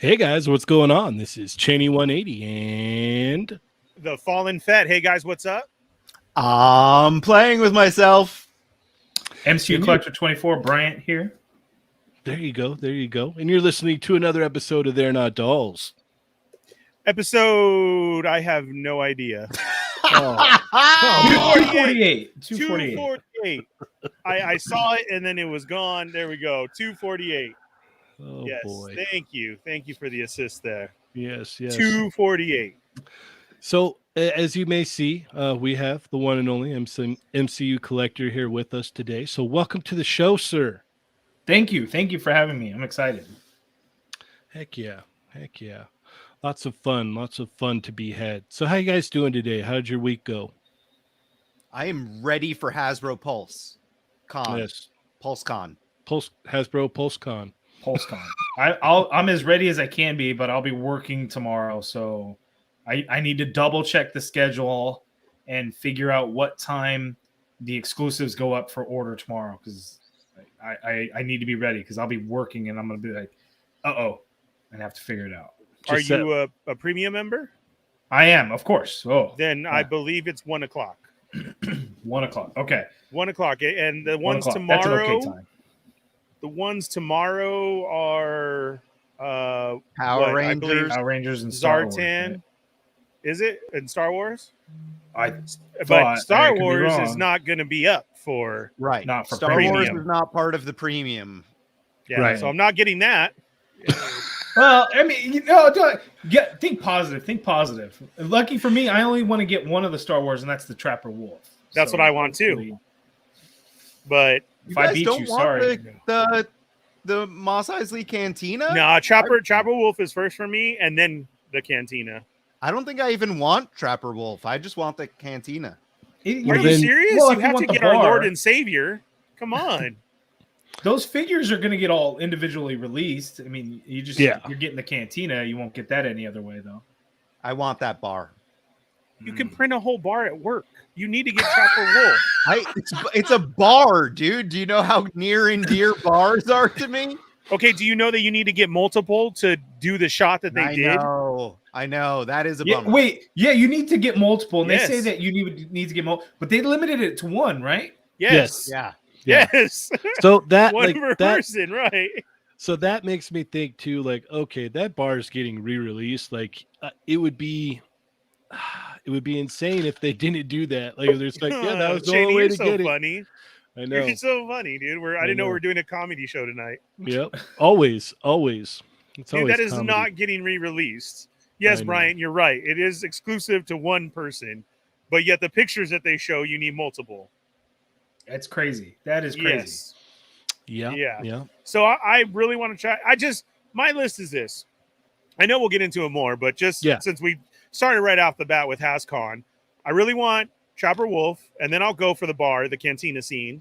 Hey guys, what's going on? This is Cheney 180 and the Fallen Fett. Hey guys, what's up? I'm playing with myself. McuCollector24, Bryant here. There you go. And you're listening to another episode of They're Not Dolls. Episode, I have no idea. 248. 248. I saw it and then it was gone. There we go. 248. Oh yes, boy. Thank you for the assist there. Yes. 248. So as you may see, we have the one and only MCU Collector here with us today. So welcome to the show, sir. Thank you for having me. I'm excited. Heck yeah. Lots of fun to be had. So how you guys doing today? How did your week go? I am ready for Hasbro Pulse Con. Yes. PulseCon. Hasbro PulseCon. PulseCon. I'm as ready as I can be, but I'll be working tomorrow, so I need to double check the schedule and figure out what time the exclusives go up for order tomorrow, because I need to be ready, because I'll be working and I'm going to be like, and have to figure it out. Are you a premium member? I am, of course. Oh, then I believe it's 1 o'clock. 1 o'clock. Okay. 1 o'clock. And the ones tomorrow. That's an okay time. The ones tomorrow are Power Rangers and Star Wars, Zartan. right? Is it in Star Wars? But Star Wars is not going to be up for not for Star premium. Wars is not part of the premium. Yeah, right. So I'm not getting that. Well, I mean, think positive. Think positive. Lucky for me, I only want to get one of the Star Wars, and that's the Trapper Wolf. That's what I want too. But if I beat you, sorry. The Mos Eisley Cantina? No, Trapper Wolf is first for me, and then the Cantina. I don't think I even want Trapper Wolf. I just want the Cantina. Are you serious? Well, you have to get our Lord and Savior. Come on. Those figures are going to get all individually released. I mean, you're getting the Cantina. You won't get that any other way, though. I want that bar. You can print a whole bar at work. You need to get Trapper Wolf. It's a bar, dude. Do you know how near and dear bars are to me? Okay, do you know that you need to get multiple to do the shot that they did? I know. That is a bummer. You need to get multiple. And they say that you need to get multiple, but they limited it to one, right? Yes. Yeah. Yes. So that one per person, right? So that makes me think too, like, okay, that bar is getting re-released. Like, it would be insane if they didn't do that. Like, there's like, that was the only way to get it. Funny. I know. You're so funny, dude. I didn't know we were doing a comedy show tonight. Yep. Always. It's dude, always that is comedy. not getting re-released. Yes, Brian, you're right. It is exclusive to one person, but yet the pictures that they show, you need multiple. That's crazy. That is crazy. Yes. Yeah. So I really want to try. My list is this. I know we'll get into it more, but since we started right off the bat with HasCon, I really want Trapper Wolf, and then I'll go for the bar, the Cantina scene,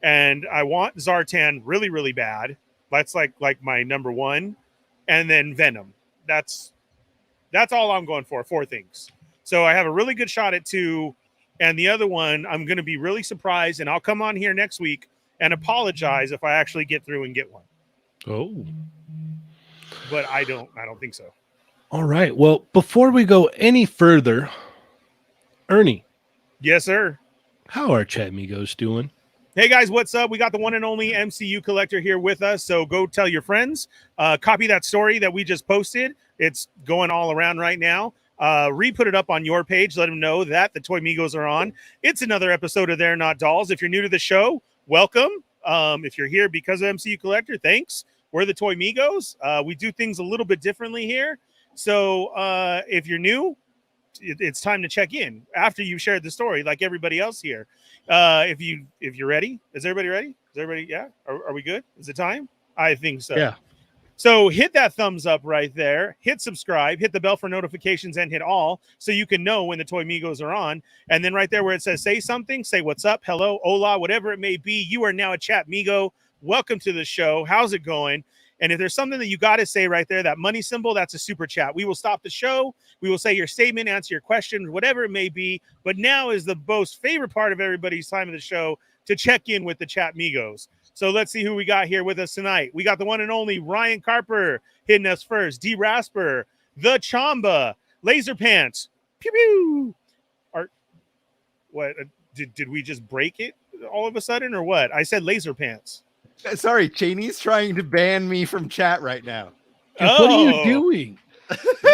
and I want Zartan really, really bad. That's like my number one, and then Venom. That's all I'm going for. 4 things. So I have a really good shot at 2. And the other one, I'm going to be really surprised, and I'll come on here next week and apologize if I actually get through and get one. Oh. But I don't think so. All right. Well, before we go any further, Ernie. Yes, sir. How are Chat Migos doing? Hey, guys, what's up? We got the one and only MCU Collector here with us, so go tell your friends. Copy that story that we just posted. It's going all around right now. Re-put it up on your page. Let them know that the Toy Migos are on. It's another episode of They're Not Dolls. If you're new to the show, welcome. If you're here because of MCU Collector, thanks. We're the Toy Migos. We do things a little bit differently here. So if you're new, it's time to check in after you've shared the story like everybody else here. If you're ready, is everybody ready? Is everybody, yeah? Are we good? Is it time? I think so. Yeah. So hit that thumbs up right there, hit subscribe, hit the bell for notifications, and hit all so you can know when the Toy Migos are on. And then right there where it says say something, say what's up, hello, hola, whatever it may be. You are now a Chat Migo. Welcome to the show. How's it going? And if there's something that you got to say right there, that money symbol, that's a super chat. We will stop the show. We will say your statement, answer your question, whatever it may be. But now is the most favorite part of everybody's time of the show to check in with the Chat Migos. So let's see who we got here with us tonight. We got the one and only Ryan Carper hitting us first. D Rasper, the Chamba, Laser Pants, pew pew. What did we just break it all of a sudden or what? I said Laser Pants. Sorry, Cheney's trying to ban me from chat right now. Dude, what are you doing?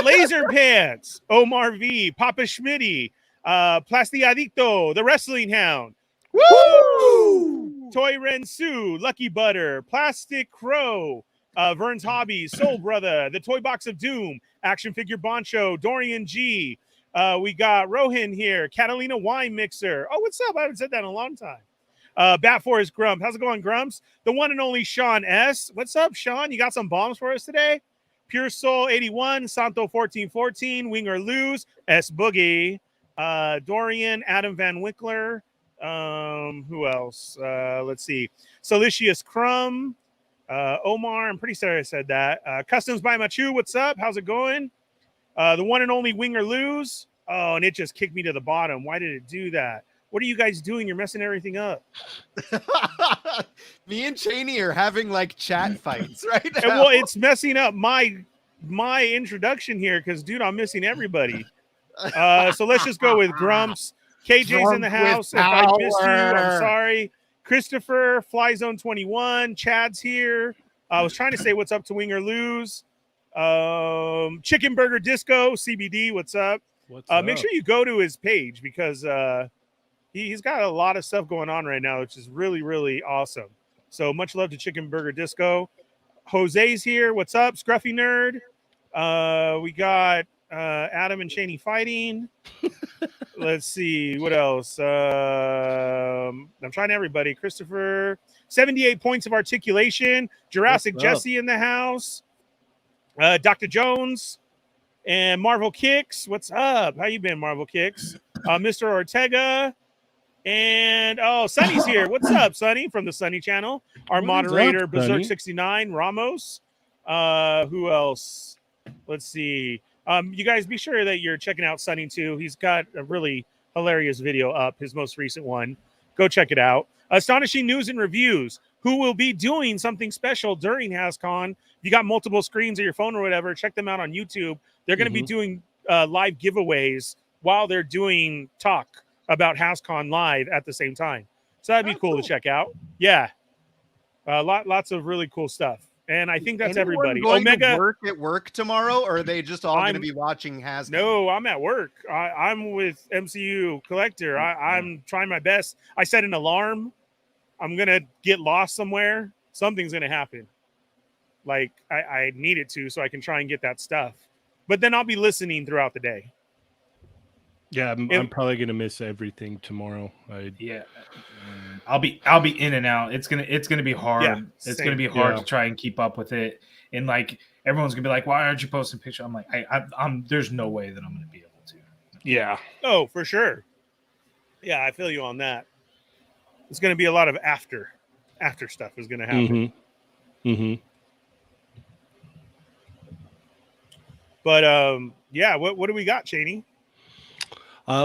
Laser Pants, Omar V, Papa Schmitty, Plastiadicto, the Wrestling Hound. Woo! Toy Rensu, Lucky Butter, Plastic Crow, Vern's Hobbies, Soul Brother, the Toy Box of Doom, Action Figure Boncho, Dorian G. We got Rohan here, Catalina Wine Mixer. Oh, what's up? I haven't said that in a long time. Bat Forest Grump. How's it going, Grumps? The one and only Sean S. What's up, Sean? You got some bombs for us today? Pure Soul 81, Santo 1414, Wing or Lose, S Boogie, Dorian, Adam Van Wickler. Who else? Let's see. Solicious Crumb, Omar. I'm pretty sure I said that. Customs by Mcu. What's up? How's it going? The one and only Wing or Lose. Oh, and it just kicked me to the bottom. Why did it do that? What are you guys doing? You're messing everything up. Me and Cheney are having like chat fights right now. And, well, it's messing up my introduction here because, dude, I'm missing everybody. So let's just go with Grumps. KJ's in the house. If I missed you, I'm sorry. Christopher, Flyzone 21. Chad's here. I was trying to say what's up to Wing or Lose. Chicken Burger Disco, CBD, what's up? Make sure you go to his page because he's got a lot of stuff going on right now, which is really, really awesome. So much love to Chicken Burger Disco. Jose's here. What's up, Scruffy Nerd? We got Adam and Cheney fighting. Let's see. What else? I'm trying everybody. Christopher, 78 points of articulation. Jurassic Jesse in the house. Dr. Jones and Marvel Kicks. What's up? How you been, Marvel Kicks? Mr. Ortega. And Sonny's here. What's up, Sonny, from the Sonny channel? Our moderator, Berserk69, Ramos. Who else? Let's see. You guys be sure that you're checking out Sonny too. He's got a really hilarious video up, his most recent one. Go check it out. Astonishing news and reviews. Who will be doing something special during HasCon? If you got multiple screens or your phone or whatever, check them out on YouTube. They're going to be doing live giveaways while they're doing talk about HasCon live at the same time. So that'd be cool to check out. Yeah. Lots of really cool stuff. And I think that's everybody. Going Omega to work at work tomorrow, or are they just all going to be watching HasCon? No, I'm at work. I'm with MCU Collector. I'm trying my best. I set an alarm. I'm going to get lost somewhere. Something's going to happen. Like I need it to, so I can try and get that stuff. But then I'll be listening throughout the day. Yeah, I'm probably gonna miss everything tomorrow. Yeah, I'll be in and out. It's gonna be hard. Yeah, it's gonna be hard to try and keep up with it. And like everyone's gonna be like, "Why aren't you posting pictures?" I'm like, I'm there's no way that I'm gonna be able to. Yeah. Oh, for sure. Yeah, I feel you on that. It's gonna be a lot of after stuff is gonna happen. But yeah, what do we got, Cheney?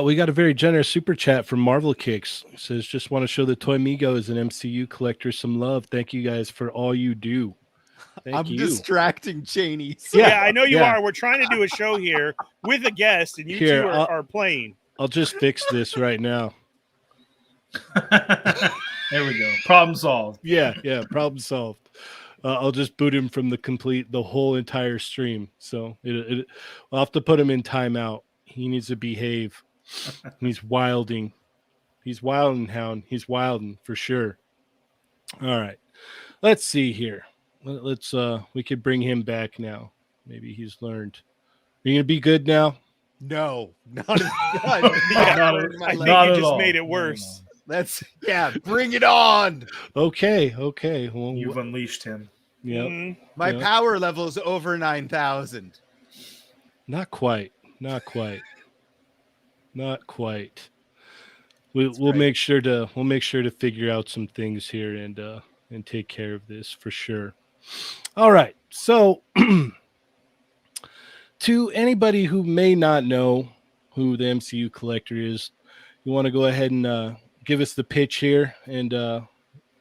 We got a very generous super chat from Marvel Kicks. It says, just want to show the Toy Migos and MCU Collector some love. Thank you guys for all you do. I'm distracting Cheney. Yeah, I know you are. We're trying to do a show here with a guest, and you two are playing. I'll just fix this right now. There we go. Problem solved. Yeah, problem solved. I'll just boot him from the whole entire stream. So I'll have to put him in timeout. He needs to behave. He's wilding. He's wilding, Hound. He's wilding for sure. All right. Let's see here. Let's we could bring him back now. Maybe he's learned. Are you gonna be good now? No, not as good. I think you just made it worse. Bring it on. Okay. Well, you've unleashed him. Yeah. My power level is over 9,000. Not quite. We'll make sure to figure out some things here and take care of this for sure. All right. So to anybody who may not know who the MCU Collector is, you want to go ahead and give us the pitch here and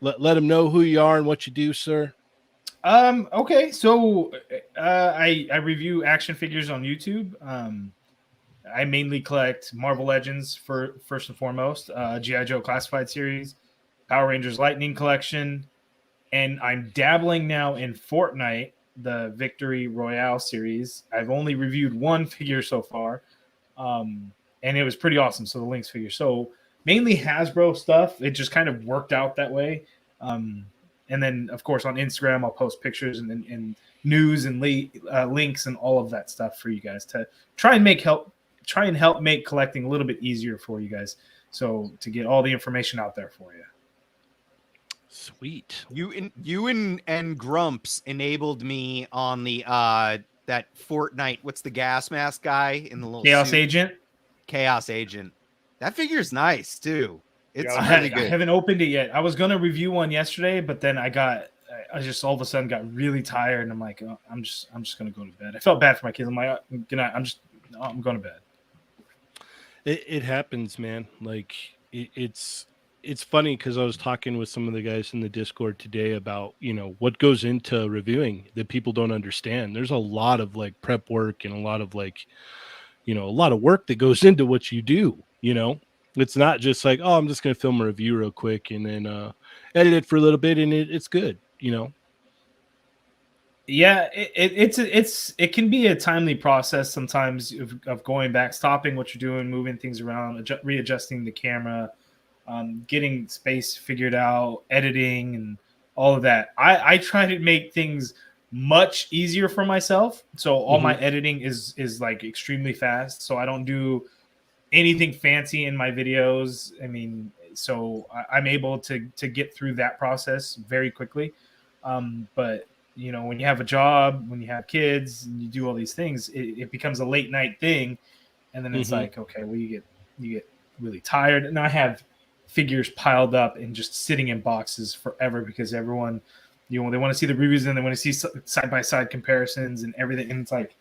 let them know who you are and what you do, sir. Okay, so I review action figures on YouTube. I mainly collect Marvel Legends for first and foremost, GI Joe Classified series, Power Rangers Lightning Collection, and I'm dabbling now in Fortnite, the Victory Royale series. I've only reviewed one figure so far, and it was pretty awesome. So the Lynx figure. So mainly Hasbro stuff. It just kind of worked out that way. And then, of course, on Instagram, I'll post pictures and news and links and all of that stuff for you guys to try and help make collecting a little bit easier for you guys. So to get all the information out there for you. Sweet. You and Grumps enabled me on the that Fortnite. What's the gas mask guy in the little Chaos suit? Agent. Chaos Agent. That figure's nice too. It's Yeah, really good. I haven't opened it yet. I was gonna review one yesterday, but then I just all of a sudden got really tired, and I'm like, oh, I'm just gonna go to bed. I felt bad for my kids. I'm like, I'm going to bed. It happens, man. Like it's funny because I was talking with some of the guys in the Discord today about, what goes into reviewing that people don't understand. There's a lot of like prep work and a lot of like, a lot of work that goes into what you do. It's not just like, oh, I'm just going to film a review real quick and then edit it for a little bit and it's good. Yeah, it can be a timely process sometimes of going back, stopping what you're doing, moving things around, readjusting the camera, getting space figured out, editing, and all of that. I try to make things much easier for myself, so all my editing is like extremely fast. So I don't do anything fancy in my videos. I mean, so I'm able to get through that process very quickly. But when you have a job, when you have kids, and you do all these things, it becomes a late night thing, and then it's like, okay, well, you get really tired, and I have figures piled up and just sitting in boxes forever because everyone, they want to see the reviews and they want to see side by side comparisons and everything, and it's like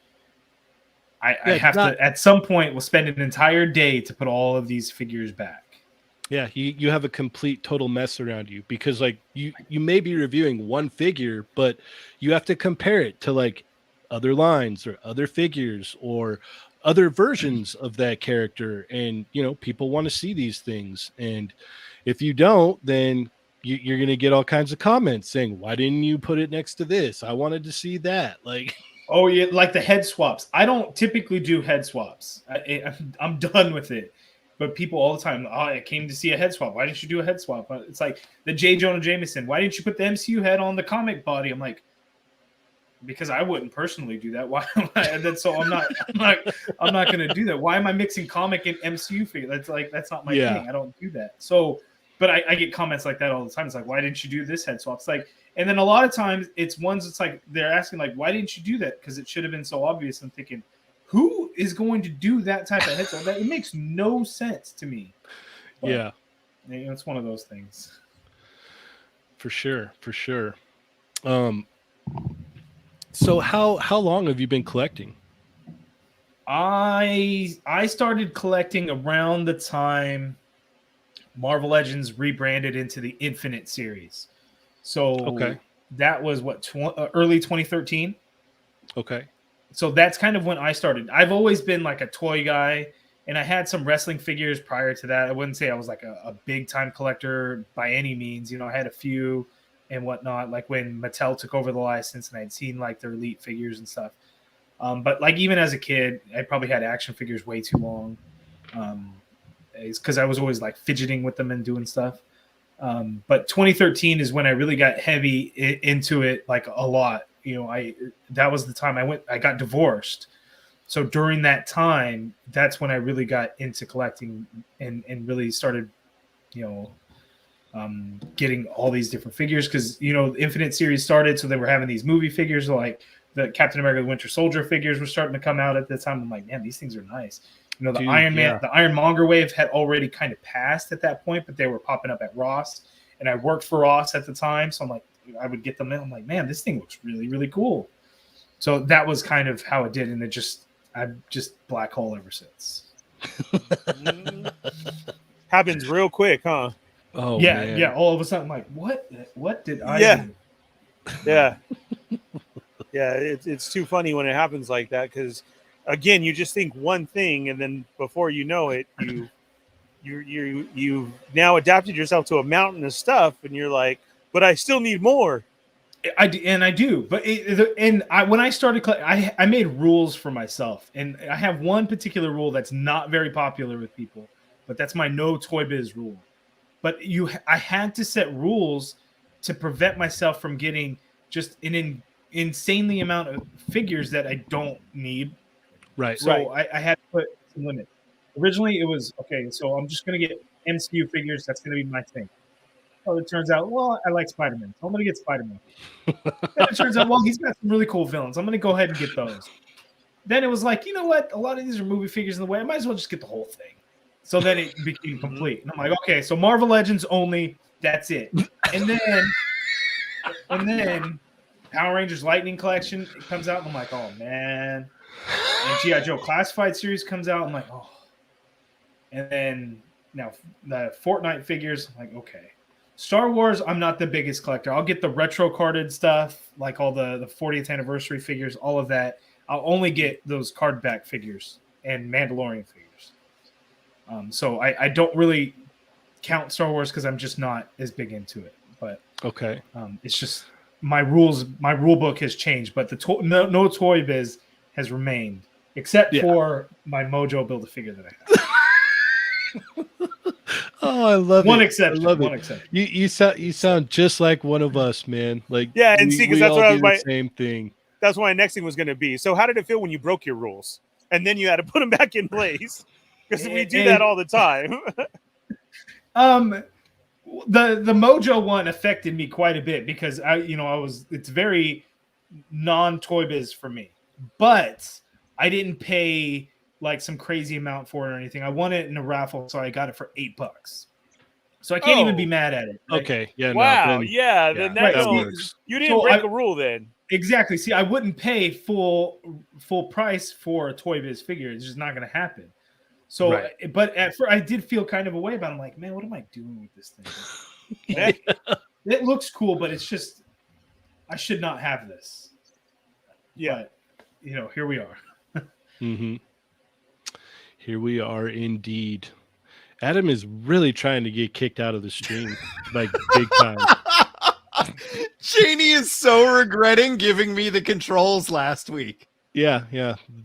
I have to at some point we'll spend an entire day to put all of these figures back. Yeah, you have a complete total mess around you because like you may be reviewing one figure, but you have to compare it to like other lines or other figures or other versions of that character. And, people want to see these things. And if you don't, then you're going to get all kinds of comments saying, why didn't you put it next to this? I wanted to see that. Like, oh yeah, like the head swaps. I don't typically do head swaps. I'm done with it. But people all the time, I came to see a head swap. Why didn't you do a head swap? It's like the J. Jonah Jameson. Why didn't you put the MCU head on the comic body? I'm like, because I wouldn't personally do that. Why? So I'm not going to do that. Why am I mixing comic and MCU figure? That's not my thing. I don't do that. So, but I get comments like that all the time. It's like, why didn't you do this head swap? It's like, and then a lot of times it's ones. It's like they're asking like, why didn't you do that? Because it should have been so obvious. I'm thinking, who is going to do that type of head swap? It makes no sense to me. But, yeah, it's one of those things. For sure. So how long have you been collecting? I started collecting around the time Marvel Legends rebranded into the Infinite series. So that was early 2013. Okay. So that's kind of when I started. I've always been like a toy guy, and I had some wrestling figures prior to that. I wouldn't say I was like a big time collector by any means. I had a few and whatnot, like when Mattel took over the license and I'd seen like their elite figures and stuff. But like even as a kid, I probably had action figures way too long. It's because I was always like fidgeting with them and doing stuff. But 2013 is when I really got heavy into it, like a lot. That was the time I got divorced. So during that time, that's when I really got into collecting and really started, getting all these different figures because, the Infinite series started. So they were having these movie figures like the Captain America, the Winter Soldier figures were starting to come out at the time. I'm like, man, these things are nice. The Dude, Iron Man, the Ironmonger wave had already kind of passed at that point, but they were popping up at Ross. And I worked for Ross at the time. So I'm like, I would get them in. I'm like, man, this thing looks really, really cool. So that was kind of how it did. And I've just black hole ever since. Happens real quick, huh? Oh yeah, man. yeah. All of a sudden, like, what did I Yeah. do? Yeah. Yeah, it's too funny when it happens like that because, again, you just think one thing and then before you know it, you've now adapted yourself to a mountain of stuff and you're like, but I still need more. I do, but when I started, I made rules for myself, and I have one particular rule that's not very popular with people, but that's my no Toy Biz rule. But I had to set rules to prevent myself from getting just insanely amount of figures that I don't need. Right. So I had to put some limits. Originally, it was okay. So I'm just gonna get MCU figures. That's gonna be my thing. Well, it turns out, well, I like Spider-Man, so I'm gonna get Spider-Man. Then it turns out, well, he's got some really cool villains. I'm gonna go ahead and get those. Then it was like, you know what? A lot of these are movie figures in the way. I might as well just get the whole thing. So then it became complete. And I'm like, okay, so Marvel Legends only. That's it. And then Power Rangers Lightning Collection it comes out, and I'm like, oh man. And G.I. Joe Classified series comes out, I'm like, oh. And then now the Fortnite figures, I'm like, okay. Star Wars, I'm not the biggest collector. I'll get the retro carded stuff, like all the 40th anniversary figures, all of that. I'll only get those card back figures and Mandalorian figures. So I don't really count Star Wars because I'm just not as big into it. But Okay. it's just my rule book has changed, but the no Toy Biz has remained, except for my Mojo Build-A-Figure that I have. Oh, I love One it. exception. I love One it. exception. You sound just like one of us, man. Like Yeah, and see, 'cause that's all what I do was the same thing. That's what my next thing was going to be. So how did it feel when you broke your rules and then you had to put them back in place? Because we do that all the time. The Mojo one affected me quite a bit because it's very non-Toy Biz for me, but I didn't pay like some crazy amount for it or anything. I won it in a raffle, so I got it for $8. So I can't even be mad at it. Right? Okay. Yeah. Wow. No, then, Yeah. Then that, that see, works. you didn't break a rule then. Exactly. See, I wouldn't pay full price for a Toy Biz figure. It's just not going to happen. So, Right. but at first, I did feel kind of a way about it. I'm like, man, what am I doing with this thing? Like, it looks cool, but it's just, I should not have this. Yeah. But, here we are. Mm-hmm. Here we are indeed. Adam is really trying to get kicked out of the stream, like big time. Janie is so regretting giving me the controls last week. Yeah.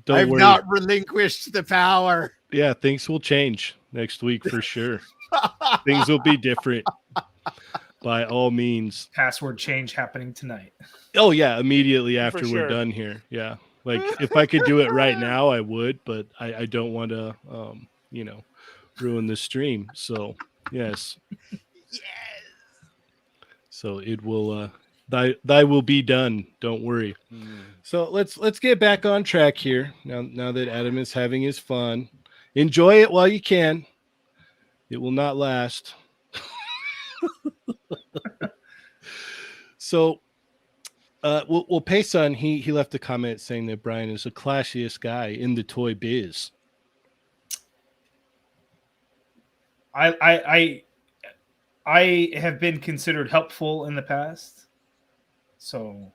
Don't I've worry. not relinquished the power. Yeah, things will change next week for sure. Things will be different by all means. Password change happening tonight. Oh yeah, immediately after For we're sure. done here. Yeah. Like if I could do it right now, I would, but I don't want to ruin the stream. So yes. Yes. So it will thy will be done. Don't worry. So let's get back on track here. Now that Adam is having his fun. Enjoy it while you can. It will not last. So well, Payson, he left a comment saying that Brian is the classiest guy in the toy biz. I have been considered helpful in the past. So,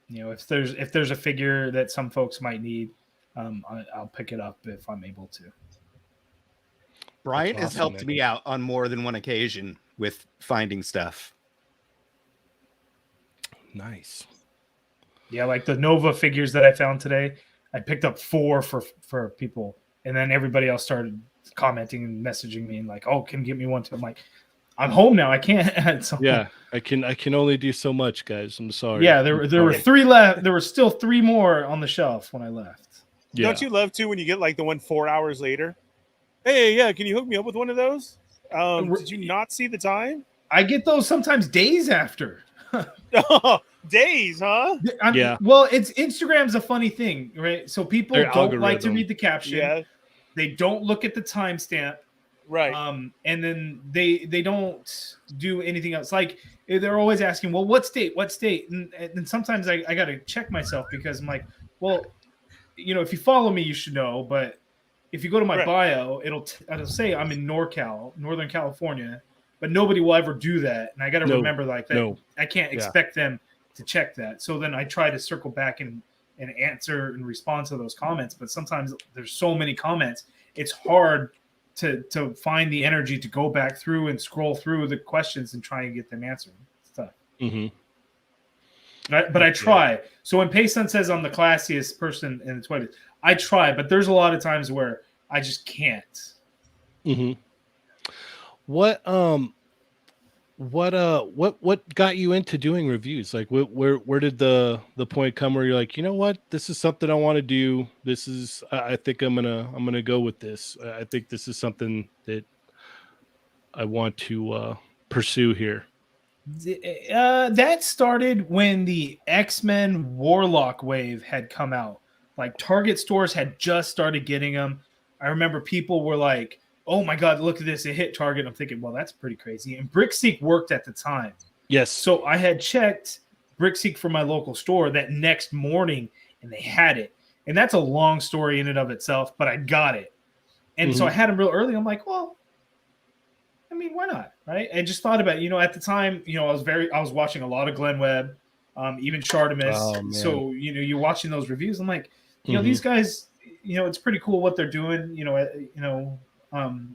if there's a figure that some folks might need, I'll pick it up if I'm able to. Brian has awesome, helped man. me out on more than one occasion with finding stuff. Nice. Yeah, like the Nova figures that I found today, I picked up 4 for people, and then everybody else started commenting and messaging me and like, "Oh, can you get me one too?" I'm like, "I'm home now. I can't." So, Yeah, I can only do so much, guys. I'm sorry. yeah, there were 3 left. There were still 3 more on the shelf when I left. Yeah. Don't you love too when you get like the one 4 hours later? Hey, yeah, can you hook me up with one of those? Did you not see the time? I get those sometimes days after. Days, huh? Yeah. Well, Instagram's a funny thing, right? So people Their don't like to algorithm. read the caption. Yeah, They don't look at the timestamp. right. And then they don't do anything else. Like they're always asking, well, what state? And sometimes I got to check myself because I'm like, well, if you follow me, you should know. But if you go to my Right. bio, it'll say I'm in NorCal, Northern California. but nobody will ever do that. And I got to No, remember like that. no. I can't expect them to check that. So then I try to circle back and answer and respond to those comments. But sometimes there's so many comments, it's hard to find the energy to go back through and scroll through the questions and try and get them answered. It's tough. Mm-hmm. But I try. So when Payson says I'm the classiest person in the Twitter, I try, but there's a lot of times where I just can't. Mm-hmm. What got you into doing reviews? Like where did the point come where you're like, you know what, this is something I want to do. This is I think I'm gonna go with this. I think this is something that I want to pursue here. That started when the X-Men Warlock wave had come out. Like Target stores had just started getting them. I remember people were like, oh my God, look at this. It hit Target. I'm thinking, well, that's pretty crazy. And BrickSeek worked at the time. Yes. So I had checked BrickSeek for my local store that next morning and they had it. And that's a long story in and of itself, but I got it. And so I had them real early. I'm like, well, I mean, why not? Right. I just thought about, at the time, I was watching a lot of Glenn Webb, even Chartimus. Oh, so, you're watching those reviews. I'm like, these guys, it's pretty cool what they're doing.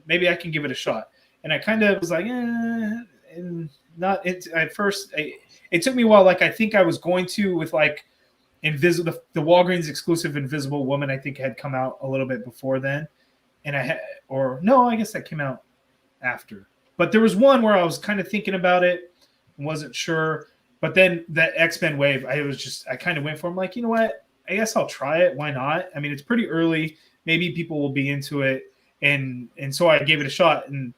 Maybe I can give it a shot. And I kind of was like, and not it. At first, it took me a while. Like, I think I was going to with like Invisible, the Walgreens exclusive Invisible Woman, I think had come out a little bit before then. And I guess that came out after. But there was one where I was kind of thinking about it and wasn't sure. But then that X-Men wave, I kind of went for. I'm like, you know what? I guess I'll try it. Why not? I mean, it's pretty early. Maybe people will be into it. And so I gave it a shot. And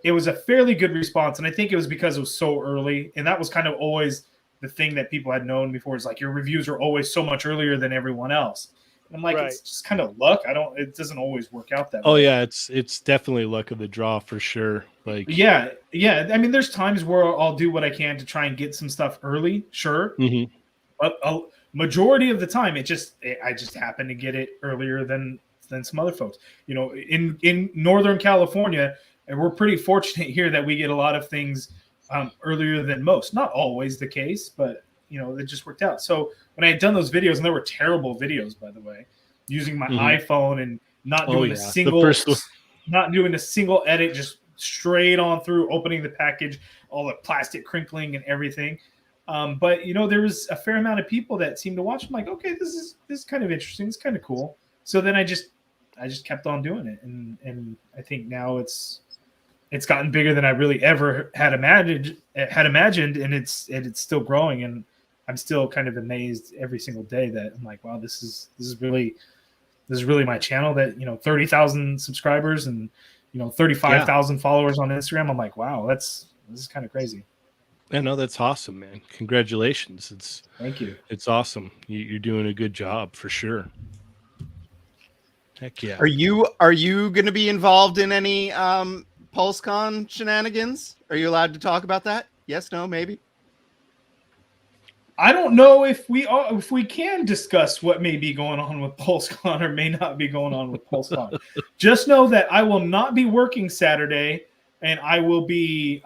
it was a fairly good response. And I think it was because it was so early. And that was kind of always the thing that people had known before. Is like your reviews are always so much earlier than everyone else. I'm like, It's just kind of luck. It doesn't always work out that way. Oh yeah, it's definitely luck of the draw for sure. Like yeah. I mean, there's times where I'll do what I can to try and get some stuff early, sure. Mm-hmm. But a majority of the time, I just happen to get it earlier than some other folks. In Northern California, and we're pretty fortunate here that we get a lot of things earlier than most. Not always the case, but it just worked out. So when I had done those videos, and they were terrible videos, by the way, using my iPhone and not doing a single edit, just straight on through, opening the package, all the plastic crinkling and everything. But there was a fair amount of people that seemed to watch. I'm like, okay, this is kind of interesting. It's kind of cool. So then I just kept on doing it, and I think now it's gotten bigger than I really ever had imagined, and it's still growing, and I'm still kind of amazed every single day that I'm like, wow, this is really my channel that 30,000 subscribers and 35,000 followers on Instagram. I'm like, wow, this is kind of crazy. Yeah, no, that's awesome, man. Congratulations. Thank you. It's awesome. You're doing a good job for sure. Heck yeah. Are you going to be involved in any PulseCon shenanigans? Are you allowed to talk about that? Yes, no, maybe. I don't know if we can discuss what may be going on with PulseCon or may not be going on with PulseCon. Just know that I will not be working Saturday, and I will be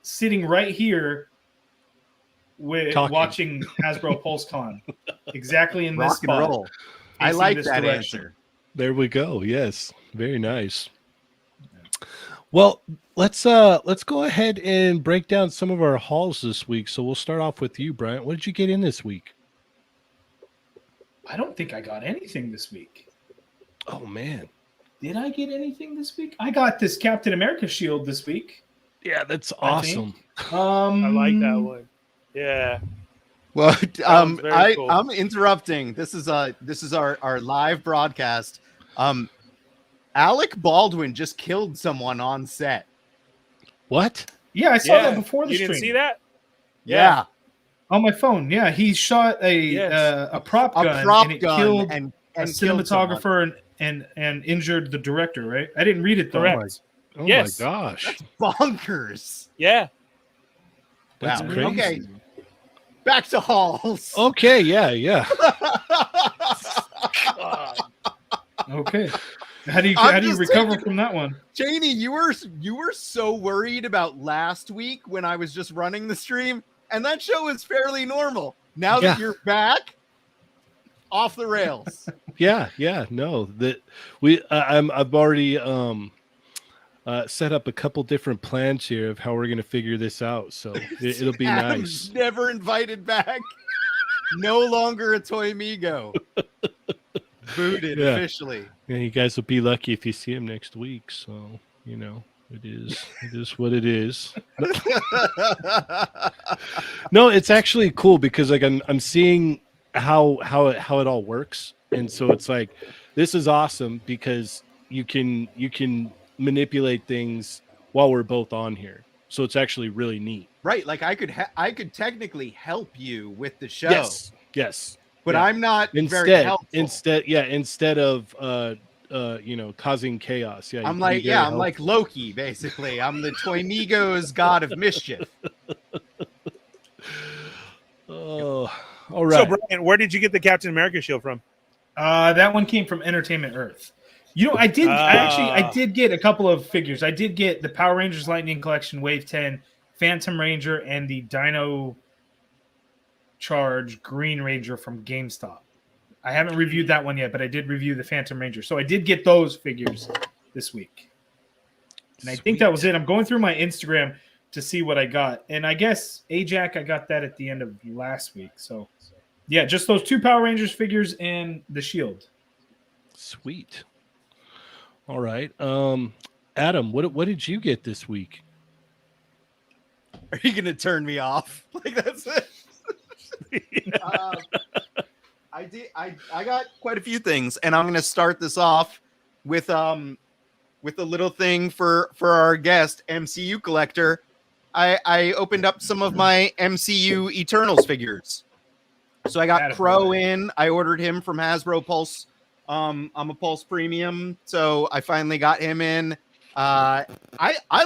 sitting right here watching Hasbro PulseCon, exactly in this spot. Roll. I like that answer. There we go. Yes, very nice. Well, let's go ahead and break down some of our hauls this week. So we'll start off with you, Bryant. What did you get in this week? I don't think I got anything this week. Oh man, did I get anything this week? I got this Captain America shield this week. Yeah, that's awesome. I like that one. Yeah. Well, cool. I'm interrupting. This is our live broadcast. Alec Baldwin just killed someone on set. What? Yeah, I saw that before the you stream. Didn't see that? Yeah. On my phone. Yeah, he shot a prop gun, and killed a cinematographer and injured the director, right? I didn't read it though. Correct. Oh Yes. my gosh. That's bonkers. Yeah. That's Wow. crazy. Okay. Back to halls. Okay, yeah. Okay. How do you I'm recover just from that one? Janie, you were so worried about last week when I was just running the stream, and that show was fairly normal. Now that you're back, off the rails. Yeah, no, that I've already set up a couple different plans here of how we're gonna figure this out. So it'll be Adam's nice. never invited back. No longer a Toy Migo. Booted officially. Yeah, you guys will be lucky if you see him next week. So it is what it is. No, it's actually cool because like I'm seeing how it all works, and so it's like this is awesome because you can manipulate things while we're both on here. So it's actually really neat. Right, like I could technically help you with the show. Yes. But yeah. I'm not very helpful. Instead of causing chaos. Yeah. I'm like Loki, basically. I'm the Toy Migos god of mischief. Oh, all right. So Brian, where did you get the Captain America shield from? That one came from Entertainment Earth. I did get a couple of figures. I did get the Power Rangers Lightning Collection Wave 10, Phantom Ranger, and the Dino Charge Green Ranger from GameStop. I haven't reviewed that one yet, but I did review the Phantom Ranger. So I did get those figures this week. And I think that was it. I'm going through my Instagram to see what I got. And I guess Ajax, I got that at the end of last week. So yeah, just those 2 Power Rangers figures and the shield. Sweet. All right. Adam, what did you get this week? Are you gonna turn me off? Like that's it. I got quite a few things, and I'm gonna start this off with a little thing for our guest MCU collector. I opened up some of my MCU Eternals figures. So I got Crow in. I ordered him from Hasbro Pulse. I'm a Pulse Premium, so I finally got him in. I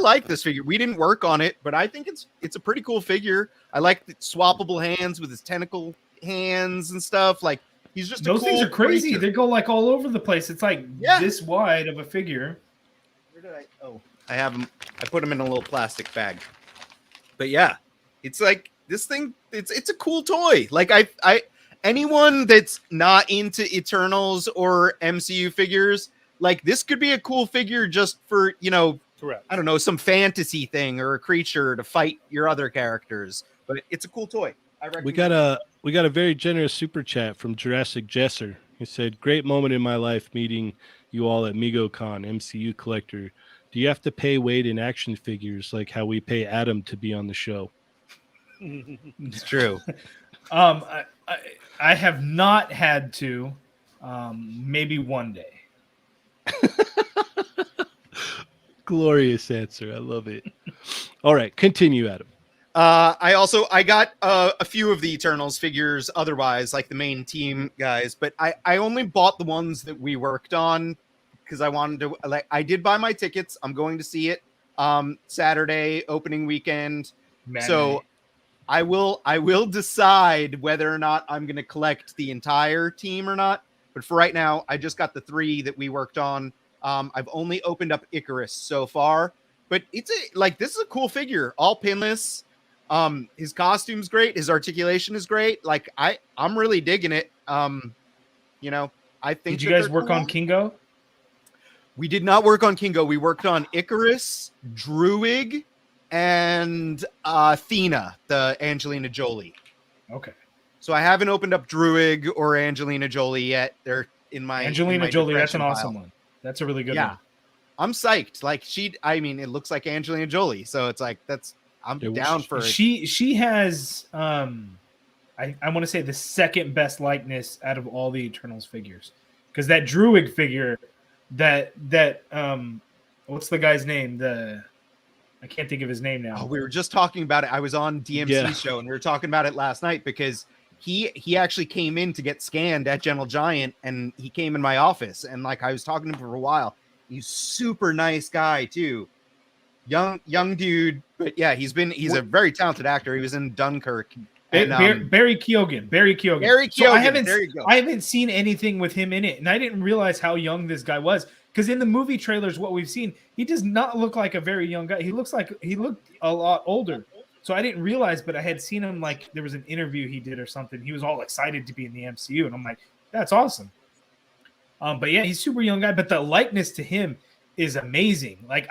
like this figure. We didn't work on it, but I think it's a pretty cool figure. I like the swappable hands with his tentacle hands and stuff. Like he's just those things are crazy. creature. They go like all over the place. It's like this wide of a figure. Where did I? Oh, I have him. I put him in a little plastic bag. But yeah, it's like this thing. It's a cool toy. Like I anyone that's not into Eternals or MCU figures, like this could be a cool figure just for, Correct. I don't know, some fantasy thing or a creature to fight your other characters. But it's a cool toy. I recommend. We got a very generous super chat from Jurassic Jesser. He said, "Great moment in my life meeting you all at MegoCon, MCU Collector. Do you have to pay weight in action figures like how we pay Adam to be on the show?" It's true. I have not had to. Maybe one day. Glorious answer. I love it. All right, continue, Adam. I got a few of the Eternals figures otherwise, like the main team guys, but I only bought the ones that we worked on because I wanted to, like, I did buy my tickets. I'm going to see it Saturday opening weekend. So I will decide whether or not I'm going to collect the entire team or not. But for right now, I just got the 3 that we worked on. I've only opened up Icarus so far, but this is a cool figure, all pinless. His costume's great. His articulation is great. Like I'm really digging it. I think. Did you guys work on Kingo? We did not work on Kingo. We worked on Icarus, Druig, and Athena, the Angelina Jolie. Okay. So I haven't opened up Druig or Angelina Jolie yet. They're in my Angelina Jolie. That's an depression awesome pile. one. That's a really good Yeah. one. I'm psyched. Like it looks like Angelina Jolie. So it's like I'm down for it. She has I want to say the second best likeness out of all the Eternals figures. Because that Druig figure, that what's the guy's name? I can't think of his name now. Oh, we were just talking about it. I was on DMC's show and we were talking about it last night because he actually came in to get scanned at Gentle Giant, and he came in my office, and like I was talking to him for a while. He's super nice guy too. Young dude, but yeah, he's a very talented actor. He was in Dunkirk. And, Barry Keoghan. So I haven't seen anything with him in it, and I didn't realize how young this guy was because in the movie trailers, what we've seen, he does not look like a very young guy. He looked a lot older. So I didn't realize, but I had seen him like there was an interview he did or something. He was all excited to be in the MCU, and I'm like, that's awesome. But yeah, he's a super young guy, but the likeness to him is amazing. Like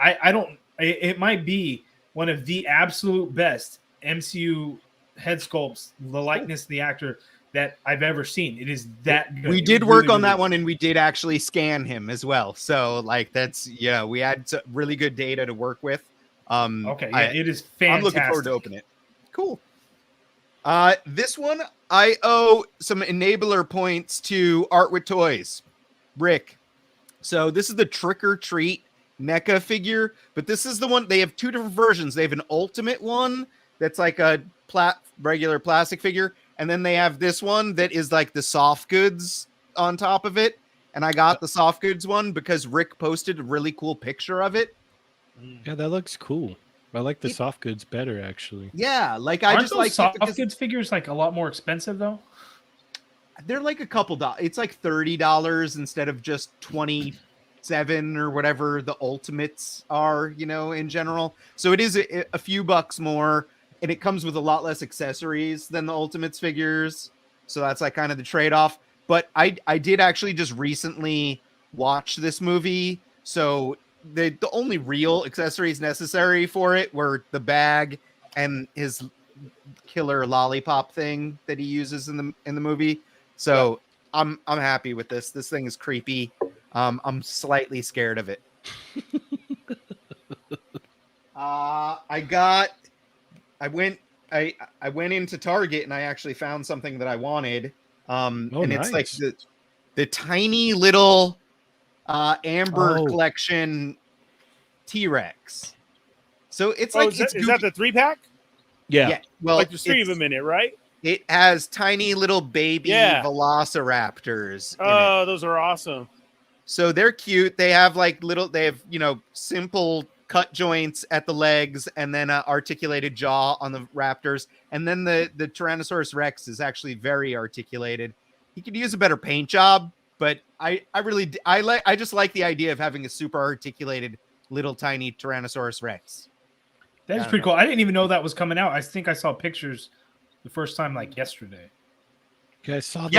it might be one of the absolute best MCU head sculpts, the likeness of the actor that I've ever seen. It is that good. We did work on that one, and we did actually scan him as well. So like that's we had really good data to work with. Okay, yeah, it is fantastic. I'm looking forward to open it. Cool. This one I owe some enabler points to Art with Toys, Rick. So this is the Trick or Treat NECA figure, but this is the one. They have two different versions. They have an ultimate one that's like a regular plastic figure, and then they have this one that is like the soft goods on top of it. And I got the soft goods one because Rick posted a really cool picture of it. Yeah, that looks cool. I like the soft goods better, actually. Yeah, like Aren't I just those like soft goods figures like a lot more expensive though. They're like a couple dollars. It's like $30 instead of just 27 or whatever the ultimates are, in general. So it is a few bucks more, and it comes with a lot less accessories than the ultimates figures. So that's like kind of the trade-off. But I did actually just recently watch this movie, so the only real accessories necessary for it were the bag and his killer lollipop thing that he uses in the movie. So I'm happy with this. This thing is creepy. I'm slightly scared of it. I went into Target and I actually found something that I wanted. It's like the tiny little Amber collection T-Rex. So it's like is that the 3-pack? Yeah. Well, like there's 3 of them in it, right? It has tiny little baby velociraptors. Oh, those are awesome. So they're cute. They have simple cut joints at the legs and then an articulated jaw on the raptors. And then the Tyrannosaurus Rex is actually very articulated. He could use a better paint job, but I just like the idea of having a super articulated little tiny Tyrannosaurus Rex. That is pretty cool. I didn't even know that was coming out. I think I saw pictures the first time like yesterday. Yeah, I saw those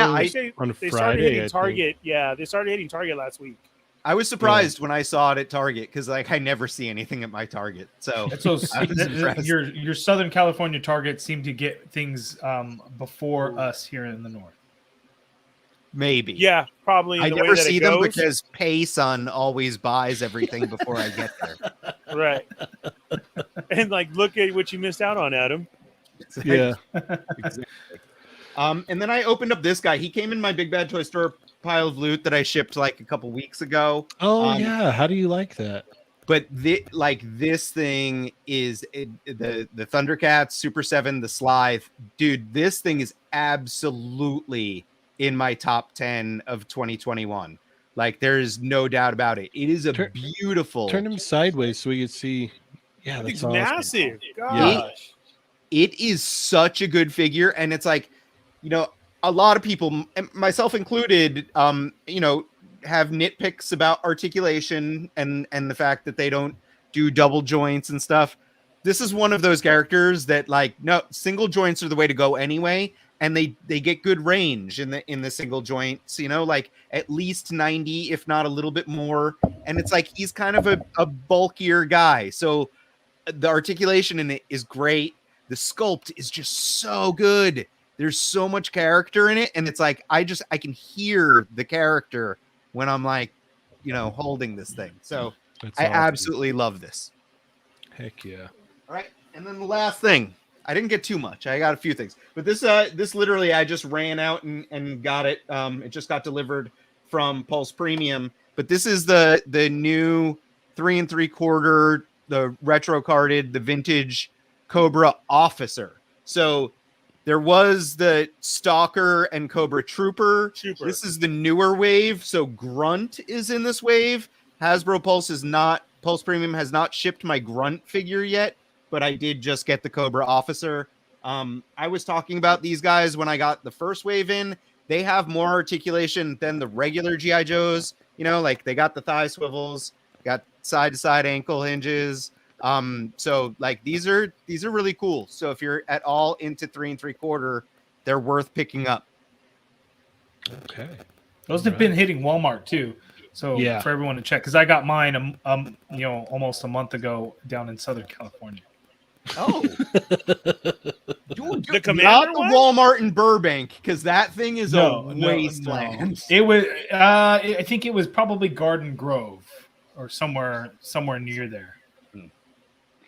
on they Friday. Started hitting Target. Yeah, they started hitting Target last week. I was surprised when I saw it at Target because I never see anything at my Target. So your Southern California Target seem to get things before us here in the north. Maybe. Yeah, probably. I never see them because Payson always buys everything before I get there. Right. And look at what you missed out on, Adam. Yeah. Exactly. And then I opened up this guy. He came in my Big Bad Toy Store pile of loot that I shipped a couple weeks ago. Oh yeah, how do you like that? But this thing is the Thundercats Super 7, the Slythe. Dude, this thing is absolutely in my top 10 of 2021. There's no doubt about it. It is a beautiful. Turn him sideways so we can see. Yeah, that's it's awesome. massive. Gosh. It is such a good figure, and it's a lot of people, myself included, have nitpicks about articulation and the fact that they don't do double joints and stuff. This is one of those characters that no, single joints are the way to go anyway. And they get good range in the single joints, at least 90, if not a little bit more. And it's he's kind of a bulkier guy. So the articulation in it is great. The sculpt is just so good. There's so much character in it. And it's I can hear the character when I'm holding this thing. So That's I awesome. Absolutely love this. Heck yeah. All right. And then the last thing. I didn't get too much. I got a few things, but this literally I just ran out and got it. It just got delivered from Pulse Premium, but this is the new 3 3/4, the retro carded, the vintage Cobra Officer. So there was the Stalker and Cobra Trooper. This is the newer wave. So Grunt is in this wave. Hasbro Pulse Premium has not shipped my Grunt figure yet, but I did just get the Cobra Officer. I was talking about these guys when I got the first wave in. They have more articulation than the regular G.I. Joes. You know, like they got the thigh swivels, got side to side ankle hinges. So like these are really cool. So if you're at all into 3 3/4, they're worth picking up. Okay. Those have been hitting Walmart too. So Yeah. for everyone to check, because I got mine, almost a month ago down in Southern California. Oh, The Commander not the one? Walmart in Burbank, because that thing is No, a no, wasteland. It was. I think it was probably Garden Grove or somewhere near there.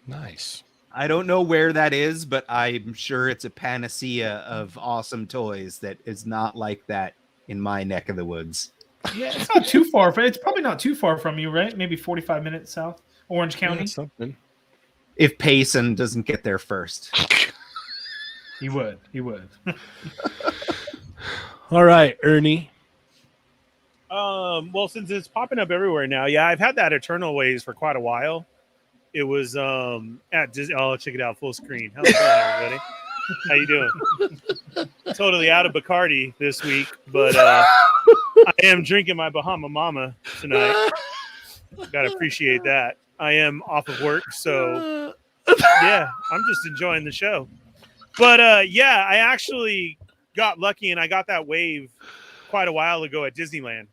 Nice. I don't know where that is, but I'm sure it's a panacea of awesome toys that is not like that in my neck of the woods. Yeah, it's not too far. It's probably not too far from you, right? Maybe 45 minutes south, Orange County. Yeah, something. If Payson doesn't get there first. He would. All right, Ernie. Well, since it's popping up everywhere now, yeah, I've had that Eternal Ways for quite a while. It was at Disney. Oh, check it out, full screen. How's it going, everybody? How you doing? Totally out of Bacardi this week, but I am drinking my Bahama Mama tonight. Gotta appreciate that. I am off of work, so yeah, I'm just enjoying the show. But yeah, I actually got lucky and I got that wave quite a while ago at Disneyland.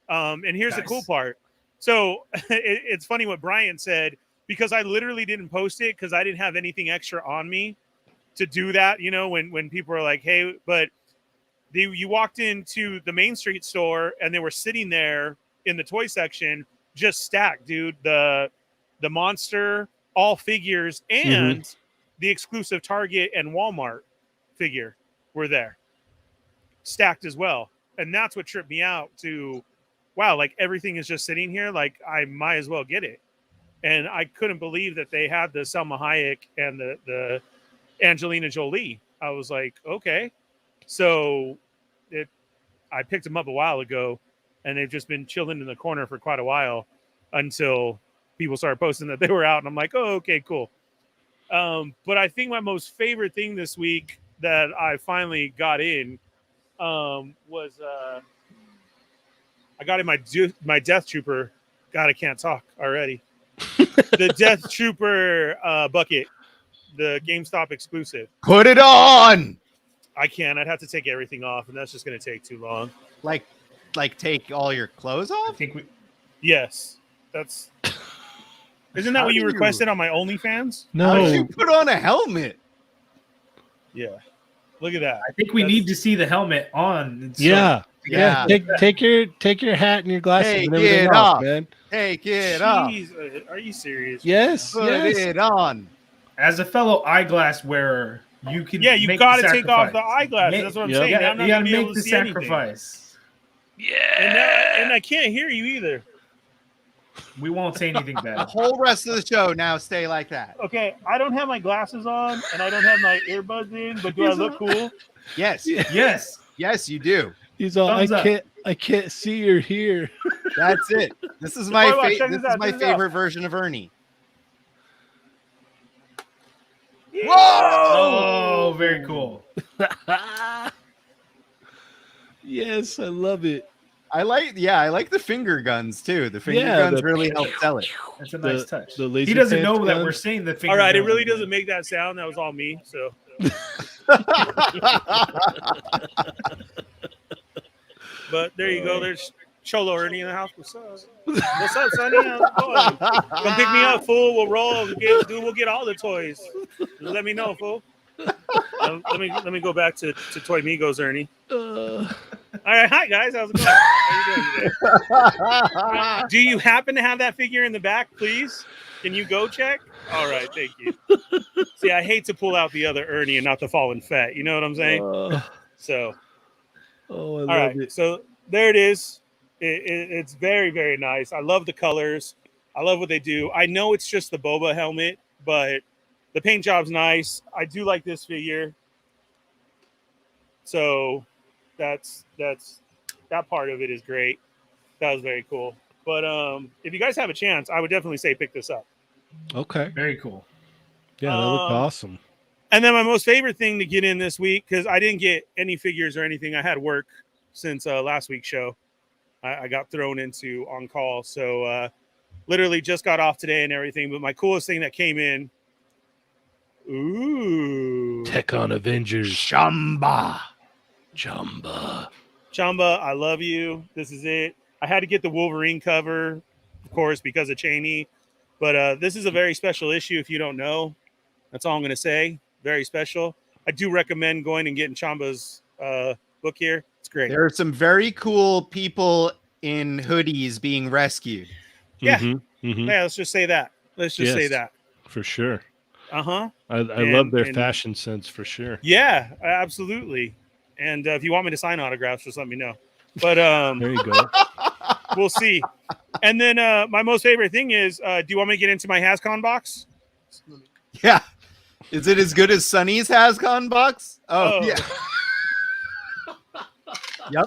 And here's the cool part. So it's funny what Brian said, because I literally didn't post it because I didn't have anything extra on me to do that. You know, when people are like, hey, but you walked into the Main Street store and they were sitting there in the toy section, just stacked, dude. The monster, all figures, and the exclusive Target and Walmart figure were there, stacked as well. And that's what tripped me out to, wow, like everything is just sitting here. Like I might as well get it. And I couldn't believe that they had the Selma Hayek and the Angelina Jolie. I was like, okay. So I picked them up a while ago, and they've just been chilling in the corner for quite a while until people started posting that they were out. And I'm like, oh, okay, cool. But I think my most favorite thing this week that I finally got in was I got in my Death Trooper. God, I can't talk already. The Death Trooper bucket, the GameStop exclusive. Put it on. I can't. I'd have to take everything off, and that's just going to take too long. Like take all your clothes I off? think we. Yes, that's. Isn't that what you requested on my OnlyFans? How did No. you put on a helmet? Yeah. Look at that. I think we need to see the helmet on. So- Yeah. Yeah. Take your hat and your glasses Take and everything it off, off. man. Take it off. Jeez, are you serious? Yes. Put yes. it on. As a fellow eyeglass wearer, you can. Yeah, you make got the to take off the sacrifice. eyeglasses. That's what I'm Yep. saying. You I'm not gotta going to be able make to the see anything. sacrifice. And I can't hear you either. We won't say anything The bad. whole rest of the show now stay like that. Okay, I don't have my glasses on and I don't have my earbuds in, but do I look cool? Yes. Yes. Yes, you do. He's all Thumbs up. I can't see or hear. That's it. This is my Wait, check this this is out, my check this out. favorite version of Ernie. Yeah. Oh, very cool. Yes, I love it. I like the finger guns too. The finger Yeah, guns the- really help sell it. That's a nice touch. the laser He doesn't pants know that guns. we're saying the finger. All right, it gun. really doesn't make that sound. That was all me. So, but there you go. There's Cholo Ernie in the house. What's up? What's up, Sonny? How's it going? Come pick me up, fool. We'll roll. We'll get all the toys. Just let me know, fool. Let me go back to Toy Migos, Ernie. All right, hi guys. How's it going? How you doing today? Do you happen to have that figure in the back, please? Can you go check? All right, thank you. See, I hate to pull out the other Ernie and not the fallen fat. You know what I'm saying? So, I all love right. it. So there it is. It's very, very nice. I love the colors. I love what they do. I know it's just the Boba helmet, but the paint job's nice. I do like this figure. So that's that part of it is great. That was very cool. But if you guys have a chance, I would definitely say pick this up. Okay. Very cool. Yeah, that looked awesome. And then my most favorite thing to get in this week, because I didn't get any figures or anything. I had work since last week's show. I got thrown into on call. So literally just got off today and everything. But my coolest thing that came in. Ooh. Tech on Avengers. Shamba. Jumba. Chamba, I love you. This is it. I had to get the Wolverine cover, of course, because of Cheney. But this is a very special issue if you don't know. That's all I'm going to say. Very special. I do recommend going and getting Chamba's book here. It's great. There are some very cool people in hoodies being rescued. Yeah. Mm-hmm. Yeah, let's just say that. Let's just say that. For sure. Uh-huh. I love their fashion sense for sure. Yeah, absolutely. And if you want me to sign autographs, just let me know. But there you go. We'll see. And then my most favorite thing is, do you want me to get into my HasCon box? Yeah. Is it as good as Sunny's HasCon box? Oh, yeah. Yep.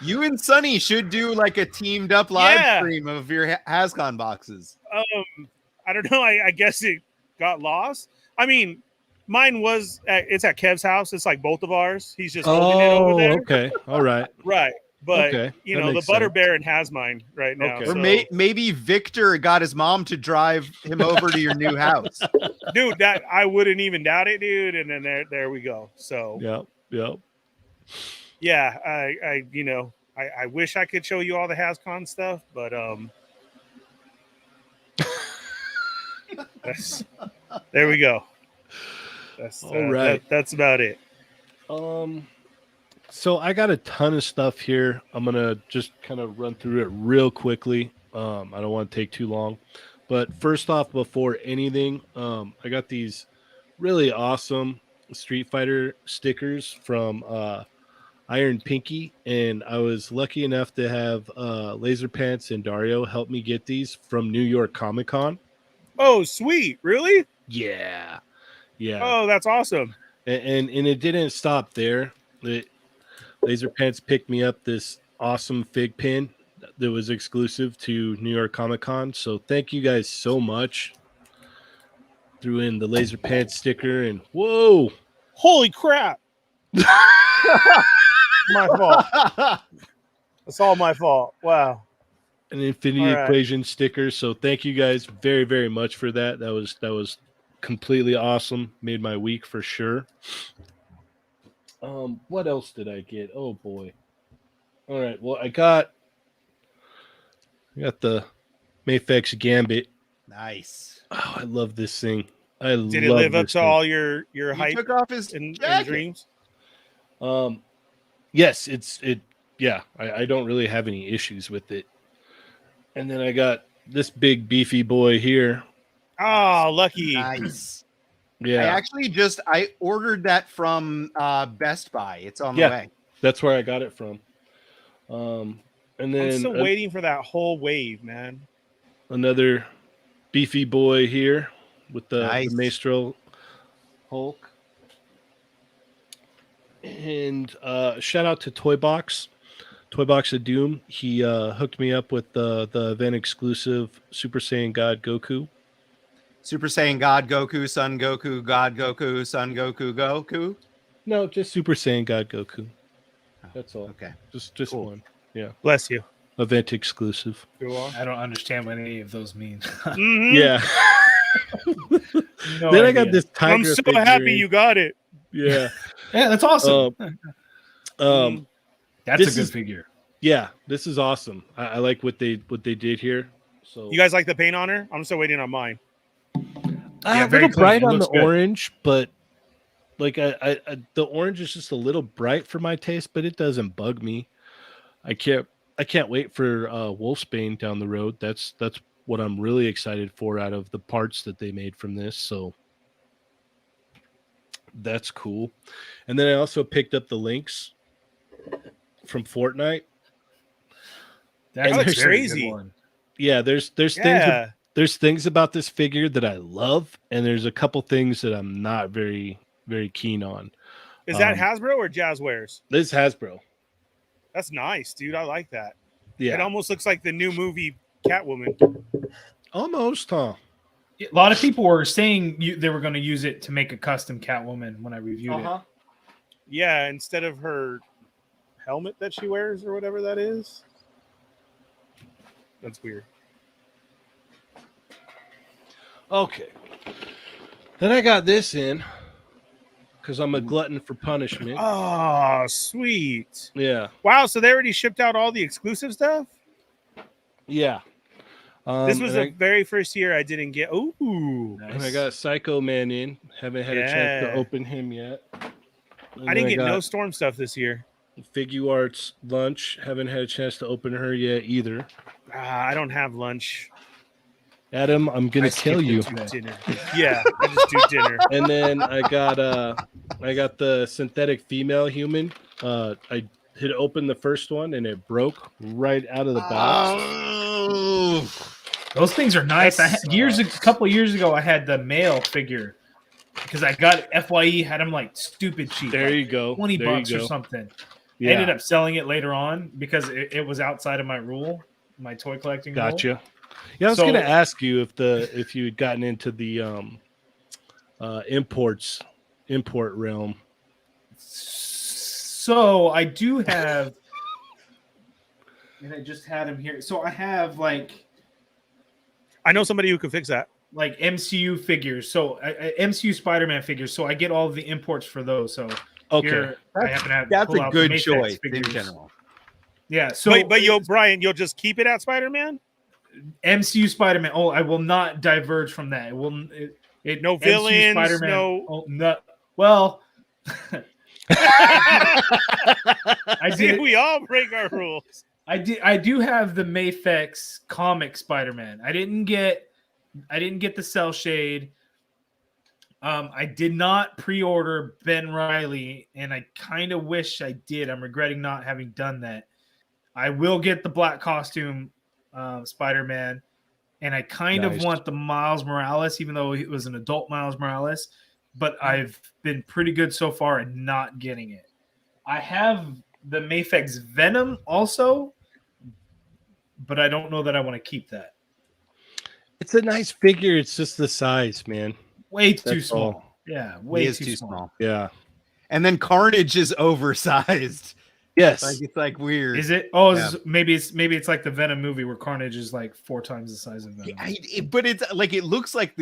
You and Sunny should do like a teamed up live stream of your HasCon boxes. I don't know. I guess it got lost. I mean, mine was it's at Kev's house. It's like both of ours. He's just holding it over there. Okay. All right. Right. But Okay. you know, the Butter Baron has mine right now. Okay. So. Or maybe Victor got his mom to drive him over to your new house. Dude, that I wouldn't even doubt it, dude. And then there we go. So Yep. Yeah, I wish I could show you all the HasCon stuff, but there we go. That's all right. That's about it. So I got a ton of stuff here. I'm gonna just kind of run through it real quickly. I don't want to take too long, but first off, before anything, I got these really awesome Street Fighter stickers from Iron Pinky, and I was lucky enough to have Laser Pants and Dario help me get these from New York Comic Con. Oh, sweet! Really? Yeah. Oh, that's awesome. And it didn't stop there. Laser Pants picked me up this awesome fig pin that was exclusive to New York Comic Con. So thank you guys so much. Threw in the Laser Pants sticker, and whoa! Holy crap! My fault. It's all my fault. Wow. An Infinity Equation sticker. So thank you guys very, very much for that. That was completely awesome. Made my week for sure. What else did I get? Oh boy. All right. Well, I got the Mayfex Gambit. Nice. Oh, I love this thing. Did it live up to all your hype took off his and dreams? Yes, I don't really have any issues with it. And then I got this big beefy boy here. Oh, lucky. Nice. Yeah. I ordered that from Best Buy. It's on the way. That's where I got it from. And then I'm still waiting for that whole wave, man. Another beefy boy here with the Maestro Hulk. And shout out to Toy Box of Doom. He hooked me up with the event exclusive Super Saiyan God Goku. Super Saiyan God Goku, Son Goku, God Goku, Son Goku, Goku? No, just Super Saiyan God Goku. That's all. Okay. Just cool. One. Yeah. Bless you. Event exclusive. I don't understand what any of those mean. Mm-hmm. Yeah. No then idea. I got this tiger. I'm so happy you got it. Yeah. Yeah, that's awesome. That's a good figure. Yeah, this is awesome. I like what they did here. So You guys like the paint on her? I'm still waiting on mine. a very little bright clean. It on the looks good. orange, but like I the orange is just a little bright for my taste, but it doesn't bug me. I can't wait for Wolfsbane down the road. That's what I'm really excited for out of the parts that they made from this. So that's cool. And then I also picked up the Lynx from Fortnite. That's looks a very crazy. good one. Yeah, there's things about this figure that I love, and there's a couple things that I'm not very, very keen on. Is that Hasbro or Jazzwares? This is Hasbro. That's nice, dude. I like that. Yeah, It almost looks like the new movie Catwoman. almost, huh? A lot of people were saying they were going to use it to make a custom Catwoman when I reviewed it. Yeah, instead of her helmet that she wears or whatever that is. That's weird. Okay. Then I got this in because I'm a glutton for punishment. Oh, sweet. Yeah. Wow, so they already shipped out all the exclusive stuff? Yeah. This was the and very first year I didn't get. Ooh. I got Psycho Man in. Haven't had a chance to Yeah. open him yet. And I didn't then get no got Storm stuff this year. Figuarts Lunch. Haven't had a chance to open her yet either. I don't have lunch. Adam, I'm gonna kill you. Dinner. Yeah, I just do dinner. And then I got the synthetic female human. I had opened the first one and it broke right out of the box. Oh, Those things are nice. A couple of years ago, I had the male figure because I got FYE had them like stupid cheap. There like you go. $20 or something. Yeah. I ended up selling it later on because it was outside of my rule, my toy collecting rule. Gotcha. Yeah, I was gonna ask you if you had gotten into the import realm. So I do have, and I just had him here. So I have like I know somebody who could fix that. Like MCU figures. So MCU Spider-Man figures. So I get all of the imports for those. So Okay, here I happen to have that's pull a out good the Mayfix choice in figures. general. Yeah. So But Brian, you'll just keep it at Spider-Man? MCU Spider-Man. Oh, I will not diverge from that. It will. No MCU villains. Spider-Man. No. Oh, no. Well, I See, did. we all break our rules. I do have the Mayfix comic Spider-Man. I didn't get the Cell Shade. I did not pre-order Ben Reilly, and I kind of wish I did. I'm regretting not having done that. I will get the black costume Spider-Man, and I kind of want the Miles Morales, even though it was an adult Miles Morales. But I've been pretty good so far in not getting it. I have the Mayfix Venom also, but I don't know that I want to keep that. it's a nice figure. It's just the size, man. Way too That's small. all. Yeah, way He is too small. Yeah. And then Carnage is oversized. Yes. Like it's like weird. Is it? Oh, Yeah. maybe it's like the Venom movie where Carnage is like 4 times the size of Venom. But it's like it looks like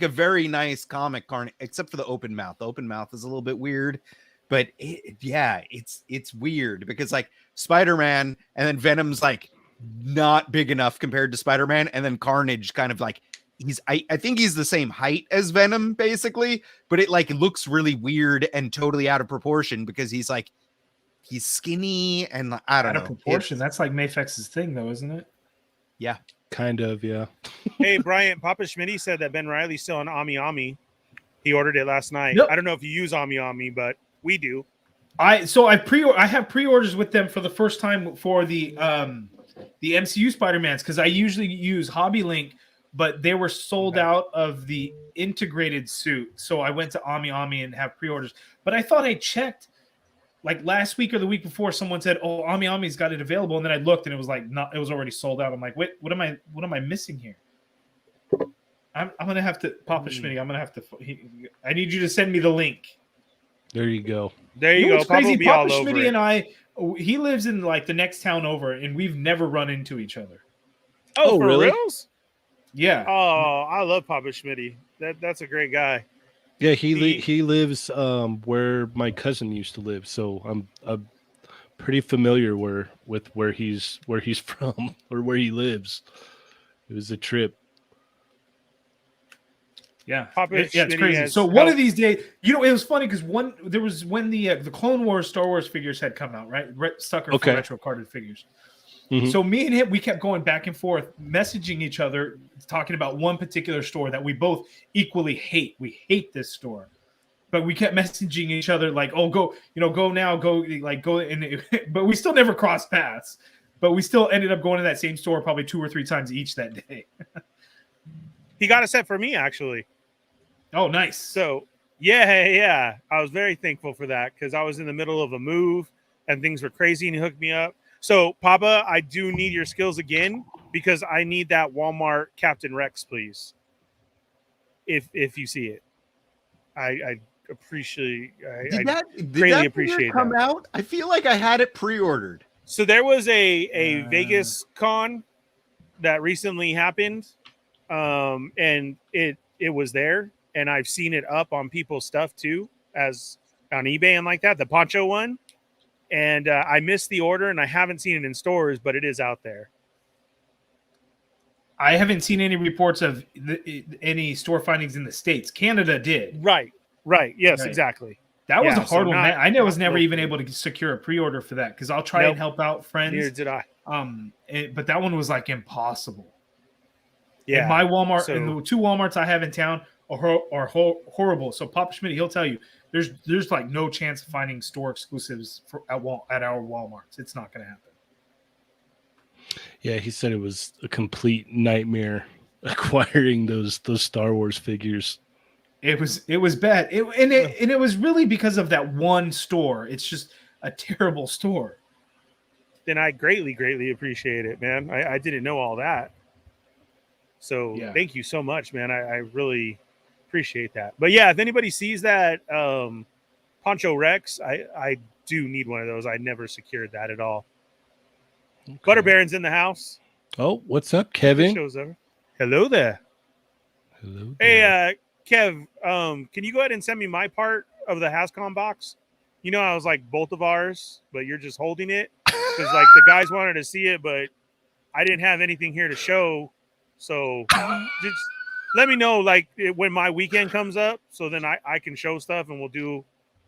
a very nice comic Carnage, except for the open mouth. The open mouth is a little bit weird, but it's weird because like Spider-Man and then Venom's like not big enough compared to Spider-Man, and then Carnage kind of like I think he's the same height as Venom basically, but it like looks really weird and totally out of proportion because he's skinny and I don't know. Out of proportion. That's like Mayfex's thing, though, isn't it? Yeah. Kind of, yeah. Hey, Brian, Papa Schmitty said that Ben Reilly's still on Ami Ami. He ordered it last night. Yep. I don't know if you use Ami Ami, but we do. I have pre-orders with them for the first time for the MCU Spider-Mans because I usually use Hobby Link, but they were sold out of the integrated suit. So I went to Ami Ami and have pre-orders. But I thought I checked like last week or the week before. Someone said, "Oh, Ami Ami's got it available," and then I looked and it was like it was already sold out. I'm like, wait, what am I missing here? I'm gonna have to Papa Schmitty. I'm gonna have to. I need you to send me the link. There you go. There you go. What's Papa crazy? will be Papa all over Schmitty it. and I, he lives in like the next town over, and we've never run into each other. Oh, for really? reals? Yeah. Oh, I love Papa Schmitty. That's a great guy. Yeah, he lives where my cousin used to live, so I'm pretty familiar with where he's from or where he lives. It was a trip. Yeah, Papa it's Schmitty crazy. has So one helped- of these days, it was funny because when the Clone Wars Star Wars figures had come out, right? Sucker Okay. for retro carded figures. Mhm. So me and him, we kept going back and forth, messaging each other, talking about one particular store that we both equally hate. We hate this store, but we kept messaging each other like, "Oh, go now, go." And but we still never crossed paths. But we still ended up going to that same store probably 2 or 3 times each that day. He got a set for me, actually. Oh, nice. So, yeah. I was very thankful for that because I was in the middle of a move and things were crazy and he hooked me up. So, Papa, I do need your skills again because I need that Walmart Captain Rex, please. If you see it. I appreciate. Did that greatly figure appreciate come that. out? I feel like I had it pre-ordered. So there was a Vegas con that recently happened, and it was there, and I've seen it up on people's stuff too, as on eBay and like that. The poncho one, and I missed the order, and I haven't seen it in stores, but it is out there. I haven't seen any reports of any store findings in the States. Canada did. Right. Yes, Right. exactly. That was Yeah, a hard so one. not- I was never not even locally. able to secure a pre-order for that because I'll try Nope. and help out friends. Neither did I. But that one was like impossible. Yeah. And my Walmart So- and the two Walmarts I have in town are horrible. So Papa Schmidt, he'll tell you there's like no chance of finding store exclusives at our Walmarts. It's not going to happen. Yeah, he said it was a complete nightmare acquiring those Star Wars figures. It was bad. It was really because of that one store. It's just a terrible store. Then I greatly appreciate it, man. I didn't know all that. So Yeah. Thank you so much, man. I really appreciate that. But yeah, if anybody sees that Poncho Rex, I do need one of those. I never secured that at all. Okay. Butter Baron's in the house. Oh, what's up, It Kevin? shows over. Hello there. Hello there. Hey, Kev, can you go ahead and send me my part of the Hascom box? You know, I was like both of ours, but you're just holding it because like the guys wanted to see it, but I didn't have anything here to show. So just let me know like when my weekend comes up, so then I can show stuff and we'll do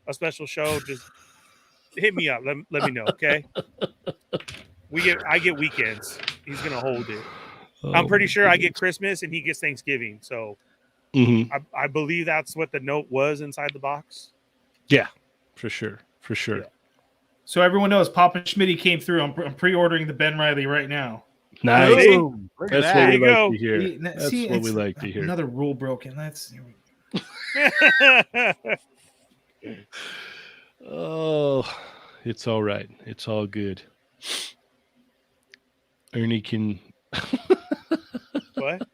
a special show. Just hit me up. Let me know, okay? I get weekends. He's gonna hold it. I'm pretty sure I get Christmas and he gets Thanksgiving. So I believe that's what the note was inside the box. Yeah, for sure. Yeah. So everyone knows Papa Schmidt came through. I'm pre-ordering the Ben Riley right now. Nice. Hey, Boom. Look at That's that. what we you like go. to hear. That's what we it's like to hear. Another rule broken. Oh, it's all right. It's all good. Ernie can. What?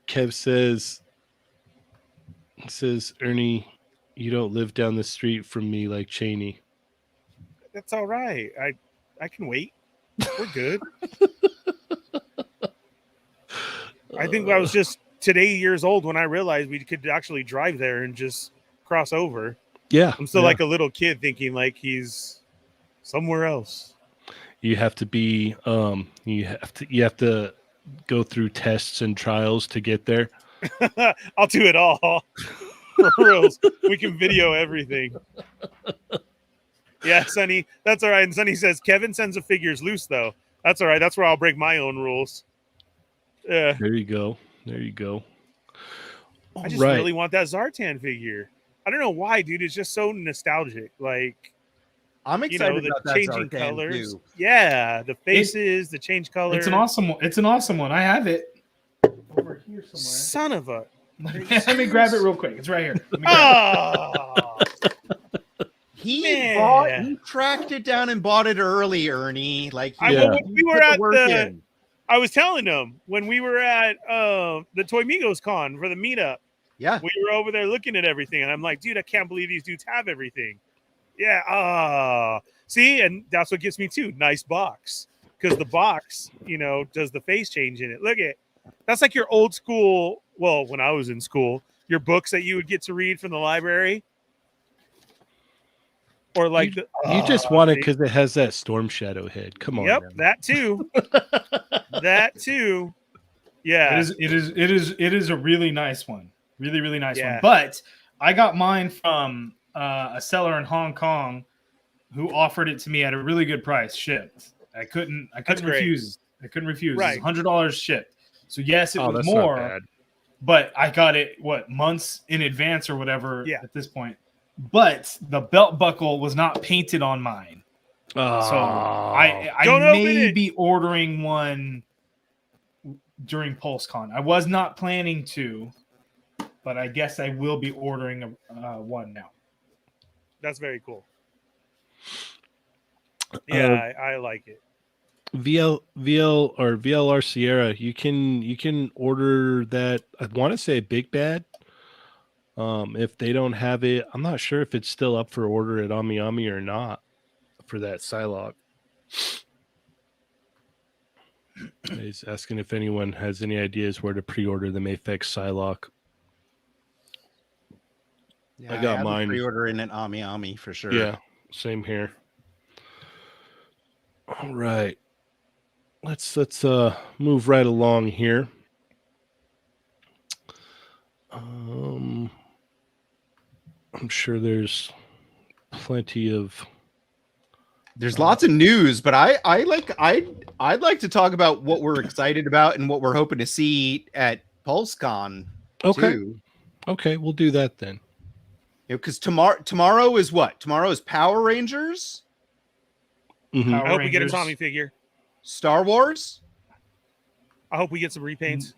Kev says, Ernie, you don't live down the street from me like Cheney. That's all right. I can wait. We're good. I think I was just today years old when I realized we could actually drive there and just cross over. Yeah, I'm still yeah. like a little kid thinking like he's somewhere else. You have to be. You have to go through tests and trials to get there. I'll do it all. For reals. We can video everything. Yeah, Sonny. That's all right. And Sonny says Kevin sends the figures loose though. That's all right. That's where I'll break my own rules. Yeah. There you go. I just really want that Zartan figure. I don't know why, dude. It's just so nostalgic. Like, I'm you excited know, the about that changing Zartan colors. too. Yeah, the faces, the change color. It's an awesome one. It's an awesome one. I have it over here somewhere. Son of a. Let me grab it real quick. It's right here. Let me grab it. Oh, He tracked it down and bought it early, Ernie. Like we were at work the. in. I was telling them when we were at the Toy Migos con for the meetup. Yeah. We were over there looking at everything, and I'm like, dude, I can't believe these dudes have everything. Yeah. See, and that's what gets me too. Nice box, because the box, you know, does the face change in it. Look at that's like your old school. Well, when I was in school, your books that you would get to read from the library, or like You just want it because it has that Storm Shadow head. Come on. Yep, now. that too. That too. Yeah. It is a really nice one. Really nice Yeah. one. But I got mine from a seller in Hong Kong who offered it to me at a really good price, shipped. I couldn't That's great. refuse. I couldn't refuse. Right. It's $100 shipped. So yes, it was that's more, not bad. but I got it months in advance or whatever Yeah. at this point. But the belt buckle was not painted on mine. So I Don't open may it. be ordering one during PulseCon. I was not planning to, but I guess I will be ordering one now. That's very cool. Yeah, I like it. VLR Sierra, you can order that. I want to say Big Bad. If they don't have it, I'm not sure if it's still up for order at Ami or not for that Psylocke. He's asking if anyone has any ideas where to pre-order the Mafex Psylocke. Yeah, I got have the mine. pre-order in an Ami for sure. Yeah, same here. All right. Let's move right along here. I'm sure there's plenty of There's lots of news, but I'd like to talk about what we're excited about and what we're hoping to see at PulseCon Okay. too. Okay, we'll do that then. Because tomorrow is what? Tomorrow is Power Rangers, Mhm. Power I hope we get a Rangers. Tommy figure. Star Wars. I hope we get some repaints.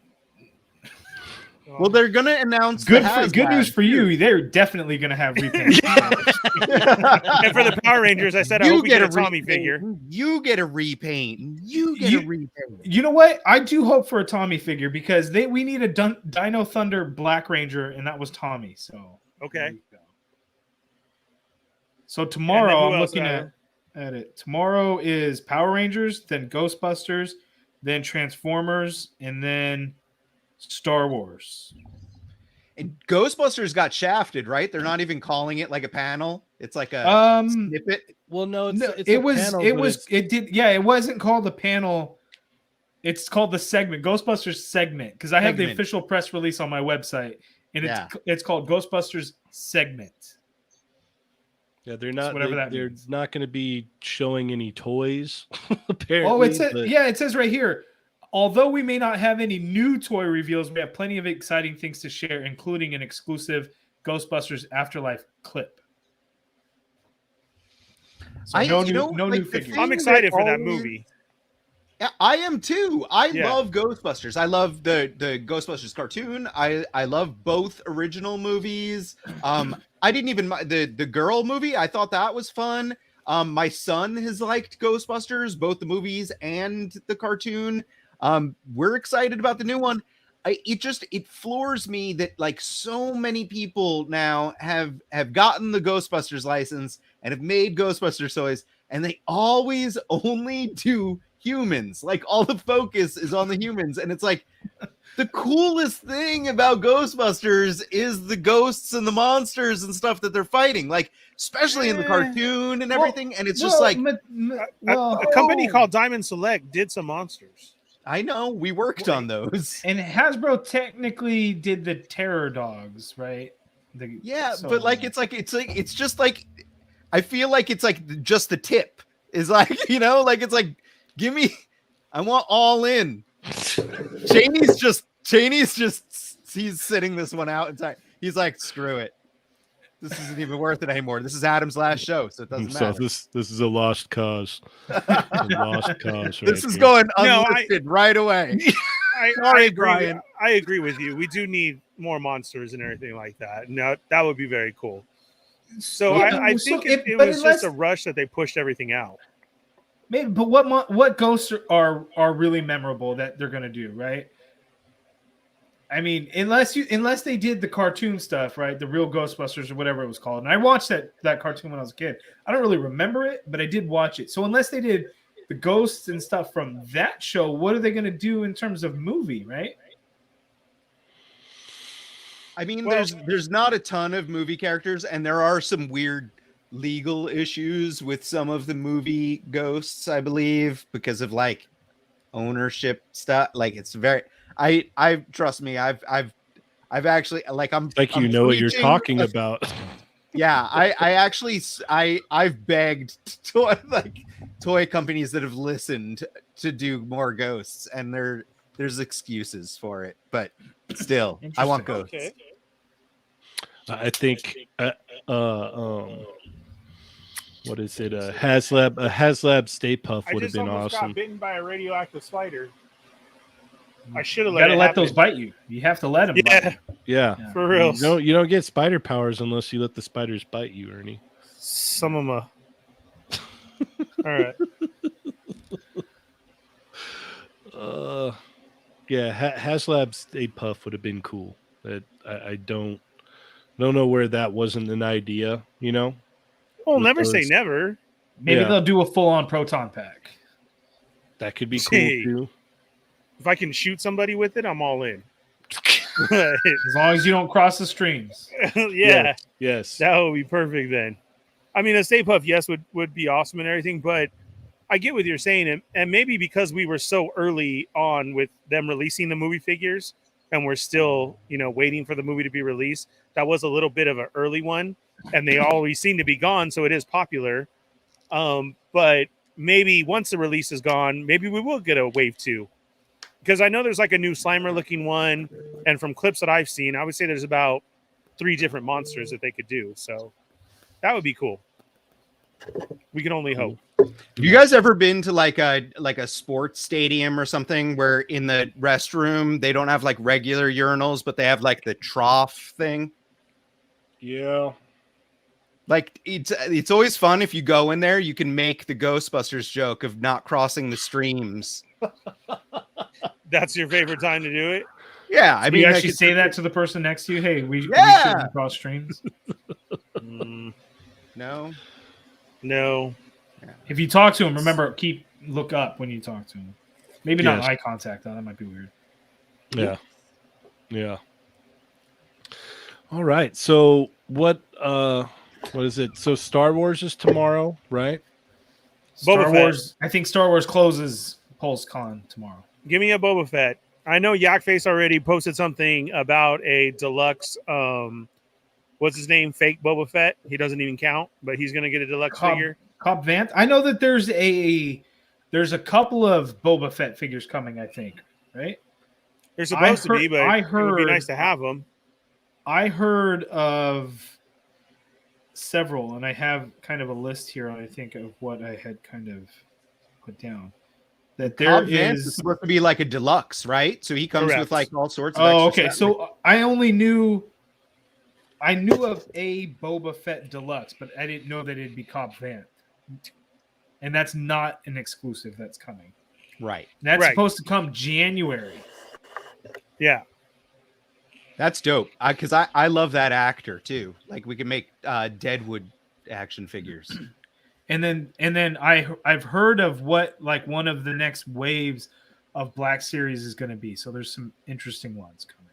Well, they're gonna announce Good the good news HasLab, for too. you. They're definitely going to have repaints. And for the Power Rangers, I said I hope we get a Tommy repaint. figure. You get a repaint. You get a repaint. You know what? I do hope for a Tommy figure because we need a Dino Thunder Black Ranger, and that was Tommy. So Okay. there you go. So tomorrow who I'm else, looking Adam? at it. Tomorrow is Power Rangers, then Ghostbusters, then Transformers, and then Star Wars. And Ghostbusters got shafted, right? They're not even calling it like a panel. It's like a snippet. Well, no, It wasn't called the panel. It's called the segment, Ghostbusters segment, because I have the Segment. official press release on my website, and it's called Ghostbusters segment. Yeah, they're not. whatever that they're means. not going to be showing any toys. Apparently, Oh, but- it says right here. Although we may not have any new toy reveals, we have plenty of exciting things to share, including an exclusive Ghostbusters Afterlife clip. So no new figures. I'm excited for that movie. Yeah, I am too. I Yeah. love Ghostbusters. I love the Ghostbusters cartoon. I love both original movies. I didn't even the girl movie. I thought that was fun. My son has liked Ghostbusters, both the movies and the cartoon. We're excited about the new one. It floors me that like so many people now have gotten the Ghostbusters license and have made Ghostbusters toys, and they always only do humans. Like all the focus is on the humans, and it's like the coolest thing about Ghostbusters is the ghosts and the monsters and stuff that they're fighting, like especially in the cartoon and everything. And it's just like A company called Diamond Select did some monsters. I know we worked on those. And Hasbro technically did the Terror Dogs, right? But like it's just like I feel like it's like just the tip is like like it's like give me, I want all in. Cheney's just he's sitting this one out inside. He's like, screw it. This isn't even worth it anymore. This is Adam's last show, so it doesn't matter. So this is a lost cause. A lost cause. This right is here. going unlisted right away. I agree. I agree with you. We do need more monsters and everything like that. No, that would be very cool. So I think it was just a rush that they pushed everything out. Maybe, but what ghosts are really memorable that they're gonna do, right? I mean, unless they did the cartoon stuff, right? The real Ghostbusters or whatever it was called. And I watched that cartoon when I was a kid. I don't really remember it, but I did watch it. So unless they did the ghosts and stuff from that show, what are they going to do in terms of movie, right? I mean, there's not a ton of movie characters, and there are some weird legal issues with some of the movie ghosts, I believe, because of like ownership stuff. Like it's very I trust me, I've actually like I'm like I'm what you're preaching talking a- about. Yeah, I've begged toy companies that have listened to do more ghosts, and there's excuses for it, but still, I want ghosts. Okay. I think what is it? A HasLab Stay Puff would have been awesome. Got bitten by a radioactive spider. I should have You got to let those bite you. You have to let them. Yeah, Yeah, for real. You don't get spider powers unless you let the spiders bite you, Ernie. Some of them. All right. Yeah, HasLab Stay Puff would have been cool. That I'm don't know where that wasn't an idea, you know? Well, With never say those- never. Maybe Yeah. they'll do a full-on proton pack. That could be cool Gee. too. If I can shoot somebody with it, I'm all in. But, As long as you don't cross the streams. yeah, Yes. that would be perfect then. I mean, a Stay Puft, yes, would be awesome and everything, but I get what you're saying, and maybe because we were so early on with them releasing the movie figures, and we're still, waiting for the movie to be released, that was a little bit of an early one, and they always seem to be gone, so it is popular. But maybe once the release is gone, maybe we will get a wave 2. Because I know there's like a new Slimer looking one, and from clips that I've seen, I would say there's about 3 different monsters that they could do. So that would be cool. We can only hope. Have you guys ever been to like a sports stadium or something where in the restroom they don't have like regular urinals, but they have like the trough thing? Yeah. Like it's always fun if you go in there, you can make the Ghostbusters joke of not crossing the streams. That's your favorite time to do it? Yeah, I I mean, mean, like, actually it's- say that to the person next to you. Hey, we Yeah. shouldn't cross streams. no. No. If you talk to him, remember look up when you talk to him. Maybe not Yes. eye contact though. That might be weird. Yeah. Yeah. All right. So what is it? So Star Wars is tomorrow, right? Boba Star Fett. Wars. I think Star Wars closes PulseCon tomorrow. Give me a Boba Fett. I know Yakface already posted something about a deluxe, what's his name? Fake Boba Fett. He doesn't even count, but he's going to get a deluxe figure. Cobb Vanth. I know that there's a couple of Boba Fett figures coming. I think, right? They're supposed to be, but I it would be heard- nice to have them. I heard of several, and I have kind of a list here. I think of what I had kind of put down. That there Cobb Vanth is is. supposed to be like a deluxe, right? So he comes Correct. with like all sorts of Oh, extra okay. stuff. So I knew of a Boba Fett deluxe, but I didn't know that it'd be Cobb Vanth. And that's not an exclusive that's coming. Right. That's Right. supposed to come January. Yeah. That's dope. Because I love that actor too. Like we can make Deadwood action figures. And then I've heard of what like one of the next waves of Black Series is going to be. So there's some interesting ones coming.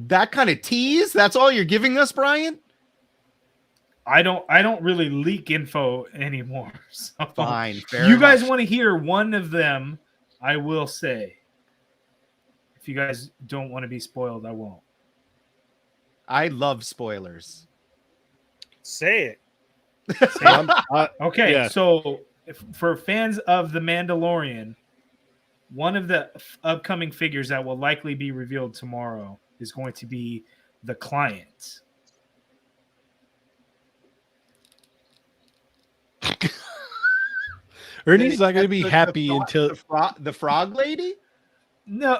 That kind of tease? That's all you're giving us, Brian? I don't really leak info anymore. So Fine. Fair you guys enough. want to hear one of them, I will say. If you guys don't want to be spoiled, I won't. I love spoilers. Say it. Okay, Yeah. so for fans of The Mandalorian, one of the upcoming figures that will likely be revealed tomorrow is going to be the Client. Ernie's not going to be The- the happy frog- until the frog lady? No,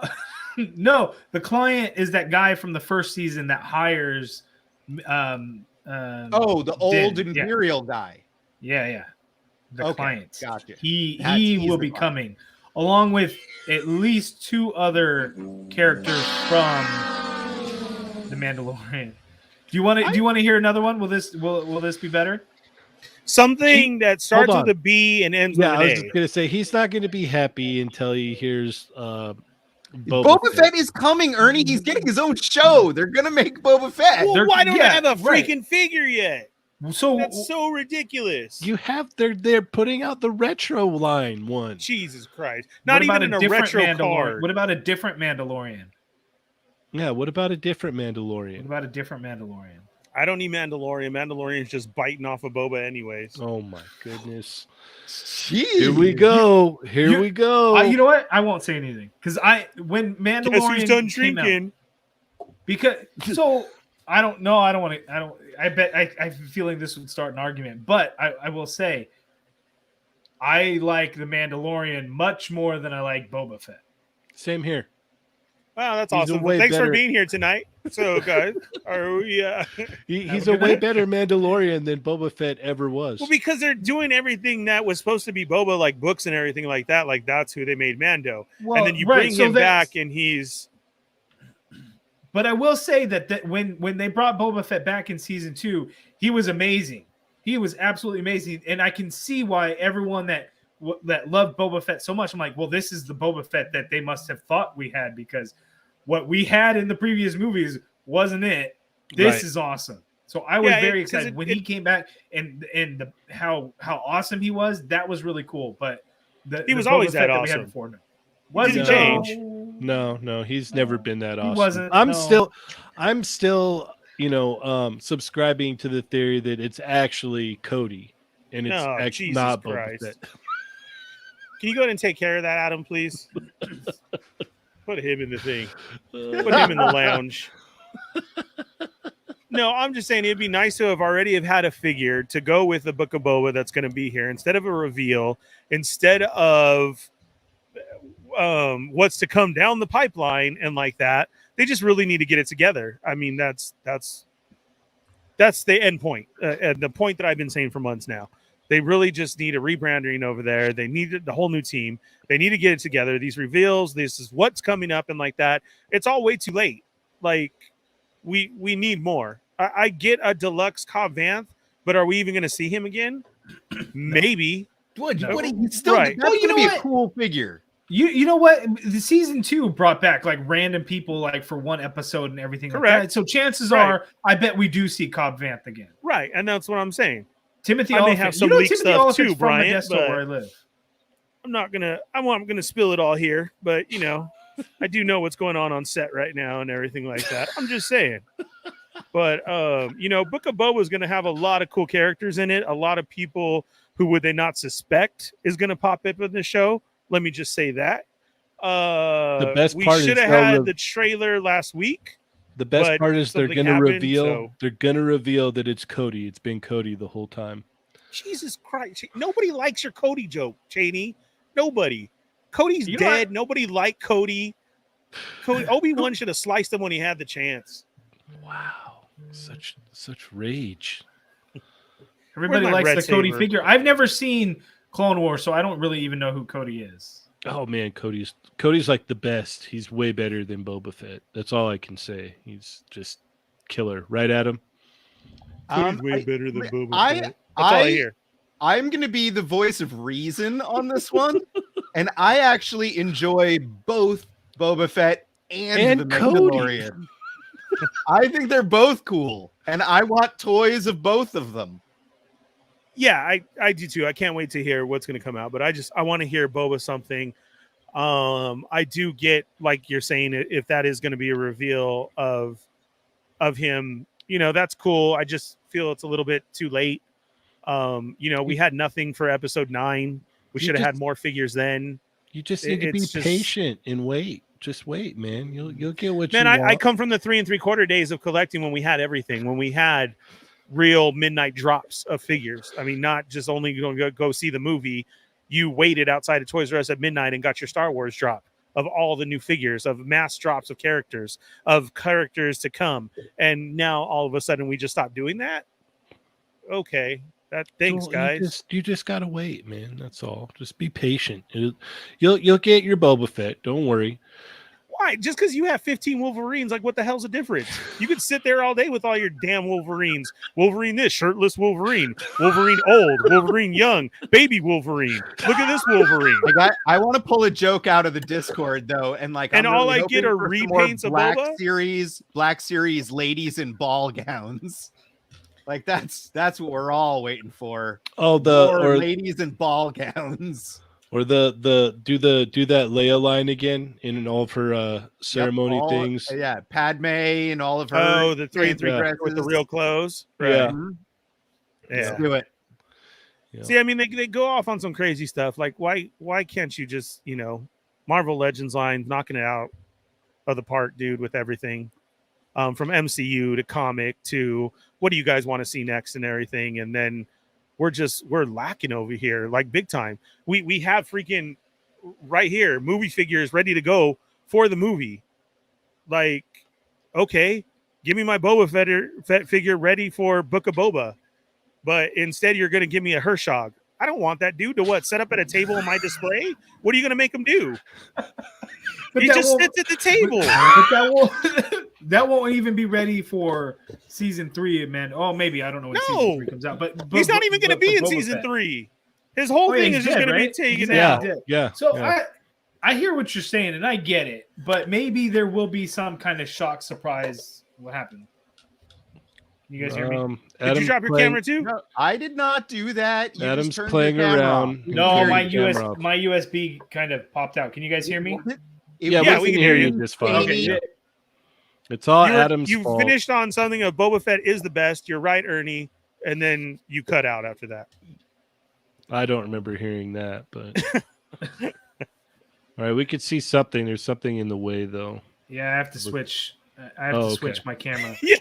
no, the Client is that guy from the first season that hires. Oh, the old Din, yeah. Imperial guy. Yeah. The Okay, Client. gotcha. He He's will the be Client. coming, along with at least 2 other characters from The Mandalorian. Do you want to hear another one? Will this be better? Something that starts Hold with on. a B and ends yeah, I with was an just A. going to say he's not going to be happy until he hears Boba Fett is coming, Ernie. He's getting his own show. They're gonna make Boba Fett. Well, They're- why don't yeah, I have a right. freaking figure yet? So That's so ridiculous. You have they're putting out the retro line one. Jesus Christ. what Not about even in a different retro Mandalorian? card. What about a different Mandalorian? Yeah, what about a different What Mandalorian? about a different Mandalorian? I don't need Mandalorian. Mandalorian's just biting off of Boba anyways. Oh my goodness. Jeez. Here we go. Here we go. You know what? I won't say anything because when Mandalorian Guess who's done came out- shrinking? because so I don't know. I don't want to. I bet I have a feeling this would start an argument, but I will say I like the Mandalorian much more than I like Boba Fett. Same here. Wow, that's He's a awesome. Well, way thanks for better- being here tonight. So, guys, are we? He's a a good way night. better Mandalorian than Boba Fett ever was. Well, because they're doing everything that was supposed to be Boba, like books and everything like that. Like that's who they made Mando. Well, And then you right, bring so him that's- back, and he's But I will say that when they brought Boba Fett back in season 2, he was amazing. He was absolutely amazing, and I can see why everyone that loved Boba Fett so much. I'm like, well, this is the Boba Fett that they must have thought we had, because what we had in the previous movies wasn't it. This is awesome. So I was very excited when he came back, and how awesome he was. That was really cool. But he was always that awesome. We had before. Didn't change. No, he's never been that awesome. He wasn't. I'm still, subscribing to the theory that it's actually Cody, and it's actually not Boba Fett. Can you go ahead and take care of that, Adam, please? Put him in the thing. Put him in the lounge. No, I'm just saying it'd be nice to have had a figure to go with the Book of Boba that's going to be here, instead of a reveal, instead of what's to come down the pipeline and like that. They just really need to get it together. I mean, that's the end point, and the point that I've been saying for months now. They really just need a rebranding over there. They need the whole new team. They need to get it together. These reveals, this is what's coming up and like that. It's all way too late. Like, we need more. I get a deluxe Cobb Vanth, but are we even going to see him again? Maybe. What? Still, right. That's going to be a cool figure. You know what? The season 2 brought back like random people like for one episode and everything. Correct. Like that. So chances are, I bet we do see Cobb Vanth again. Right, and that's what I'm saying. Timothy may have some leak stuff too, Brian. But where I live. I'm not gonna spill it all here, but I do know what's going on set right now and everything like that. I'm just saying. But Book of Boba is going to have a lot of cool characters in it. A lot of people who would they not suspect is going to pop up in the show. Let me just say that. The best part we should have had the trailer last week. The best part is they're going to reveal. They're going to reveal that it's Cody. It's been Cody the whole time. Jesus Christ! Nobody likes your Cody joke, Cheney. Nobody. Cody's dead. Nobody liked Cody. Obi-Wan should have sliced him when he had the chance. Wow, such rage. Everybody likes the Cody figure. I've never seen Clone Wars, so I don't really even know who Cody is. Oh man, Cody's like the best. He's way better than Boba Fett. That's all I can say. He's just killer. Right, Adam? Cody's way better than Boba Fett. That's all I hear. I'm going to be the voice of reason on this one, and I actually enjoy both Boba Fett and the Mandalorian. I think they're both cool, and I want toys of both of them. Yeah, I do too. I can't wait to hear what's going to come out, but I want to hear Boba something. I do get, like you're saying, if that is going to be a reveal of him, that's cool. I just feel it's a little bit too late. We had nothing for episode 9. We should have had more figures then. You just need to be patient and wait. Just wait, man. You'll get what you want. I come from the 3 3/4 days of collecting when we had everything, when we had real midnight drops of figures. I mean, not just only going to go see the movie. You waited outside of Toys R Us at midnight and got your Star Wars drop of all the new figures, of mass drops of characters to come. And now all of a sudden we just stopped doing that. Okay. Thanks, guys. You just gotta wait, man. That's all. Just be patient. You'll get your Boba Fett. Don't worry. Why? Just because you have 15 Wolverines, like what the hell's the difference? You could sit there all day with all your damn Wolverines. Wolverine this, shirtless Wolverine. Wolverine old, Wolverine young, baby Wolverine. Look at this Wolverine. I want to pull a joke out of the Discord though, and all I get are repaints of Boba. Black Series ladies in ball gowns. Like that's what we're all waiting for. Oh, or ladies in ball gowns. Or do that Leia line again in all of her ceremony things. Yeah, Padme and all of her. Oh, the 3 3 dresses with the real clothes. Right. Yeah. Let's do it. Yeah. See, I mean, they go off on some crazy stuff. Like, why can't you just, Marvel Legends line, knocking it out of the park, dude, with everything. From MCU to comic to what do you guys want to see next and everything. And then we're lacking over here, like big time. We have freaking right here movie figures ready to go for the movie. Like, okay, give me my Boba Fett figure ready for Book of Boba. But instead you're going to give me a Hershog. I don't want that dude to set up at a table in my display. What are you going to make him do? He just sits at the table. that won't even be ready for season 3, man. Oh, maybe I don't know when season 3 comes out, but he's not even going to be in Boba season Fett. 3. His whole thing he's is just dead, going to right? be taken Yeah, out. Yeah. So yeah. I hear what you're saying, and I get it, but maybe there will be some kind of shock surprise. What happened? You guys hear me? Did you Adam's drop your playing, camera too? No, I did not do that. You Adam's just turned playing your camera around. off. and No, turned my the camera off. my USB kind of popped out. Can you guys hear me? Yeah, Yeah, we we can can hear hear you you. just fine. Okay. Yeah. It's all Adam's You fault. finished on something of Boba Fett is the best. You're right, Ernie. And then you cut out after that. I don't remember hearing that, but all right, we could see something. There's something in the way, though. Yeah, I have to switch. I have to switch my camera. Yeah.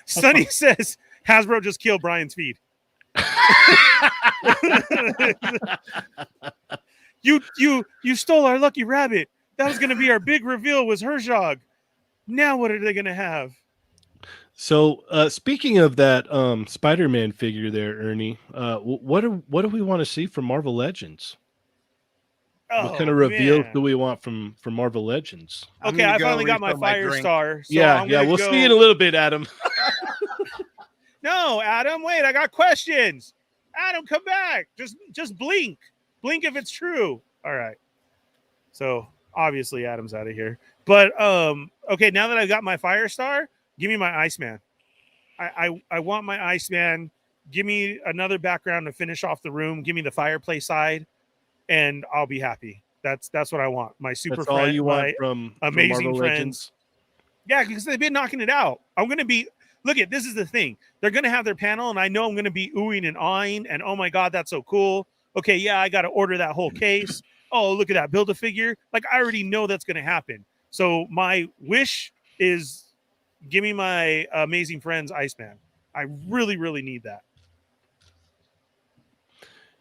Sonny says Hasbro just killed Brian's feed. You stole our lucky rabbit. That was going to be our big reveal. Was Herzog. Now what are they going to have? So, speaking of that Spider-Man figure there, Ernie, what do we want to see from Marvel Legends? What kind of reveals do we want from Marvel Legends? Okay, I finally got my fire star. So yeah, I'm we'll go... see in a little bit, Adam. No, Adam, wait, I got questions. Adam, come back. Just blink. Blink if it's true. All right. So obviously Adam's out of here. But okay, now that I got my fire star, give me my Iceman. I want my Iceman. Give me another background to finish off the room. Give me the fireplace side, and I'll be happy. That's what I want. My super That's friend, all you want my from amazing Marvel friends. Legends? Yeah, because they've been knocking it out. I'm gonna be this is the thing. They're gonna have their panel, and I know I'm gonna be oohing and awing, and oh my god, that's so cool. Okay, yeah, I gotta order that whole case. Oh, look at that, build a figure. Like I already know that's gonna happen. So my wish is give me my amazing friends Iceman. I really, really need that.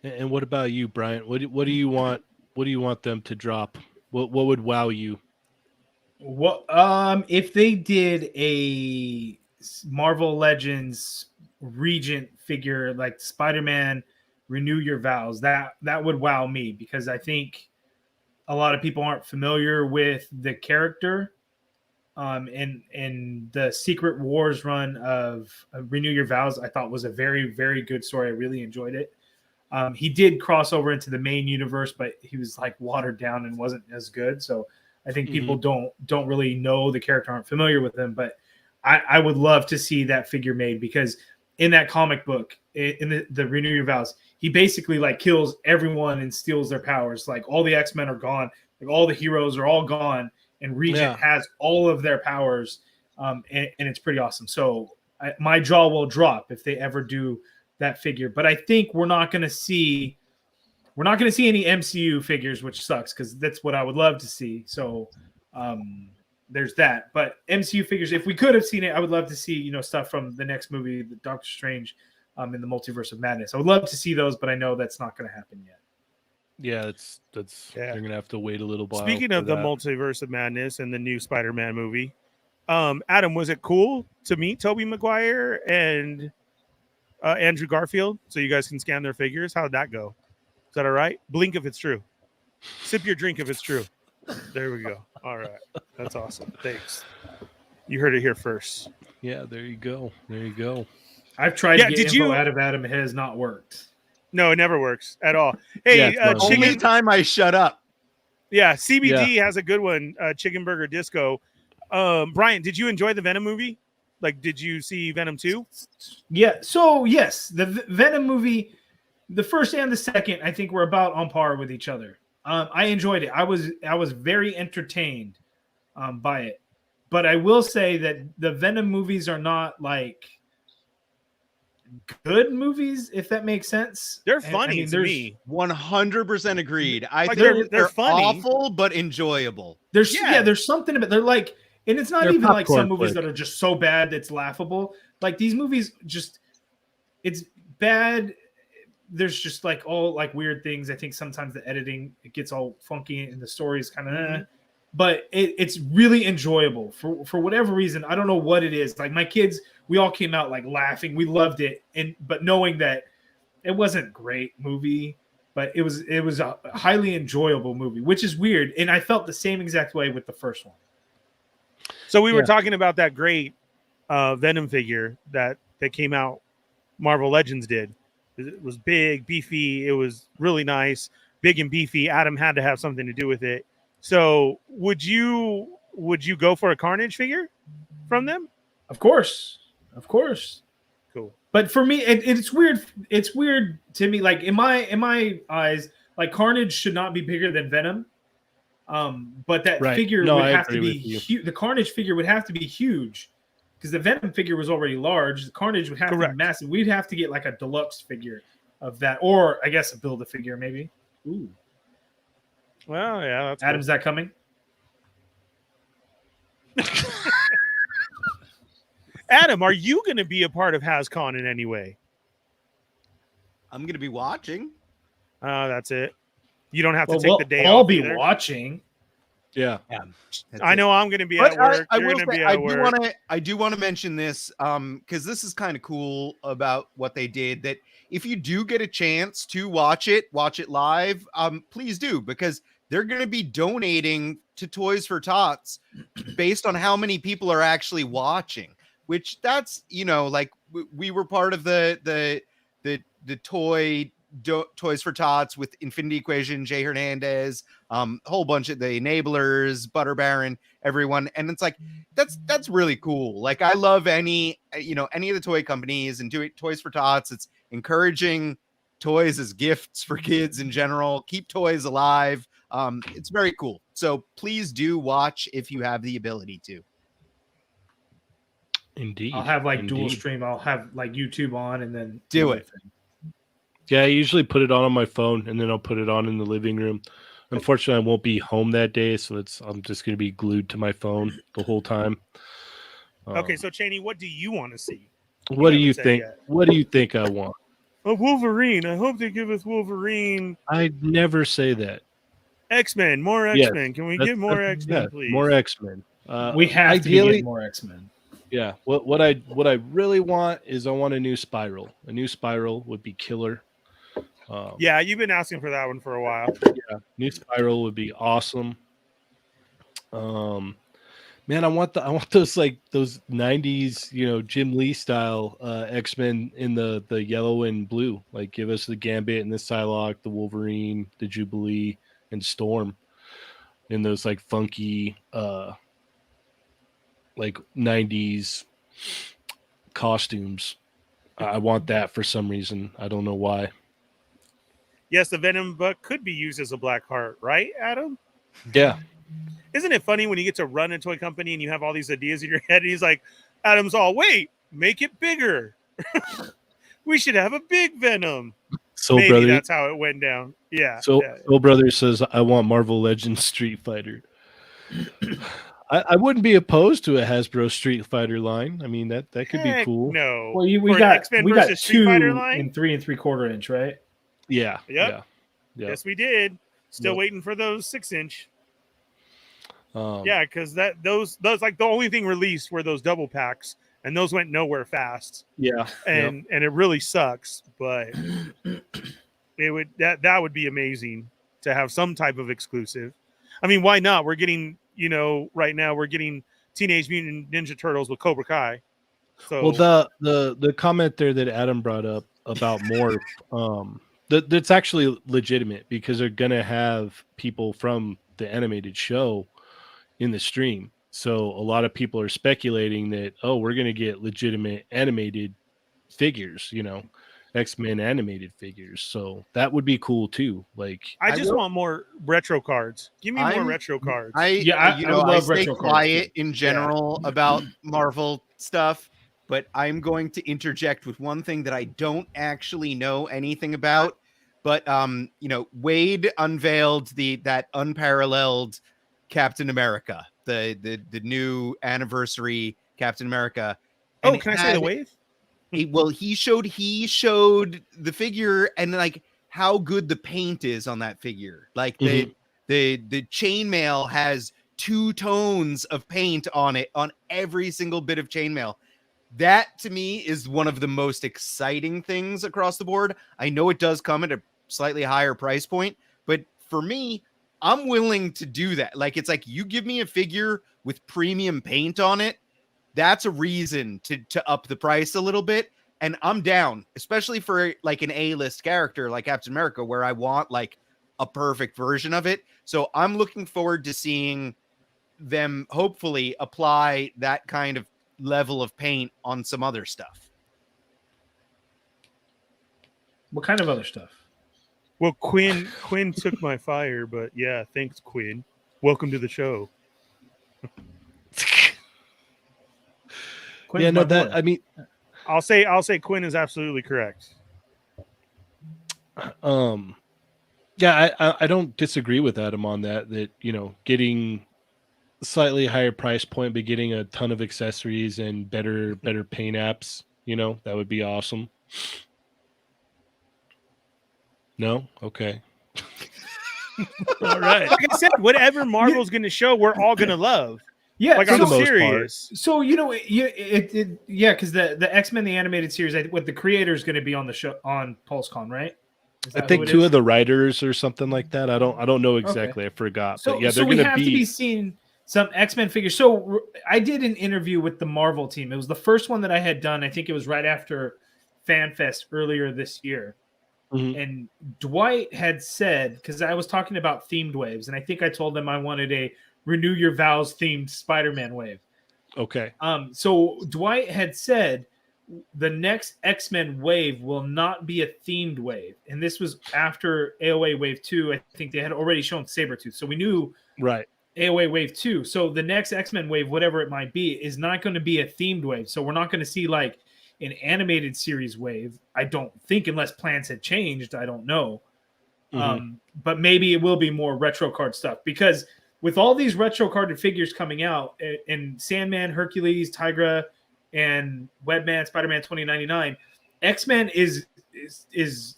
And what about you, Brian? What do you want? What do you want them to drop? What would wow you? What if they did a Marvel Legends Regent figure like Spider-Man Renew Your Vows, that would wow me, because I think a lot of people aren't familiar with the character. And the Secret Wars run of Renew Your Vows, I thought was a very, very good story. I really enjoyed it. He did cross over into the main universe, but he was like watered down and wasn't as good. So I think people don't really know the character, aren't familiar with him. But I would love to see that figure made, because in that comic book, in the Renew Your Vows, he basically like kills everyone and steals their powers. Like all the X-Men are gone, like all the heroes are all gone, and Regent has all of their powers, and it's pretty awesome. So my jaw will drop if they ever do that figure. But I think we're not going to see any MCU figures, which sucks, because that's what I would love to see. So there's that. But MCU figures, if we could have seen it, I would love to see stuff from the next movie, the Doctor Strange, in the Multiverse of Madness. I would love to see those, but I know that's not going to happen yet. Yeah, that's they're gonna have to wait a little while. Speaking of the Multiverse of Madness and the new Spider-Man movie, Adam, was it cool to meet Tobey Maguire and Andrew Garfield, so you guys can scan their figures? How did that go? Is that all right? Blink if it's true. Sip your drink if it's true. There we go. All right, that's awesome. Thanks. You heard it here first. Yeah, there you go. There you go. I've tried to get info out of Adam. It has not worked. No, it never works at all. Hey, only time I shut up. Yeah, CBD has a good one. Chicken Burger Disco. Brian, did you enjoy the Venom movie? Like, did you see Venom 2? Yeah. So yes, the Venom movie, the first and the second, I think were about on par with each other. I enjoyed it. I was very entertained by it. But I will say that the Venom movies are not like good movies, if that makes sense. They're funny to me. 100% agreed. I like think they're funny. Awful but enjoyable. There's something about, they're like, and it's not even like some movies that are just so bad that's laughable. Like these movies, it's bad. There's just like all like weird things. I think sometimes the editing, it gets all funky and the story is kind of but it's really enjoyable for whatever reason. I don't know what it is. Like my kids, we all came out like laughing. We loved it, but knowing that it wasn't a great movie, but it was a highly enjoyable movie, which is weird. And I felt the same exact way with the first one. So we were Yeah. talking about that great Venom figure that came out. Marvel Legends did. It was big, beefy. It was really nice, big and beefy. Adam had to have something to do with it. So would you go for a Carnage figure from them? Of course. Cool. But for me, it's weird. It's weird to me. Like in my eyes, like Carnage should not be bigger than Venom. But that Right. figure No, would I have to agree be with you. huge. The Carnage figure would have to be huge because the Venom figure was already large. The Carnage would have to Correct. be massive. We'd have to get like a deluxe figure of that, or I guess a build a figure maybe. Ooh, Well, yeah, that's Adam's that coming? Adam, are you going to be a part of HasCon in any way? I'm gonna be watching. That's it. You don't have to Well, take the day I'll off. be either. watching. Yeah. That's I it. know I'm going to be But at work. I You're will going to say, be I at do work. want to. I do want to mention this, because this is kind of cool about what they did. That if you do get a chance to watch it live, please do, because they're going to be donating to Toys for Tots based on how many people are actually watching. Which that's like we were part of the Toys for Tots with Infinity Equation, Jay Hernandez, a whole bunch of the enablers, Butter Baron, everyone, and it's like that's really cool. Like I love any of the toy companies and Toys for Tots. It's encouraging toys as gifts for kids in general. Keep toys alive. It's very cool. So please do watch if you have the ability to. Indeed. I'll have like dual Indeed. stream. I'll have like YouTube on and then Do my it. thing. Yeah, I usually put it on my phone and then I'll put it on in the living room. Unfortunately, I won't be home that day, so I'm just going to be glued to my phone the whole time. Okay, so Cheney, what do you want to see? What do haven't you said think? yet. What do you think I want? A Wolverine. I hope they give us Wolverine. I never say that. X-Men. More Yes, X-Men. Can we That's- get more that's- X-Men, yeah, please? more X-Men. We have to be ideally, getting more X-Men. yeah. What I really want is I want a new Spiral. A new Spiral would be killer. Yeah, you've been asking for that one for a while. Yeah, new Spiral would be awesome. Man, I want those like those 90s, Jim Lee style X-Men in the yellow and blue. Like give us the Gambit and the Psylocke, the Wolverine, the Jubilee, and Storm in those like funky like 90s costumes. I want that for some reason. I don't know why. Yes, the Venom book could be used as a Black Heart, right, Adam? Yeah. Isn't it funny when you get to run a toy company and you have all these ideas in your head and he's like, Adam's all, wait, make it bigger. We should have a big Venom. Soul Maybe Brother. that's how it went down. Yeah. Soul yeah. Brother says I want Marvel Legends Street Fighter. I wouldn't be opposed to a Hasbro Street Fighter line. I mean that could be Heck cool. No. Well, we For an got X-Men we got versus Street 2 Fighter line? in 3 3/4 inch, right? Yeah. Yep. Yeah. Yes, we did. Still Yep. waiting for those 6-inch. Yeah. Yeah, because those like the only thing released were those double packs, and those went nowhere fast. Yeah. And it really sucks, but it would that would be amazing to have some type of exclusive. I mean, why not? We're getting, right now we're getting Teenage Mutant Ninja Turtles with Cobra Kai. So Well, the comment there that Adam brought up about Morph, that's actually legitimate because they're gonna have people from the animated show in the stream. So a lot of people are speculating that, we're gonna get legitimate animated figures, X-Men animated figures. So that would be cool too. Like I just want more retro cards. Give me more retro cards. I would I love stay retro cards, quiet too. in general about Marvel stuff, but I'm going to interject with one thing that I don't actually know anything about. But Wade unveiled that unparalleled Captain America, the new anniversary Captain America. oh, And can I it say the had- wave? he showed the figure and like how good the paint is on that figure. Like the chainmail has 2 tones of paint on it on every single bit of chainmail. That to me is one of the most exciting things across the board. I know it does come at a slightly higher price point, but for me, I'm willing to do that. Like, it's like you give me a figure with premium paint on it, that's a reason to up the price a little bit. And I'm down, especially for like an A-list character like Captain America, where I want like a perfect version of it. So I'm looking forward to seeing them hopefully apply that kind of level of paint on some other stuff. What kind of other stuff? Well, Quinn took my fire, but yeah, thanks, Quinn. Welcome to the show. Quinn's Yeah, no, my that boy. I mean, I'll say Quinn is absolutely correct. yeah, I don't disagree with Adam on that. That, you know, getting slightly higher price point, but getting a ton of accessories and better paint apps, you know, that would be awesome. No, okay, all right. Like I said, whatever Marvel's going to show, we're all going to love. Yeah, Like for I'm the most part. serious. So you know, yeah, because the X-Men the animated series, what the creator is going to be on the show on PulseCon, right? Is I that think who it 2 is? of the writers or something like that. I don't know exactly. I forgot. So but yeah, so they're we going have to be seeing some X-Men figures. So I did an interview with the Marvel team. It was the first one that I had done. I think it was right after FanFest earlier this year. Mhm. And Dwight had said, because I was talking about themed waves, and I think I told them I wanted a Renew Your Vows themed Spider-Man wave. Okay. So Dwight had said the next X-Men wave will not be a themed wave. And this was after AOA Wave 2. I think they had already shown Sabretooth. So we knew Right. AOA Wave 2. So the next X-Men wave, whatever it might be, is not going to be a themed wave. So we're not going to see like an animated series wave, I don't think, unless plans had changed. I don't know. But maybe it will be more retro card stuff, because with all these retro carded figures coming out, and Sandman, Hercules, Tigra, and Webman, Spider-Man 2099, X-Men is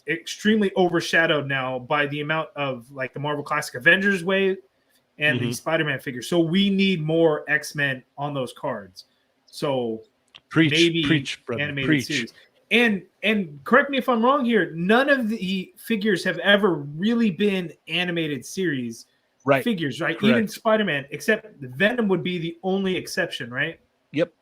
extremely overshadowed now by the amount of like the Marvel Classic Avengers wave and the Spider-Man figures. So we need more X-Men on those cards. So Preach, brother. animated Preach. series. And correct me if I'm wrong here, none of the figures have ever really been animated series figures, right? Correct. Even Spider-Man, except Venom would be the only exception, right? Yep.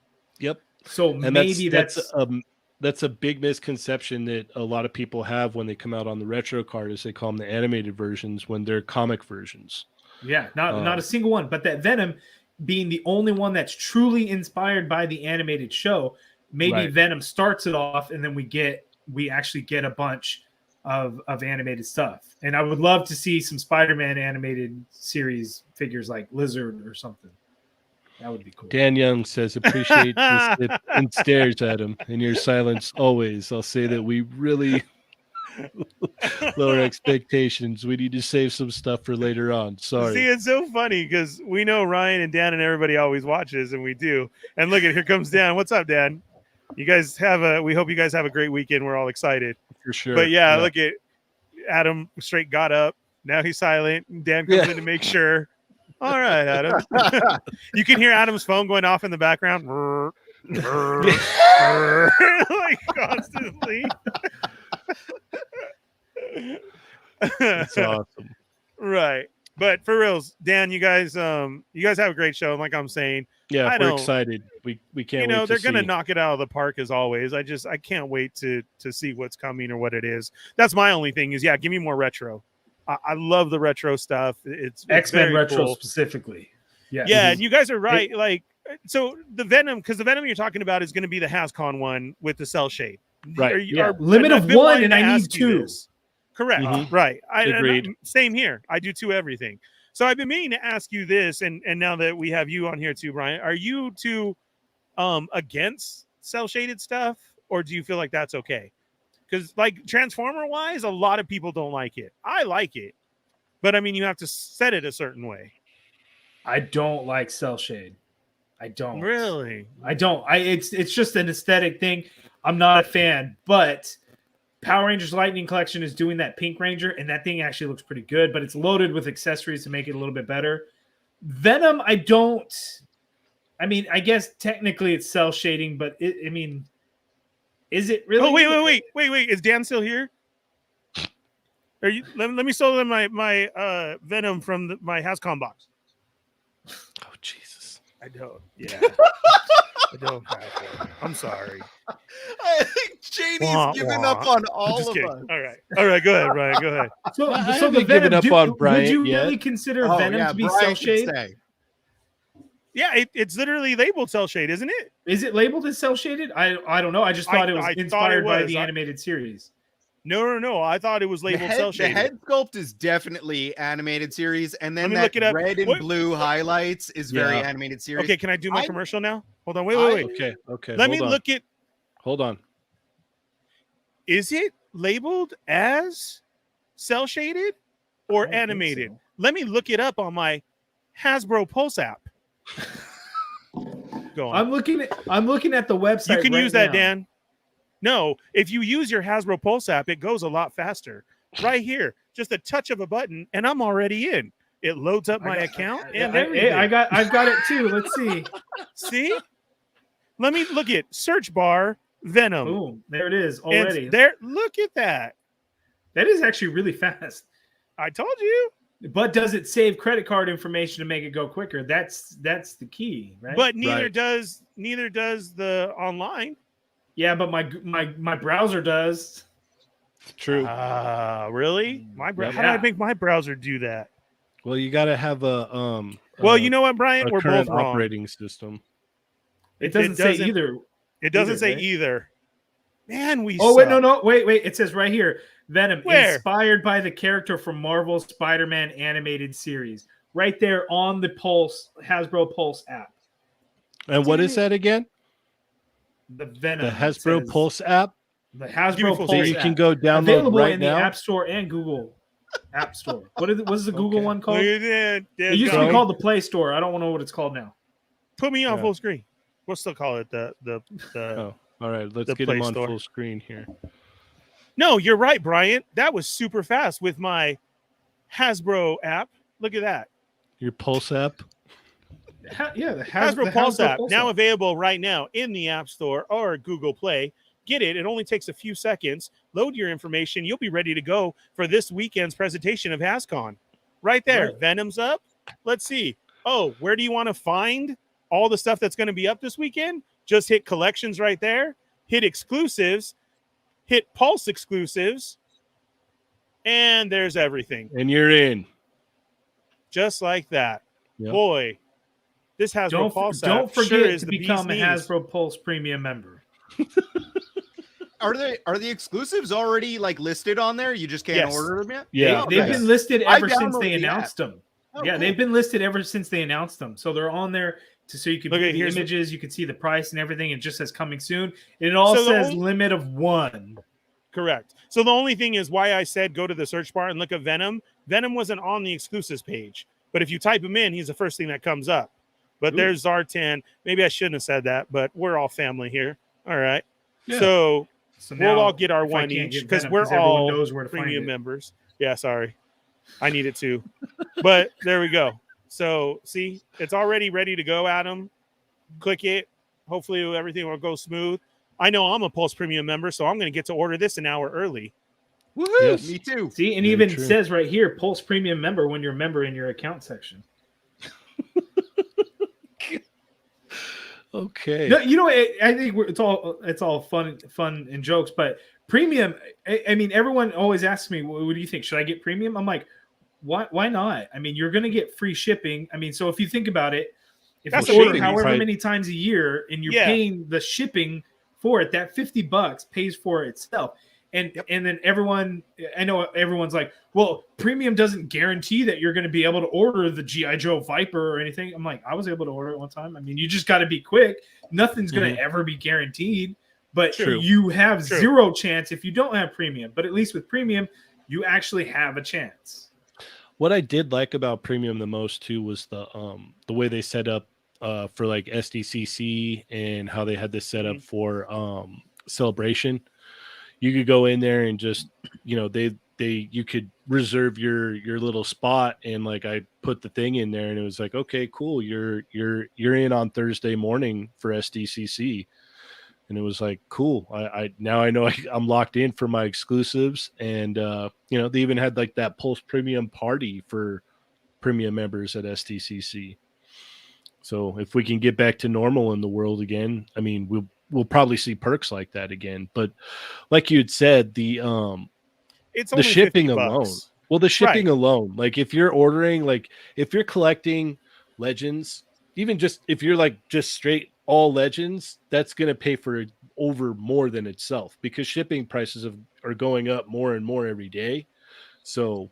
So And maybe that's a big misconception that a lot of people have when they come out on the retro card, is they call them the animated versions when they're comic versions. Yeah, not a single one. But that Venom being the only one that's truly inspired by the animated show, maybe Venom starts it off, and then we actually get a bunch of animated stuff. And I would love to see some Spider-Man animated series figures like Lizard or something. That would be cool. Dan Young says, appreciate the sip and stares at him. In your silence always. I'll say that we really lower expectations. We need to save some stuff for later on. Sorry. See, it's so funny because we know Ryan and Dan and everybody always watches, and we do. And look at, here comes Dan. What's up, Dan? You guys we hope you guys have a great weekend. We're all excited. For sure. But yeah, look at Adam straight got up. Now he's silent. Dan comes in to make sure. All right, Adam. You can hear Adam's phone going off in the background. Like constantly. That's awesome. Right. But for reals, Dan, you guys have a great show. Like I'm saying, yeah, we're excited. We can't. You know, wait they're to gonna see. knock it out of the park as always. I can't wait to see what's coming or what it is. That's my only thing is, give me more retro. I love the retro stuff. It's X-Men retro cool. specifically. Yeah. Yeah, and you guys are right. So the Venom, because the Venom you're talking about is going to be the HasCon one with the cell shade. Right. Limit of one, and I need 2. Correct. Right. Agreed. Same here. I do 2 everything. So I've been meaning to ask you this, and now that we have you on here too, Brian, are you too against cell shaded stuff, or do you feel like that's okay? Because like Transformer wise, a lot of people don't like it. I like it, but I mean, you have to set it a certain way. I don't like cell shade. I don't. Really? I don't. It's just an aesthetic thing. I'm not a fan, but Power Rangers Lightning Collection is doing that Pink Ranger, and that thing actually looks pretty good, but it's loaded with accessories to make it a little bit better. Venom, I mean, I guess technically it's cell shading, but is it really? Oh, wait. Is Dan still here? Are you? Let me sell them my Venom from my HasCon box. Oh Jesus! I don't. Yeah. I don't have one. I'm sorry. I think Janie's Wah, given wah. up on I'm all just of kidding. us. All right. All right. Go ahead, Brian. Go ahead. So, I so the haven't given Venom, up on would Bryant you yet. really consider Oh, Venom yeah, to be Brian cell can shade? stay. Yeah, it's literally labeled cell shade, isn't it? Is it labeled as cell shaded? I don't know. I just thought it was I thought it inspired by was. the animated series. No. I thought it was labeled cell The shaded. head sculpt is definitely animated series, and then Let me that look it up. red and What- blue highlights is very Yeah. animated series. Okay, can I do my I- commercial now? Hold on. Wait. Okay. Let hold me on. look at. Hold on. Is it labeled as cell shaded or don't think animated? so. Let me look it up on my Hasbro Pulse app. Go on. I'm looking at the website. You can right use that, now. Dan. No, if you use your Hasbro Pulse app, it goes a lot faster. Right here, just a touch of a button, and I'm already in. It loads up my account and everything. I've got it too. Let's see. See? Let me look at search bar Venom. Boom. There it is And already. there, look at that. That is actually really fast. I told you. But does it save credit card information to make it go quicker? That's the key, right? But neither Right. does the online. yeah, but my browser does. True. Really? My Yep. how do I make my browser do that? Well, you got to have a Well, you know what, Brian? a We're current both wrong. operating system. It doesn't say either. It doesn't either, say right? either. Man, we Oh, wait, suck. no. Wait. It says right here, Venom, Where? inspired by the character from Marvel's Spider-Man animated series. Right there on the Hasbro Pulse app. And what is that again? The Venom. The it Hasbro says. Pulse app. The Give me Hasbro full So Pulse you app. can go download Available right in now. the App Store and Google App Store. What's the Google Okay. one called? Look at that. It used to Chrome. be called the Play Store. I don't know what it's called now. Put me on Yeah. full screen. We'll still call it the Oh, all right. Let's the get Play him on Store. full screen here. No, you're right, Brian. That was super fast with my Hasbro app. Look at that. Your Pulse app. The Hasbro Pulse app, Pulse now available right now in the App Store or Google Play. Get it. It only takes a few seconds. Load your information. You'll be ready to go for this weekend's presentation of HasCon. Right there. Right. Venom's up. Let's see. Oh, where do you want to find all the stuff that's going to be up this weekend? Just hit collections right there. Hit exclusives. Hit Pulse exclusives. And there's everything. And you're in. Just like that. Yep. Boy, this Hasbro Pulse Don't app forget sure is to the become a bee's knees. Hasbro Pulse Premium member. Are the exclusives already like listed on there? You just can't Yes. order them yet? Yeah. They've Okay. been listed I ever since they downloaded the announced them. Oh, Yeah, cool. they've been listed ever since they announced them. So they're on there so you can Look view at- the here's the- images, you can see the price and everything. It just says coming soon. It all So the says only- limit of one. Correct. So the only thing is why I said go to the search bar and look at Venom. Venom wasn't on the exclusives page, but if you type him in, he's the first thing that comes up. But Ooh. there's Zartan. Maybe I shouldn't have said that, but we're all family here. All right. Yeah. So So we'll now, all get our if I one can't each get because Venom, we're everyone all knows where to find premium it. members. Yeah, sorry. I need it too. But there we go. So see, it's already ready to go, Adam. Click it. Hopefully everything will go smooth. I know I'm a Pulse Premium member, so I'm going to get to order this an hour early. Woohoo! Yes. Me too. See, and Very even true. says right here, Pulse Premium member when you're a member in your account section. Okay. No, you know, I think it's all fun and jokes, but premium. I mean, everyone always asks me, "What do you think? Should I get premium?" I'm like, "Why not? I mean, you're going to get free shipping. I mean, so if you think about it, if That's you a order shipping however price. many times a year and you're Yeah. paying the shipping for it, that $50 pays for itself." And then everyone, I know everyone's like, well, premium doesn't guarantee that you're going to be able to order the G.I. Joe Viper or anything. I'm like, I was able to order it one time. I mean, you just got to be quick. Nothing's going to ever be guaranteed, but True. you have True. zero chance if you don't have premium. But at least with premium, you actually have a chance. What I did like about premium the most too was the way they set up for like SDCC and how they had this set up for celebration. You could go in there and just, you know, you could reserve your little spot, and like I put the thing in there and it was like, okay, cool, you're in on Thursday morning for SDCC. And it was like, cool. I now I know I'm locked in for my exclusives. And you know, they even had like that Pulse Premium party for premium members at SDCC. So if we can get back to normal in the world again, I mean, we'll probably see perks like that again. But like you had said, It's the only shipping 50 alone. bucks. Well, the shipping Right. alone, like if you're ordering, like if you're collecting legends, even just if you're like just straight all legends, that's going to pay for over more than itself because shipping prices are going up more and more every day. So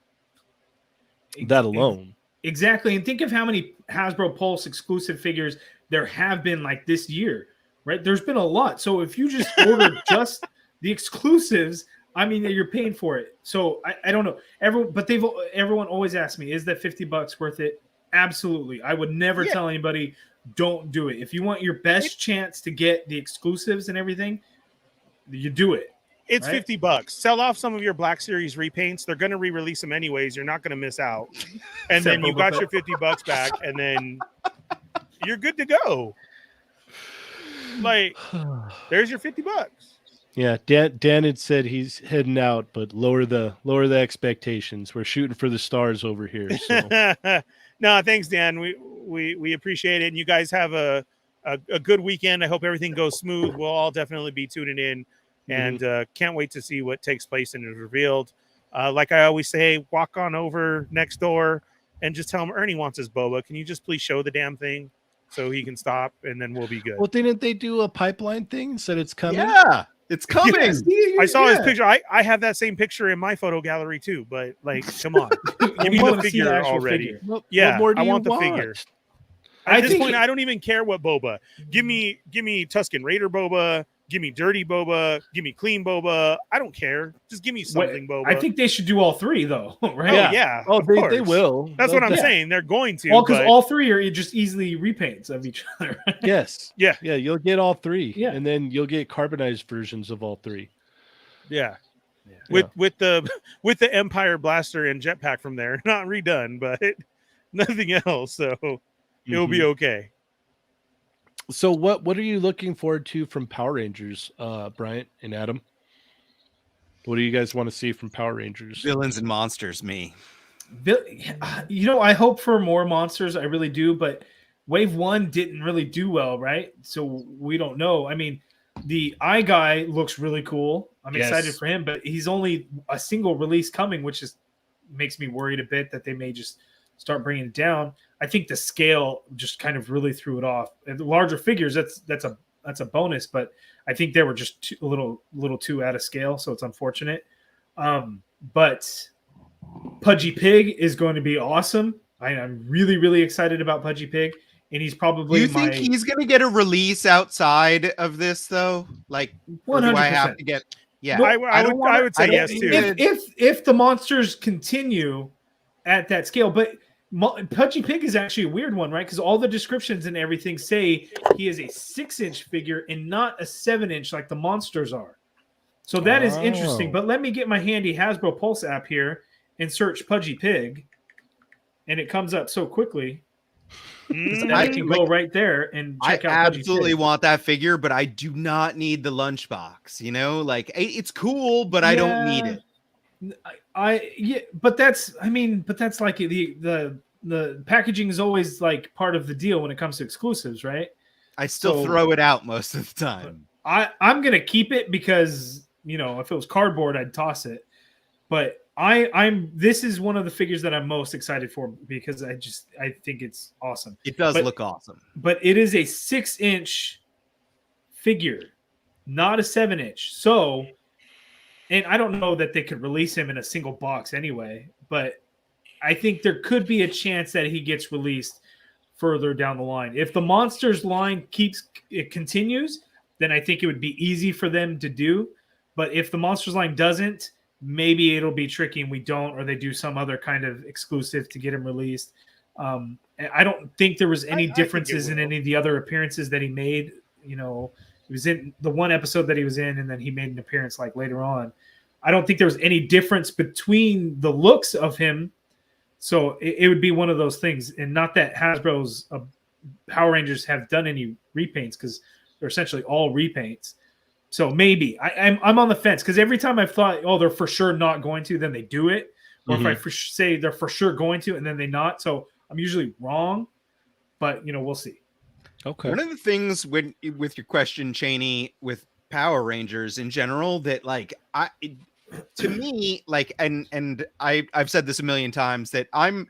that alone. Exactly. And think of how many Hasbro Pulse exclusive figures there have been like this year, right? There's been a lot. So if you just order just the exclusives, I mean, you're paying for it. So I don't know. Everyone always asks me, is that $50 worth it? Absolutely. I would never tell anybody, don't do it. If you want your best chance to get the exclusives and everything, you do it. It's right? $50. Sell off some of your Black Series repaints. They're going to re-release them anyways. You're not going to miss out. And then you got your $50 back, and then you're good to go. Like, there's your $50. Yeah, Dan had said he's heading out, but lower the expectations. We're shooting for the stars over here. So. No, thanks, Dan. We appreciate it. And you guys have a good weekend. I hope everything goes smooth. We'll all definitely be tuning in, and can't wait to see what takes place and is revealed. Like I always say, walk on over next door and just tell him Ernie wants his boba. Can you just please show the damn thing so he can stop, and then we'll be good. Well, didn't they do a pipeline thing? Said it's coming. Yeah, it's coming. I saw his picture. I have that same picture in my photo gallery too. But like, come on, give me the figure already. What Yeah, more do I you want the figure. At this point, I don't even care what boba. Give me Tusken Raider boba. Give me dirty boba. Give me clean boba. I don't care. Just give me something boba. I think they should do all three though, right? Oh, yeah. Oh, of they course. will. That's what I'm Yeah. saying. They're going to. Well, because but- all three are just easily repaints of each other. Yes. Yeah. Yeah. You'll get all three. Yeah. And then you'll get carbonized versions of all three. Yeah. With the Empire blaster and jetpack from there, not redone, but nothing else. So it'll be okay. So what are you looking forward to from Power Rangers, Bryant and Adam? What do you guys want to see from Power Rangers? Villains and monsters, me. You know, I hope for more monsters. I really do, but Wave 1 didn't really do well, right? So we don't know. I mean, the Eye Guy looks really cool. I'm excited for him, but he's only a single release coming, which is makes me worried a bit that they may just start bringing it down. I think the scale just kind of really threw it off. And the larger figures, that's a bonus, but I think they were just a little too out of scale, so it's unfortunate. But Pudgy Pig is going to be awesome. I'm really, really excited about Pudgy Pig, and he's probably. Do you think he's going to get a release outside of this though? Like, or do I have to get? Yeah, No, I would say yes too. If the monsters continue at that scale, but Pudgy Pig is actually a weird one, right? Because all the descriptions and everything say he is a 6-inch figure and not a 7-inch like the monsters are. So that is interesting. But let me get my handy Hasbro Pulse app here and search Pudgy Pig, and it comes up so quickly. I can go right there and check out. I absolutely want that figure, but I do not need the lunchbox. You know, like it's cool, but I don't need it. But that's like the packaging is always like part of the deal when it comes to exclusives, right? I still throw it out most of the time. I'm gonna keep it because if it was cardboard, I'd toss it. But this is one of the figures that I'm most excited for because I think it's awesome. It does look awesome. But it is a 6-inch figure, not a 7-inch. So, and I don't know that they could release him in a single box anyway, but I think there could be a chance that he gets released further down the line. If the Monsters line continues, then I think it would be easy for them to do. But if the Monsters line doesn't, maybe it'll be tricky and we don't, or they do some other kind of exclusive to get him released. I don't think there was any differences in any of the other appearances that he made. He was in the one episode that he was in, and then he made an appearance like later on. I don't think there was any difference between the looks of him. So it would be one of those things. And not that Hasbro's Power Rangers have done any repaints, because they're essentially all repaints. So maybe I'm on the fence, because every time I've thought, they're for sure not going to, then they do it. Or if I say they're for sure going to, and then they not. So I'm usually wrong. but we'll see. Okay. One of the things with your question, Cheney, with Power Rangers in general, that like to me, like, and I've said this a million times, that I'm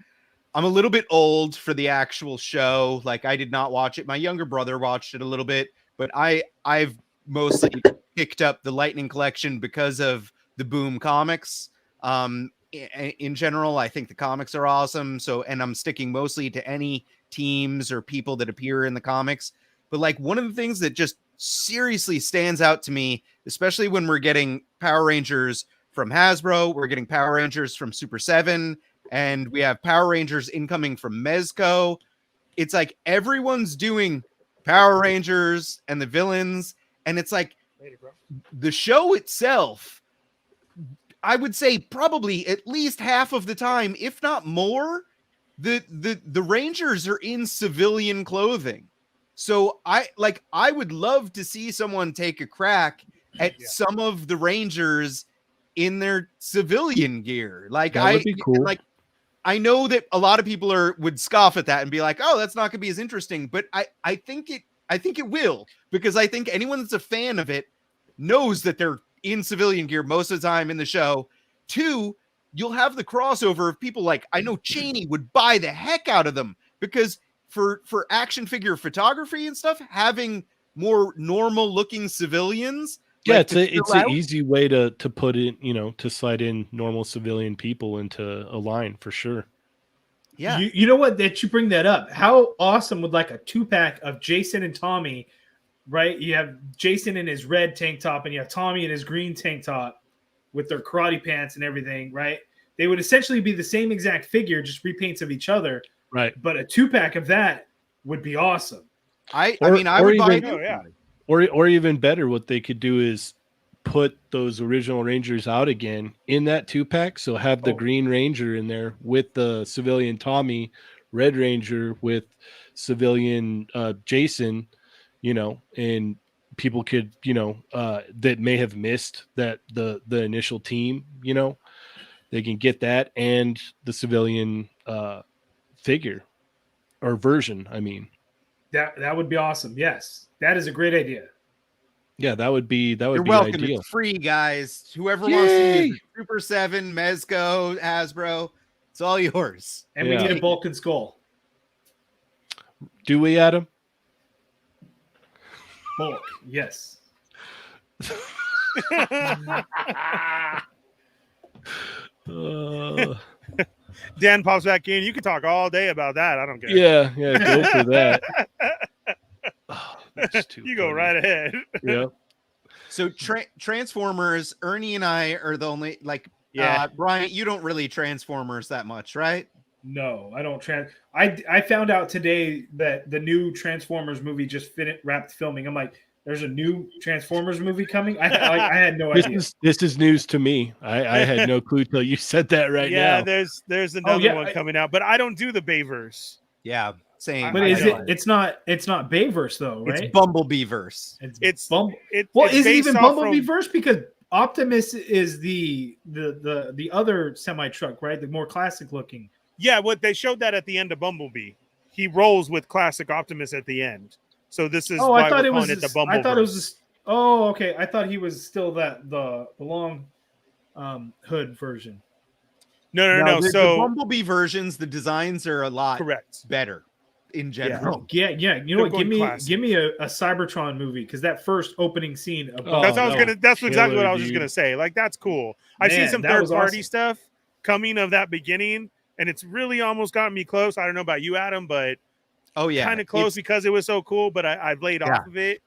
a little bit old for the actual show. Like, I did not watch it. My younger brother watched it a little bit, but I've mostly picked up the Lightning Collection because of the Boom comics. In general, I think the comics are awesome. So, and I'm sticking mostly to any teams or people that appear in the comics. But like, one of the things that just seriously stands out to me, especially when we're getting Power Rangers from Hasbro, we're getting Power Rangers from Super 7, and we have Power Rangers incoming from Mezco. It's like everyone's doing Power Rangers and the villains, and it's like the show itself, I would say probably at least half of the time, if not more, the Rangers are in civilian clothing. So I would love to see someone take a crack at some of the Rangers in their civilian gear. Like, that would be cool. Like, I know that a lot of people would scoff at that and be like, "Oh, that's not going to be as interesting." But I think it will, because I think anyone that's a fan of it knows that they're in civilian gear most of the time in the show. 2, you'll have the crossover of people like, I know Cheney would buy the heck out of them, because for action figure photography and stuff, having more normal looking civilians. Yeah, like, it's an easy way to put it, to slide in normal civilian people into a line for sure. Yeah. You know what, that you bring that up. How awesome would like a 2-pack of Jason and Tommy, right? You have Jason in his red tank top and you have Tommy in his green tank top with their karate pants and everything, right? They would essentially be the same exact figure, just repaints of each other. Right. But a 2-pack of that would be awesome. I would buy it. Oh, yeah. Or even better, what they could do is put those original Rangers out again in that 2-pack. So have the Green Ranger in there with the civilian Tommy, Red Ranger with civilian Jason, and people could, that may have missed that the initial team, they can get that and the civilian figure or version. I mean, that would be awesome. Yes, that is a great idea. Yeah, that would be You're welcome. ideal. It's free, guys. Whoever wants to use it, Super 7, Mezco, Hasbro, it's all yours. And we need a Vulcan skull. Do we, Adam? Bulk, yes. Dan pops back in. You can talk all day about that. I don't care. Yeah, go for that. You go right ahead. Yeah. So Transformers, Ernie and I are the only, like, Brian, you don't really Transformers that much, right? No, I don't. I found out today that the new Transformers movie just wrapped filming. I'm like, there's a new Transformers movie coming? I had no idea. This is news to me. I had no clue till you said that now. Yeah, there's another one coming out, but I don't do the Bayverse. Yeah, same. But it's not Bayverse though, right? It's Bumblebeeverse. It's is it even Bumblebeeverse? Because Optimus is the other semi truck, right? The more classic looking. Yeah, what they showed that at the end of Bumblebee. He rolls with classic Optimus at the end. So this is why we're calling it the Bumblebeeverse. I thought it was okay. I thought he was still the long hood version. No. The So Bumblebee versions, the designs are a lot better in general. Yeah. You know what? Give me a Cybertron movie, because that first opening scene of that's exactly what I was just gonna say. Like, that's cool. I've seen some third party stuff coming of that beginning, and it's really almost gotten me close. I don't know about you, Adam, but kind of close because it was so cool. But I've laid off of it.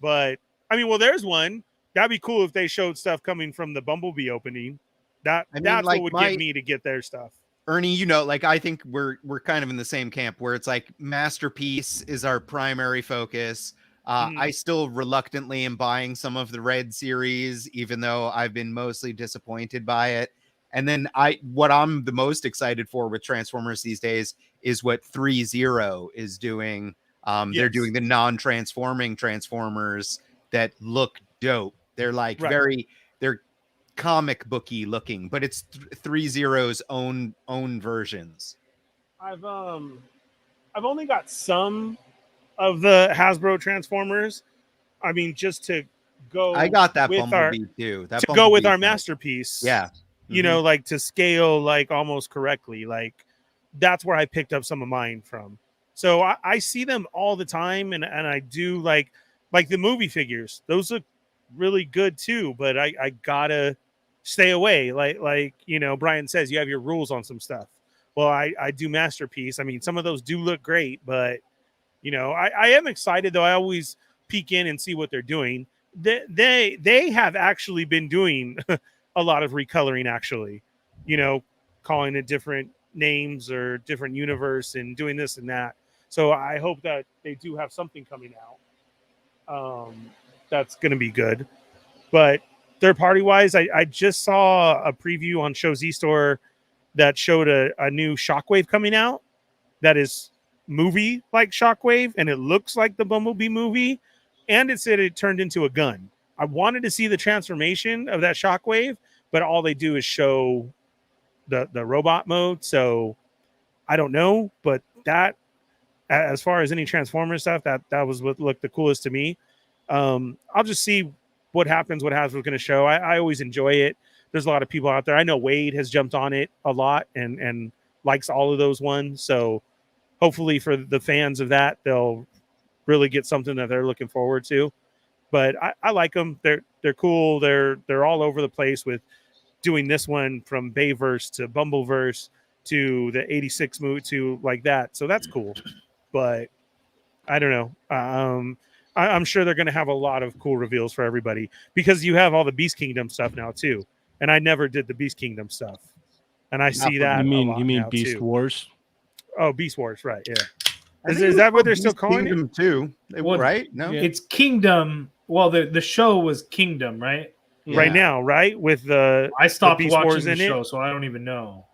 But I mean, well, there's one that'd be cool if they showed stuff coming from the Bumblebee opening. That's what would get me to get their stuff. Ernie, like, I think we're kind of in the same camp where it's like Masterpiece is our primary focus. I still reluctantly am buying some of the Red series, even though I've been mostly disappointed by it. And then what I'm the most excited for with Transformers these days is what 3-0 is doing. They're doing the non-transforming Transformers that look dope. They're like they're comic booky looking, but it's 3-0's own versions. I've I've only got some of the Hasbro Transformers. I mean, just to go. I got that with our Bumblebee too. That to go with Bumblebee our is nice. masterpiece. Yeah. You know, like to scale like almost correctly. Like that's where I picked up some of mine from. So I see them all the time, and I do like the movie figures. Those look really good too, but I gotta stay away. Like you know, Brian says you have your rules on some stuff. Well, I do masterpiece. I mean, some of those do look great, but you know, I am excited though. I always peek in and see what they're doing. They have actually been doing a lot of recoloring, actually, you know, calling it different names or different universe and doing this and that. So I hope that they do have something coming out. That's going to be good. But third party wise, I just saw a preview on Show Z Store that showed a new Shockwave coming out that is movie like Shockwave, and it looks like the Bumblebee movie, and it said it turned into a gun. I wanted to see the transformation of that Shockwave, but all they do is show the robot mode. So I don't know, but that, as far as any Transformer stuff, that was what looked the coolest to me. I'll just see what happens, what Hasbro's going to show. I always enjoy it. There's a lot of people out there. I know Wade has jumped on it a lot and likes all of those ones. So hopefully for the fans of that, they'll really get something that they're looking forward to. But I like them. They're cool. They're all over the place with doing this one from Bayverse to Bumbleverse to the 86 movie to like that. So that's cool. But I don't know. I'm sure they're going to have a lot of cool reveals for everybody because you have all the Beast Kingdom stuff now too. And I never did the Beast Kingdom stuff. And I see that. You a lot mean now Beast too. Wars? Oh, Beast Wars, right? Yeah. I think Is it that was what they're Beast still calling Kingdom it? too? Well, Right? No. Yeah. It's Kingdom. Well, the show was Kingdom, right? Right now, right? With the I stopped Beast watching Wars the in show, it. so I don't even know.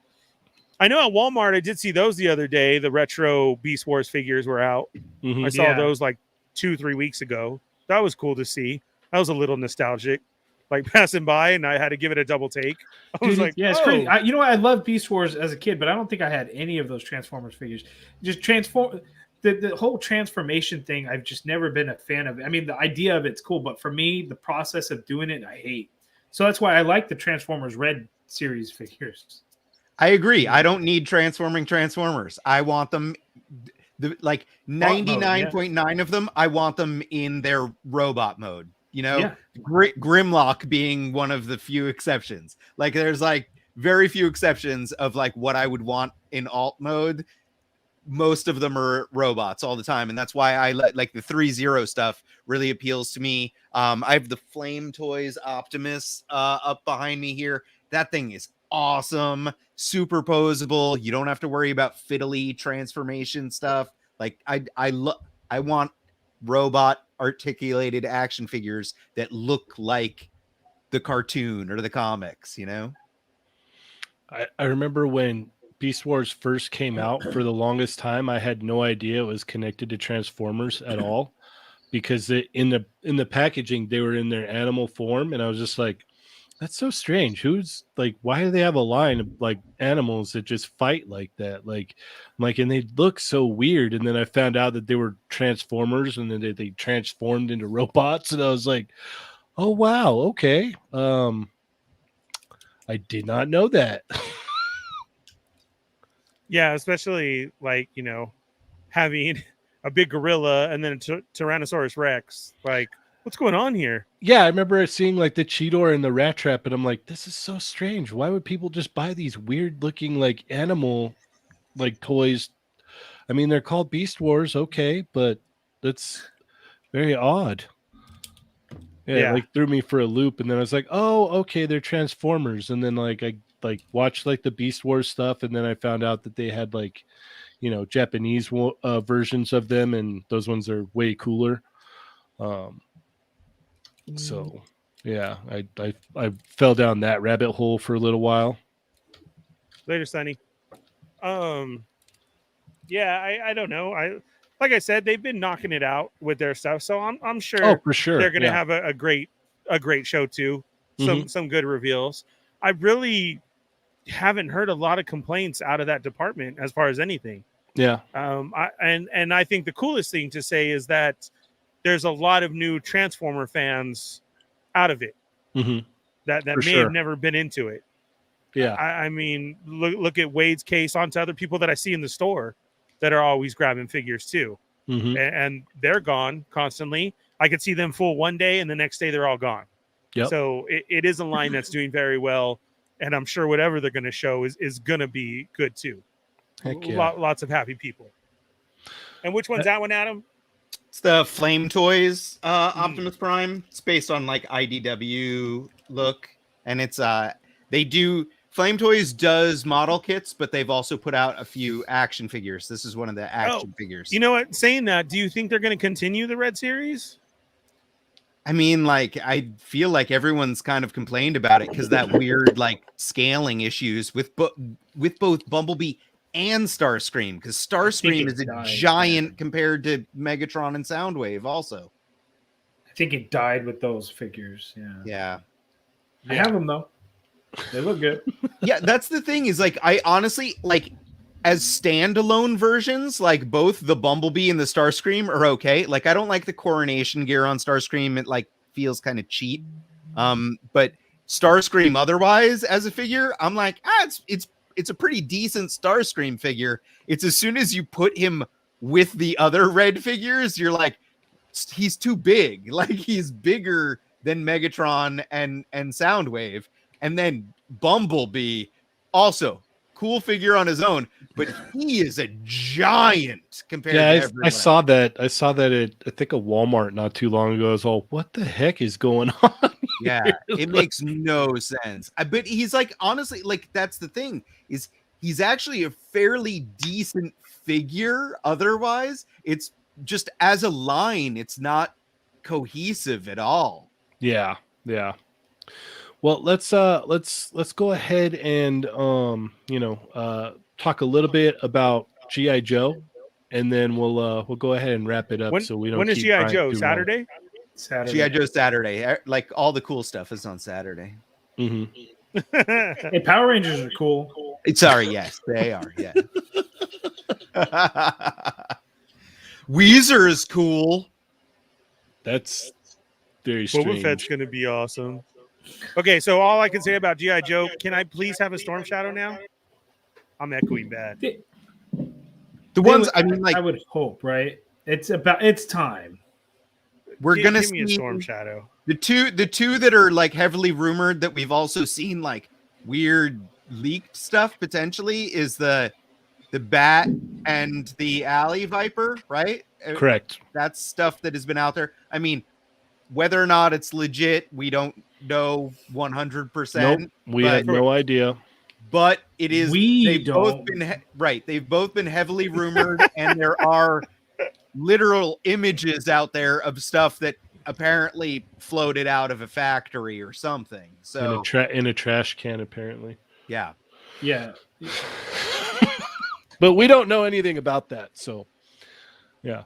I know at Walmart, I did see those the other day. The retro Beast Wars figures were out. Mhm. I saw Yeah. those like 2-3 weeks ago. That was cool to see. That was a little nostalgic. Like passing by, and I had to give it a double take. I was Dude, like, Yeah, it's oh. crazy. You know what? I loved Beast Wars as a kid, but I don't think I had any of those Transformers figures. Just transform the whole transformation thing. I've just never been a fan of. I mean, the idea of it's cool, but for me, the process of doing it, I hate. So that's why I like the Transformers Red series figures. I agree. I don't need transforming Transformers. I want them, like Bot mode, 99.9 of them. I want them in their robot mode. You know, Yeah. Grimlock being one of the few exceptions. Like, there's like very few exceptions of like what I would want in alt mode. Most of them are robots all the time, and that's why I like the 3-0 stuff really appeals to me. I have the Flame Toys Optimus up behind me here. That thing is awesome, superposable. You don't have to worry about fiddly transformation stuff. Like I want robot articulated action figures that look like the cartoon or the comics, you know? I remember when Beast Wars first came out, for the longest time, I had no idea it was connected to Transformers at all, because in the packaging, they were in their animal form, and I was just like, that's so strange. Who's like, why do they have a line of like animals that just fight like that? Like, I'm like, and they look so weird. And then I found out that they were Transformers, and then they transformed into robots, and I was like, oh wow, okay. I did not know that. Yeah, especially like, you know, having a big gorilla and then a Tyrannosaurus Rex. Like, what's going on here? Yeah, I remember seeing like the Cheetor and the Rat Trap, and I'm like, this is so strange. Why would people just buy these weird looking like animal like toys? I mean, they're called Beast Wars, okay, but that's very odd. Yeah, Yeah. it like threw me for a loop, and then I was like, oh, okay, they're Transformers. And then like I like watched like the Beast Wars stuff, and then I found out that they had like, you know, Japanese versions of them, and those ones are way cooler. So yeah, I fell down that rabbit hole for a little while. Later, Sonny. Yeah, I don't know. Like I said, they've been knocking it out with their stuff, so I'm sure. Oh, for sure, they're gonna yeah. have a great show too. Some good reveals. I really haven't heard a lot of complaints out of that department as far as anything. Yeah. I think the coolest thing to say is that there's a lot of new Transformer fans out of it Mm-hmm. that For may sure. have never been into it. Yeah. I mean, look at Wade's case onto other people that I see in the store that are always grabbing figures too. Mm-hmm. And they're gone constantly. I could see them full one day and the next day they're all gone. Yep. So it is a line that's doing very well. And I'm sure whatever they're going to show is going to be good too. Heck yeah. Lots of happy people. And which one's that one, Adam? It's the Flame Toys Optimus Prime. It's based on like IDW look, and it's they do Flame Toys does model kits, but they've also put out a few action figures. This is one of the action figures. You know what? Saying that, do you think they're going to continue the Red Series? I mean, like, I feel like everyone's kind of complained about it because that weird like scaling issues with both Bumblebee and Starscream, because Starscream is a giant compared to Megatron and Soundwave also. I think it died with those figures. Yeah. I have them though. They look good. Yeah, that's the thing is like I honestly like as standalone versions, like both the Bumblebee and the Starscream are okay. Like I don't like the coronation gear on Starscream. It like feels kind of cheap. But Starscream otherwise as a figure, I'm like, it's a pretty decent Starscream figure. It's as soon as you put him with the other red figures, you're like, he's too big. Like he's bigger than Megatron and Soundwave. And then Bumblebee, also cool figure on his own, but he is a giant compared to everyone I saw that. I saw that at I think a Walmart not too long ago. I was all, what the heck is going on? Yeah, it makes no sense. But he's like, honestly, like that's the thing is he's actually a fairly decent figure. Otherwise, it's just as a line, it's not cohesive at all. Yeah. Well, let's go ahead and talk a little bit about G.I. Joe, and then we'll go ahead and wrap it up. When is G.I. Joe? Saturday? Saturday. G.I. Joe Saturday. Like all the cool stuff is on Saturday. Mm-hmm. Hey, Power Rangers are cool. Sorry, yes, they are. Yeah. Weezer is cool. That's very strange. Boba Fett's going to be awesome. Okay, so all I can say about G.I. Joe, can I please have a Storm Shadow now? I'm echoing bad. The ones, I mean, like, I would hope, right? It's time. We're gonna give me a see Storm Shadow. The two that are like heavily rumored that we've also seen like weird leaked stuff potentially is the Bat and the Alley Viper, right? Correct. That's stuff that has been out there. I mean, whether or not it's legit, we don't know 100%. Nope, we have no idea. But it is. They've don't. both been They've both been heavily rumored, and there are literal images out there of stuff that apparently floated out of a factory or something. So in a trash can, apparently. Yeah. But we don't know anything about that. So, yeah.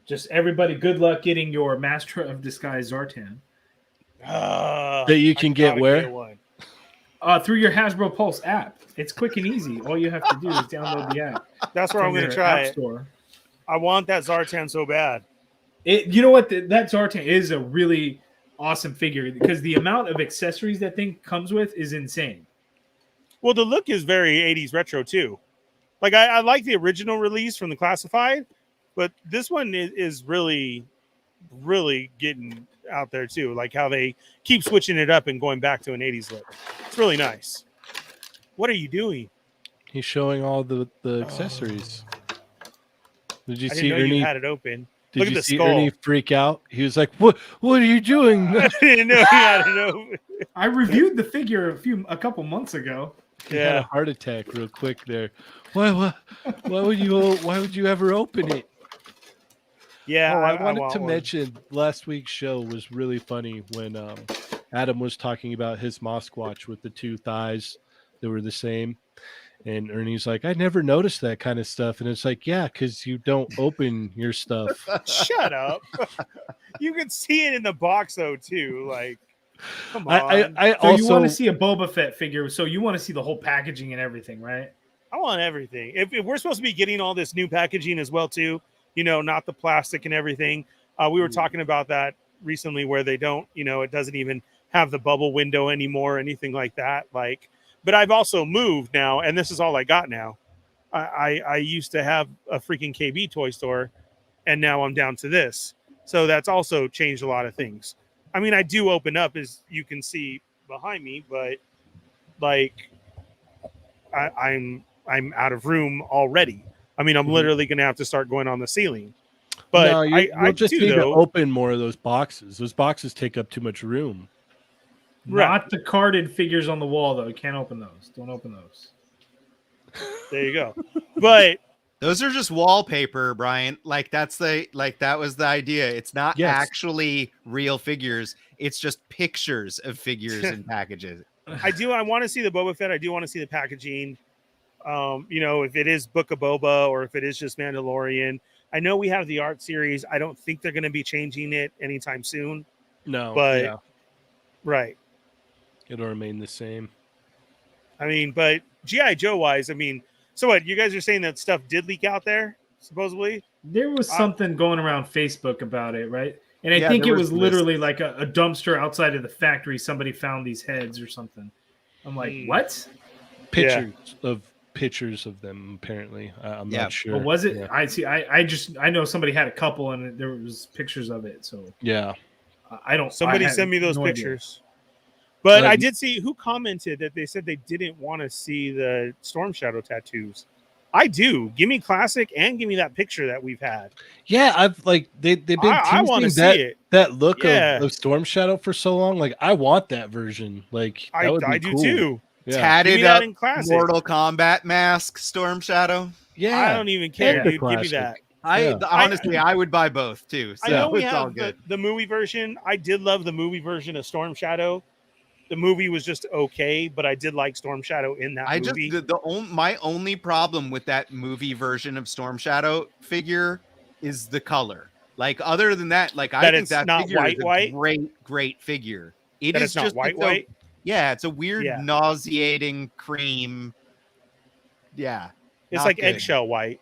Just everybody, good luck getting your Master of Disguise Zartan. That you can get where? Through your Hasbro Pulse app. It's quick and easy. All you have to do is download the app. That's where I'm going to try it. Store. I want that Zartan so bad. You know what? That Zartan is a really awesome figure because the amount of accessories that thing comes with is insane. Well, the look is very 80s retro too. Like I like the original release from the classified, but this one is really, really getting out there too. Like how they keep switching it up and going back to an 80s look. It's really nice. What are you doing? He's showing all the accessories. Did you I see didn't know Ernie? you had it open. Did Look you at the see skull. Ernie freak out? He was like, "What are you doing?" I didn't know he had it open. I reviewed the figure a couple months ago. He had a heart attack real quick there. Why would you ever open it? Yeah, I wanted to mention last week's show was really funny when Adam was talking about his Mosquatch with the two thighs that were the same. And Ernie's like, I never noticed that kind of stuff. And it's like, yeah, because you don't open your stuff. Shut up. You can see it in the box, though, too. Like, come on. I So also you want to see a Boba Fett figure. So you want to see the whole packaging and everything, right? I want everything. If we're supposed to be getting all this new packaging as well too, you know, not the plastic and everything. We were talking about that recently, where they don't, you know, it doesn't even have the bubble window anymore, or anything like that. Like, but I've also moved now, and this is all I got now. I used to have a freaking KB toy store, and now I'm down to this. So that's also changed a lot of things. I mean, I do open up, as you can see behind me, but like I'm out of room already. I mean, I'm literally going to have to start going on the ceiling. But no, I just do, need though. to open more of those boxes. Those boxes take up too much room. Right. Not the carded figures on the wall, though. You can't open those. Don't open those. There you go. But Those are just wallpaper, Brian. Like that was the idea. It's not actually real figures. It's just pictures of figures in packages. I want to see the Boba Fett. I do want to see the packaging. You know, if it is Book of Boba or if it is just Mandalorian. I know we have the art series. I don't think they're going to be changing it anytime soon. No, but right. It'll remain the same. I mean, but G.I. Joe wise, I mean, so what? You guys are saying that stuff did leak out there, supposedly? There was something going around Facebook about it, right? And I Yeah, think it there was was literally like a dumpster outside of the factory. Somebody found these heads or something. I'm like, what? Pictures of them, apparently. I'm not sure. But was it? Yeah. I see. I know somebody had a couple, and there was pictures of it. So yeah, I don't. Somebody send me those pictures. But I did see who commented that they said they didn't want to see the Storm Shadow tattoos. I do. Give me classic and give me that picture that we've had. Yeah, I've like they've been I want to see it. That look of Storm Shadow for so long. Like I want that version. Like that would be I do cool. too. Yeah. Tatted up Mortal Kombat mask, Storm Shadow. Yeah, I don't even care, dude. Give me that. Honestly, I would buy both too. So I know we it's all have good. the movie version. I did love the movie version of Storm Shadow. The movie was just okay, but I did like Storm Shadow in that movie. My only problem with that movie version of Storm Shadow figure is the color. Like other than that, like I think that not figure is a white. great figure. It That is it's just not white. Yeah, it's a weird nauseating cream. Yeah, it's like eggshell white.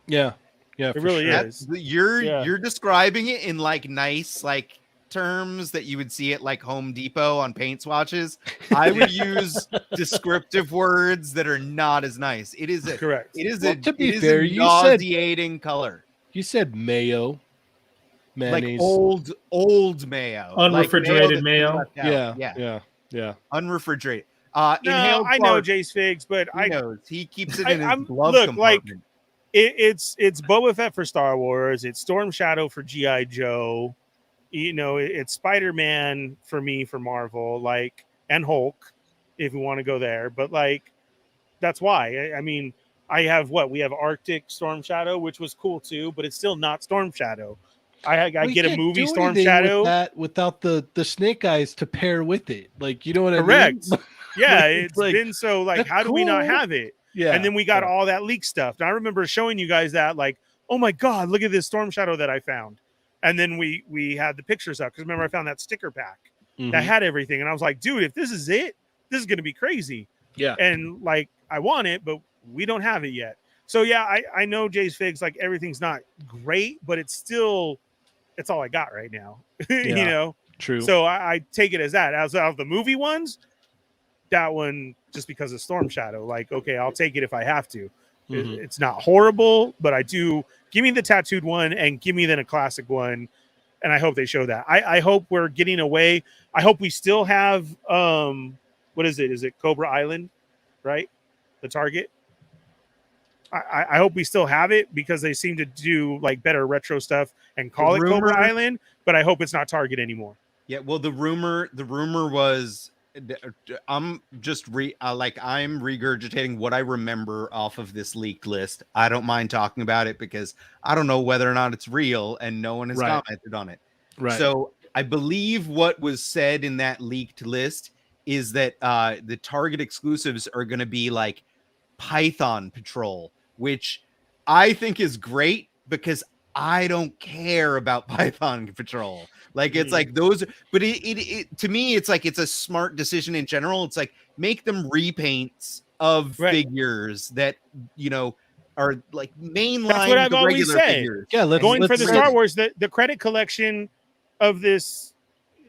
Yeah, it really is. You're describing it in like nice like terms that you would see at like Home Depot on paint swatches. I would use descriptive words that are not as nice. It is correct. It is to be fair, a nauseating color. You said mayo, mayonnaise, like old mayo, unrefrigerated mayo. Yeah. Unrefrigerated. No, I know Jace Figs, but he knows. He keeps it in his glove compartment. Like it's Boba Fett for Star Wars. It's Storm Shadow for G.I. Joe. You know, it's Spider-Man for me for Marvel, like, and Hulk, if we want to go there. But like, that's why. I mean, we have Arctic Storm Shadow, which was cool too, but it's still not Storm Shadow. I get a movie Storm Shadow without the snake eyes to pair with it. Like, you know what I mean? Correct. Yeah, like, it's been so like, how do we not have it? Yeah. And then we got all that leak stuff. And I remember showing you guys that, like, oh my God, look at this Storm Shadow that I found. And then we had the pictures up because remember I found that sticker pack that had everything, and I was like, dude, if this is it, this is gonna be crazy. Yeah. And like, I want it, but we don't have it yet. So yeah, I know Jay's Figs, like everything's not great, but it's all I got right now. You know, true. So I take it as that. As out of the movie ones, that one just because of Storm Shadow, like, okay, I'll take it if I have to. It's not horrible, but I do. Give me the tattooed one and give me then a classic one. And I hope they show that. I hope we're getting away. I hope we still have, what is it? Is it Cobra Island, right? The Target. I hope we still have it because they seem to do like better retro stuff and call it Cobra Island, but I hope it's not Target anymore. Yeah. Well, the rumor was, I'm just I'm regurgitating what I remember off of this leaked list. I don't mind talking about it because I don't know whether or not it's real and no one has commented on it. Right. So I believe what was said in that leaked list is that the Target exclusives are going to be like Python Patrol, which I think is great because I don't care about Python Patrol. Like it's like those, but it to me, it's like it's a smart decision in general. It's like make them repaints of Right. figures that are like mainline. That's what I've the always regular said. figures. Yeah, let's Going for the let's- Star Wars, the credit collection of this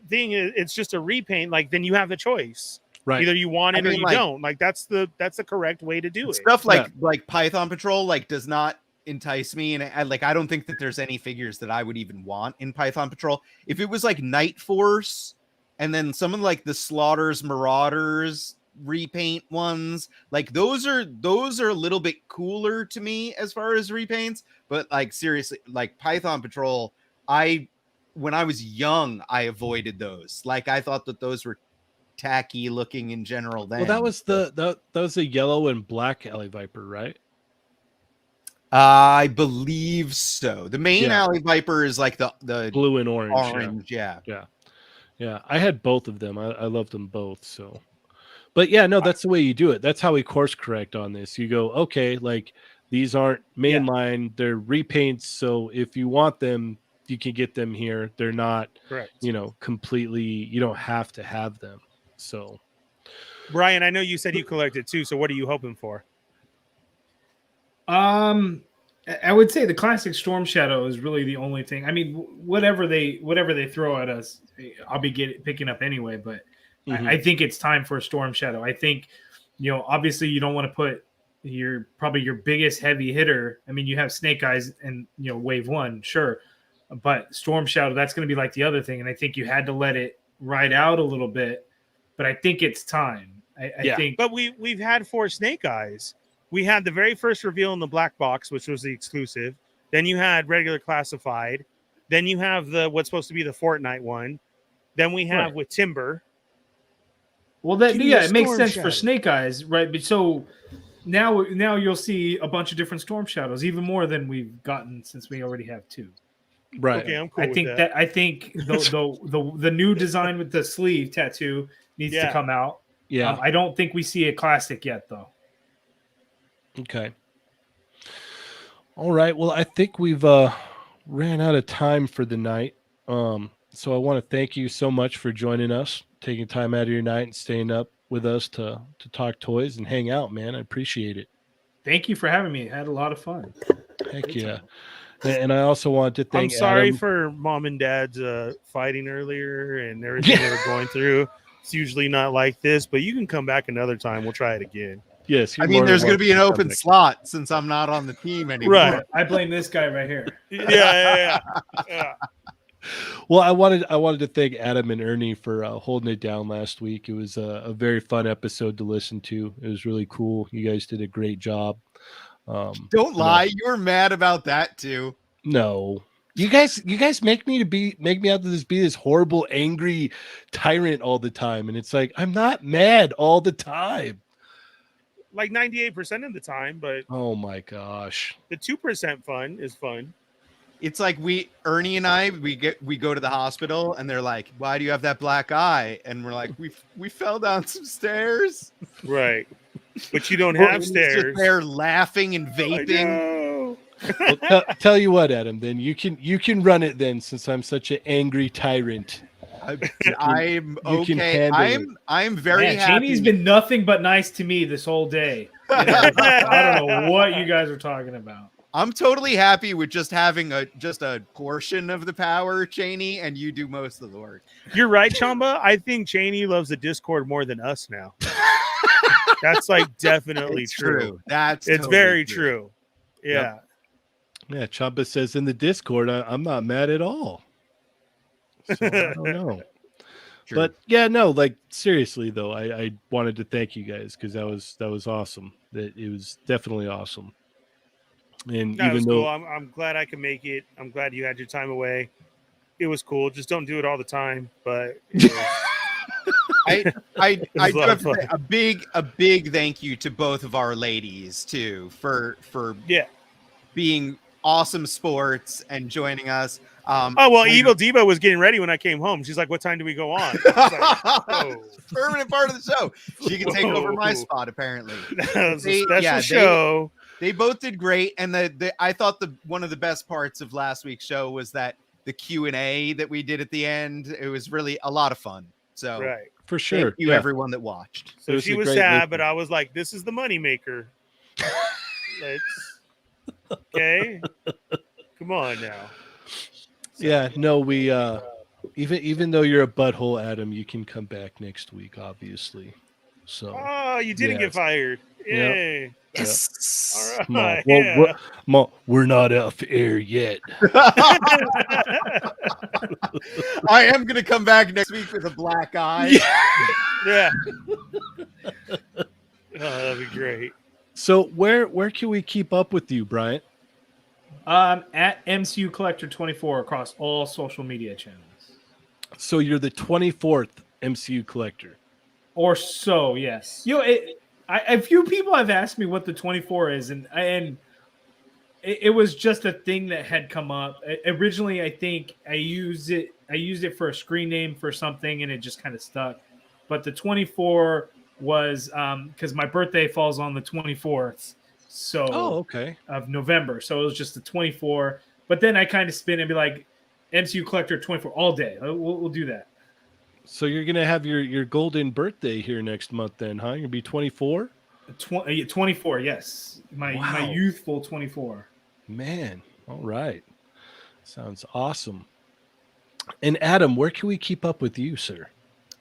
thing, it's just a repaint. Like, then you have the choice. right. Either you want it I or mean, you like- don't. Like, that's the correct way to do it. Stuff like Python Patrol does not entice me, and I don't think that there's any figures that I would even want in Python Patrol. If it was like Night Force and then some of like the Slaughters Marauders repaint ones, like those are a little bit cooler to me as far as repaints. But like seriously, like Python Patrol, when I was young, I avoided those. Like I thought that those were tacky looking in general. Then Well, that was that was a yellow and black Alley Viper, right? I believe so. The main Yeah. Alley Viper is like the Blue and orange. orange, yeah. Yeah, I had both of them. I loved them both. So, but yeah, no, that's the way you do it. That's how we course correct on this. You go, okay, like these aren't mainline; they're repaints. So if you want them, you can get them here. They're not, Correct. completely. You don't have to have them. So, Brian, I know you said you collected too. So what are you hoping for? I would say the classic Storm Shadow is really the only thing. I mean, whatever they throw at us, I'll be picking up anyway. But I think it's time for a Storm Shadow. I think, obviously you don't want to put your biggest heavy hitter. I mean, you have Snake Eyes and Wave 1, sure, but Storm Shadow, that's going to be like the other thing. And I think you had to let it ride out a little bit. But I think it's time. I think. But we've had 4 Snake Eyes. We had the very first reveal in the black box, which was the exclusive. Then you had regular classified. Then you have what's supposed to be the Fortnite one. Then we have with Timber. Well, it makes sense for Snake Eyes, right? But so now you'll see a bunch of different Storm Shadows, even more than we've gotten since we already have 2. right. Okay, I'm cool. I think that the new design with the sleeve tattoo needs to come out. Yeah. I don't think we see a classic yet, though. Okay. All right. Well, I think we've ran out of time for the night. So I want to thank you so much for joining us, taking time out of your night and staying up with us to talk toys and hang out, man. I appreciate it. Thank you for having me. I had a lot of fun. Heck yeah. And I also want to thank I'm sorry Adam. for mom and dad's fighting earlier and everything they were going through. It's usually not like this, but you can come back another time. We'll try it again. Yes. I mean, there's going to be an open slot since I'm not on the team anymore. Right. I blame this guy right here. Yeah. Well, I wanted to thank Adam and Ernie for holding it down last week. It was a very fun episode to listen to. It was really cool. You guys did a great job. Don't lie. You were mad about that too. No, you guys make me out to be this horrible, angry tyrant all the time, and it's like I'm not mad all the time. Like 98% of the time, but Oh my gosh. the 2% fun is fun. It's like Ernie and I, we go to the hospital and they're like, "Why do you have that black eye?" And we're like, "We fell down some stairs." Right. But you don't Well, have he's stairs. just there laughing and I vaping. know. Well, tell you what, Adam, then you can run it then, since I'm such an angry tyrant. I'm you can okay. handle I'm very Man, happy. Janie's been nothing but nice to me this whole day. I don't know what you guys are talking about. I'm totally happy with just having just a portion of the power, Cheney, and you do most of the work. You're right, Chamba. I think Cheney loves the Discord more than us now. That's like definitely It's true. That's It's totally very true. Yeah. Yeah, Champa says in the Discord, I'm not mad at all. So I don't know. True. But yeah, no, like seriously though, I wanted to thank you guys because that was awesome. It was definitely awesome. And That even was though cool. I'm glad I could make it. I'm glad you had your time away. It was cool. Just don't do it all the time. But it was, I was a do lot have of to say fun. a big thank you to both of our ladies too for yeah. being awesome sports and joining us. Oh well, Evil Diva was getting ready when I came home. She's like, "What time do we go on?" I was like, "Whoa." Permanent part of the show. She can take over my Whoa. spot apparently. That was They- a special yeah, they- show. They both did great, and I thought one of the best parts of last week's show was that the Q&A that we did at the end. It was really a lot of fun. So Right. for sure. Thank you, everyone that watched. So It was she a was great sad, mission. but I was like, "This is the moneymaker." Okay, come on now. Yeah, no, we even though you're a butthole, Adam, you can come back next week, obviously. So Oh, you didn't get yes. fired. Yeah. Yay. Yes. All right. Well, we're not off air yet. I am gonna come back next week with a black eye. Yeah. Oh, that'd be great. So where can we keep up with you, Bryant? At McuCollector24 across all social media channels. So you're the 24th MCU collector. Or so, yes. You know, a few people have asked me what the 24 is, and it was just a thing that had come up. Originally, I think I used it for a screen name for something, and it just kind of stuck. But the 24 was because my birthday falls on the 24th, so Okay. of November. So it was just the 24. But then I kind of spin and be like, MCU Collector 24 all day. We'll do that. So you're gonna have your golden birthday here next month, then, huh? You're gonna be 24. 24, yes. My youthful 24. Man, all right. Sounds awesome. And Adam, where can we keep up with you, sir?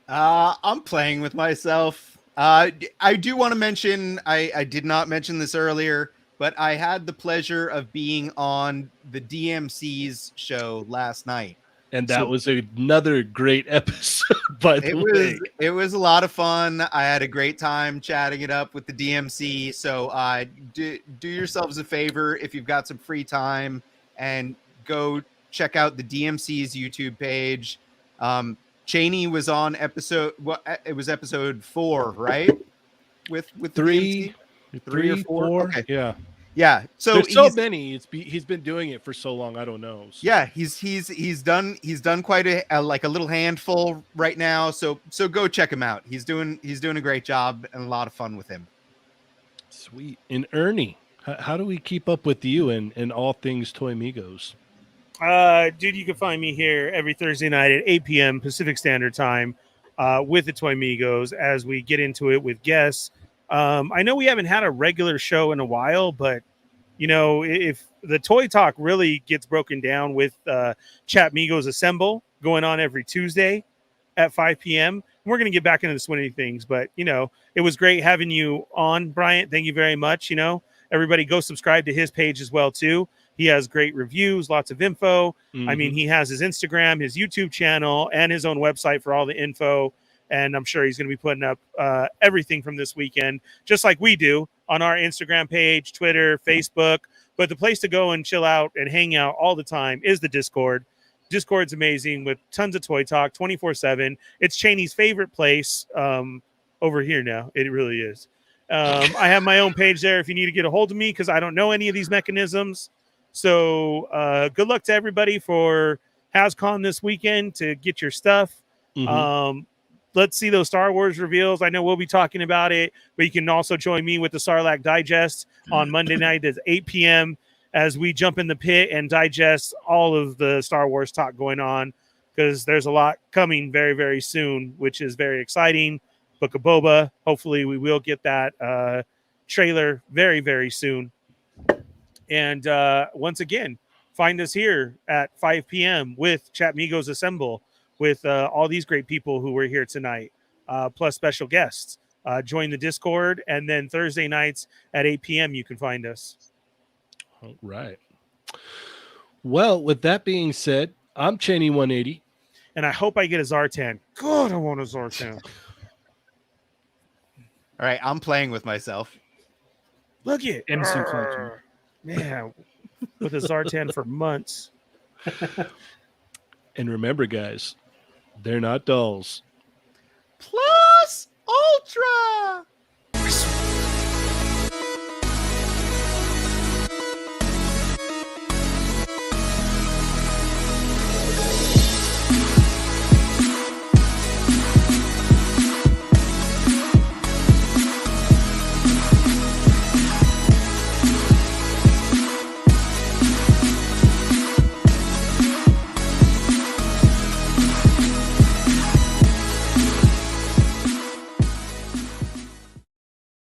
I'm playing with myself. I do want to mention, I did not mention this earlier, but I had the pleasure of being on the DMC's show last night. And that was another great episode, by the way. It was a lot of fun. I had a great time chatting it up with the DMC. So do yourselves a favor if you've got some free time and go check out the DMC's YouTube page. Cheney was on it was episode 4, right? With three or four. Okay. Yeah. Yeah. So there's so many. He's been doing it for so long. I don't know. So. Yeah, he's done quite a little handful right now. So go check him out. He's doing a great job and a lot of fun with him. Sweet. And Ernie, how do we keep up with you and all things Toy Migos? Dude, you can find me here every Thursday night at 8 p.m. Pacific Standard Time with the Toy Migos as we get into it with guests. I know we haven't had a regular show in a while, but you know, if the Toy Talk really gets broken down with Chat Migos Assemble going on every Tuesday at 5 p.m., we're going to get back into the swing of things. But, you know, it was great having you on, Bryant. Thank you very much. You know, everybody go subscribe to his page as well, too. He has great reviews, lots of info. Mm-hmm. I mean, he has his Instagram, his YouTube channel, and his own website for all the info. And I'm sure he's going to be putting up everything from this weekend, just like we do on our Instagram page, Twitter, Facebook. But the place to go and chill out and hang out all the time is the Discord. Discord's amazing with tons of toy talk 24/7. It's Cheney's favorite place over here now. It really is. I have my own page there if you need to get a hold of me because I don't know any of these mechanisms. So good luck to everybody for HasCon this weekend to get your stuff. Mm-hmm. Let's see those Star Wars reveals. I know we'll be talking about it, but you can also join me with the Sarlacc Digest on Monday night at 8 p.m. as we jump in the pit and digest all of the Star Wars talk going on because there's a lot coming very, very soon, which is very exciting. Book of Boba. Hopefully we will get that trailer very, very soon. And once again, find us here at 5 p.m. with Chat Migos Assemble with all these great people who were here tonight, plus special guests. Join the Discord, and then Thursday nights at 8 p.m. you can find us. All right. Well, with that being said, I'm Cheney 180. And I hope I get a Zartan. God, I want a Zartan. All right, I'm playing with myself. Look at McuCollector. Man, with a Zartan for months. And remember, guys, they're not dolls. Plus Ultra!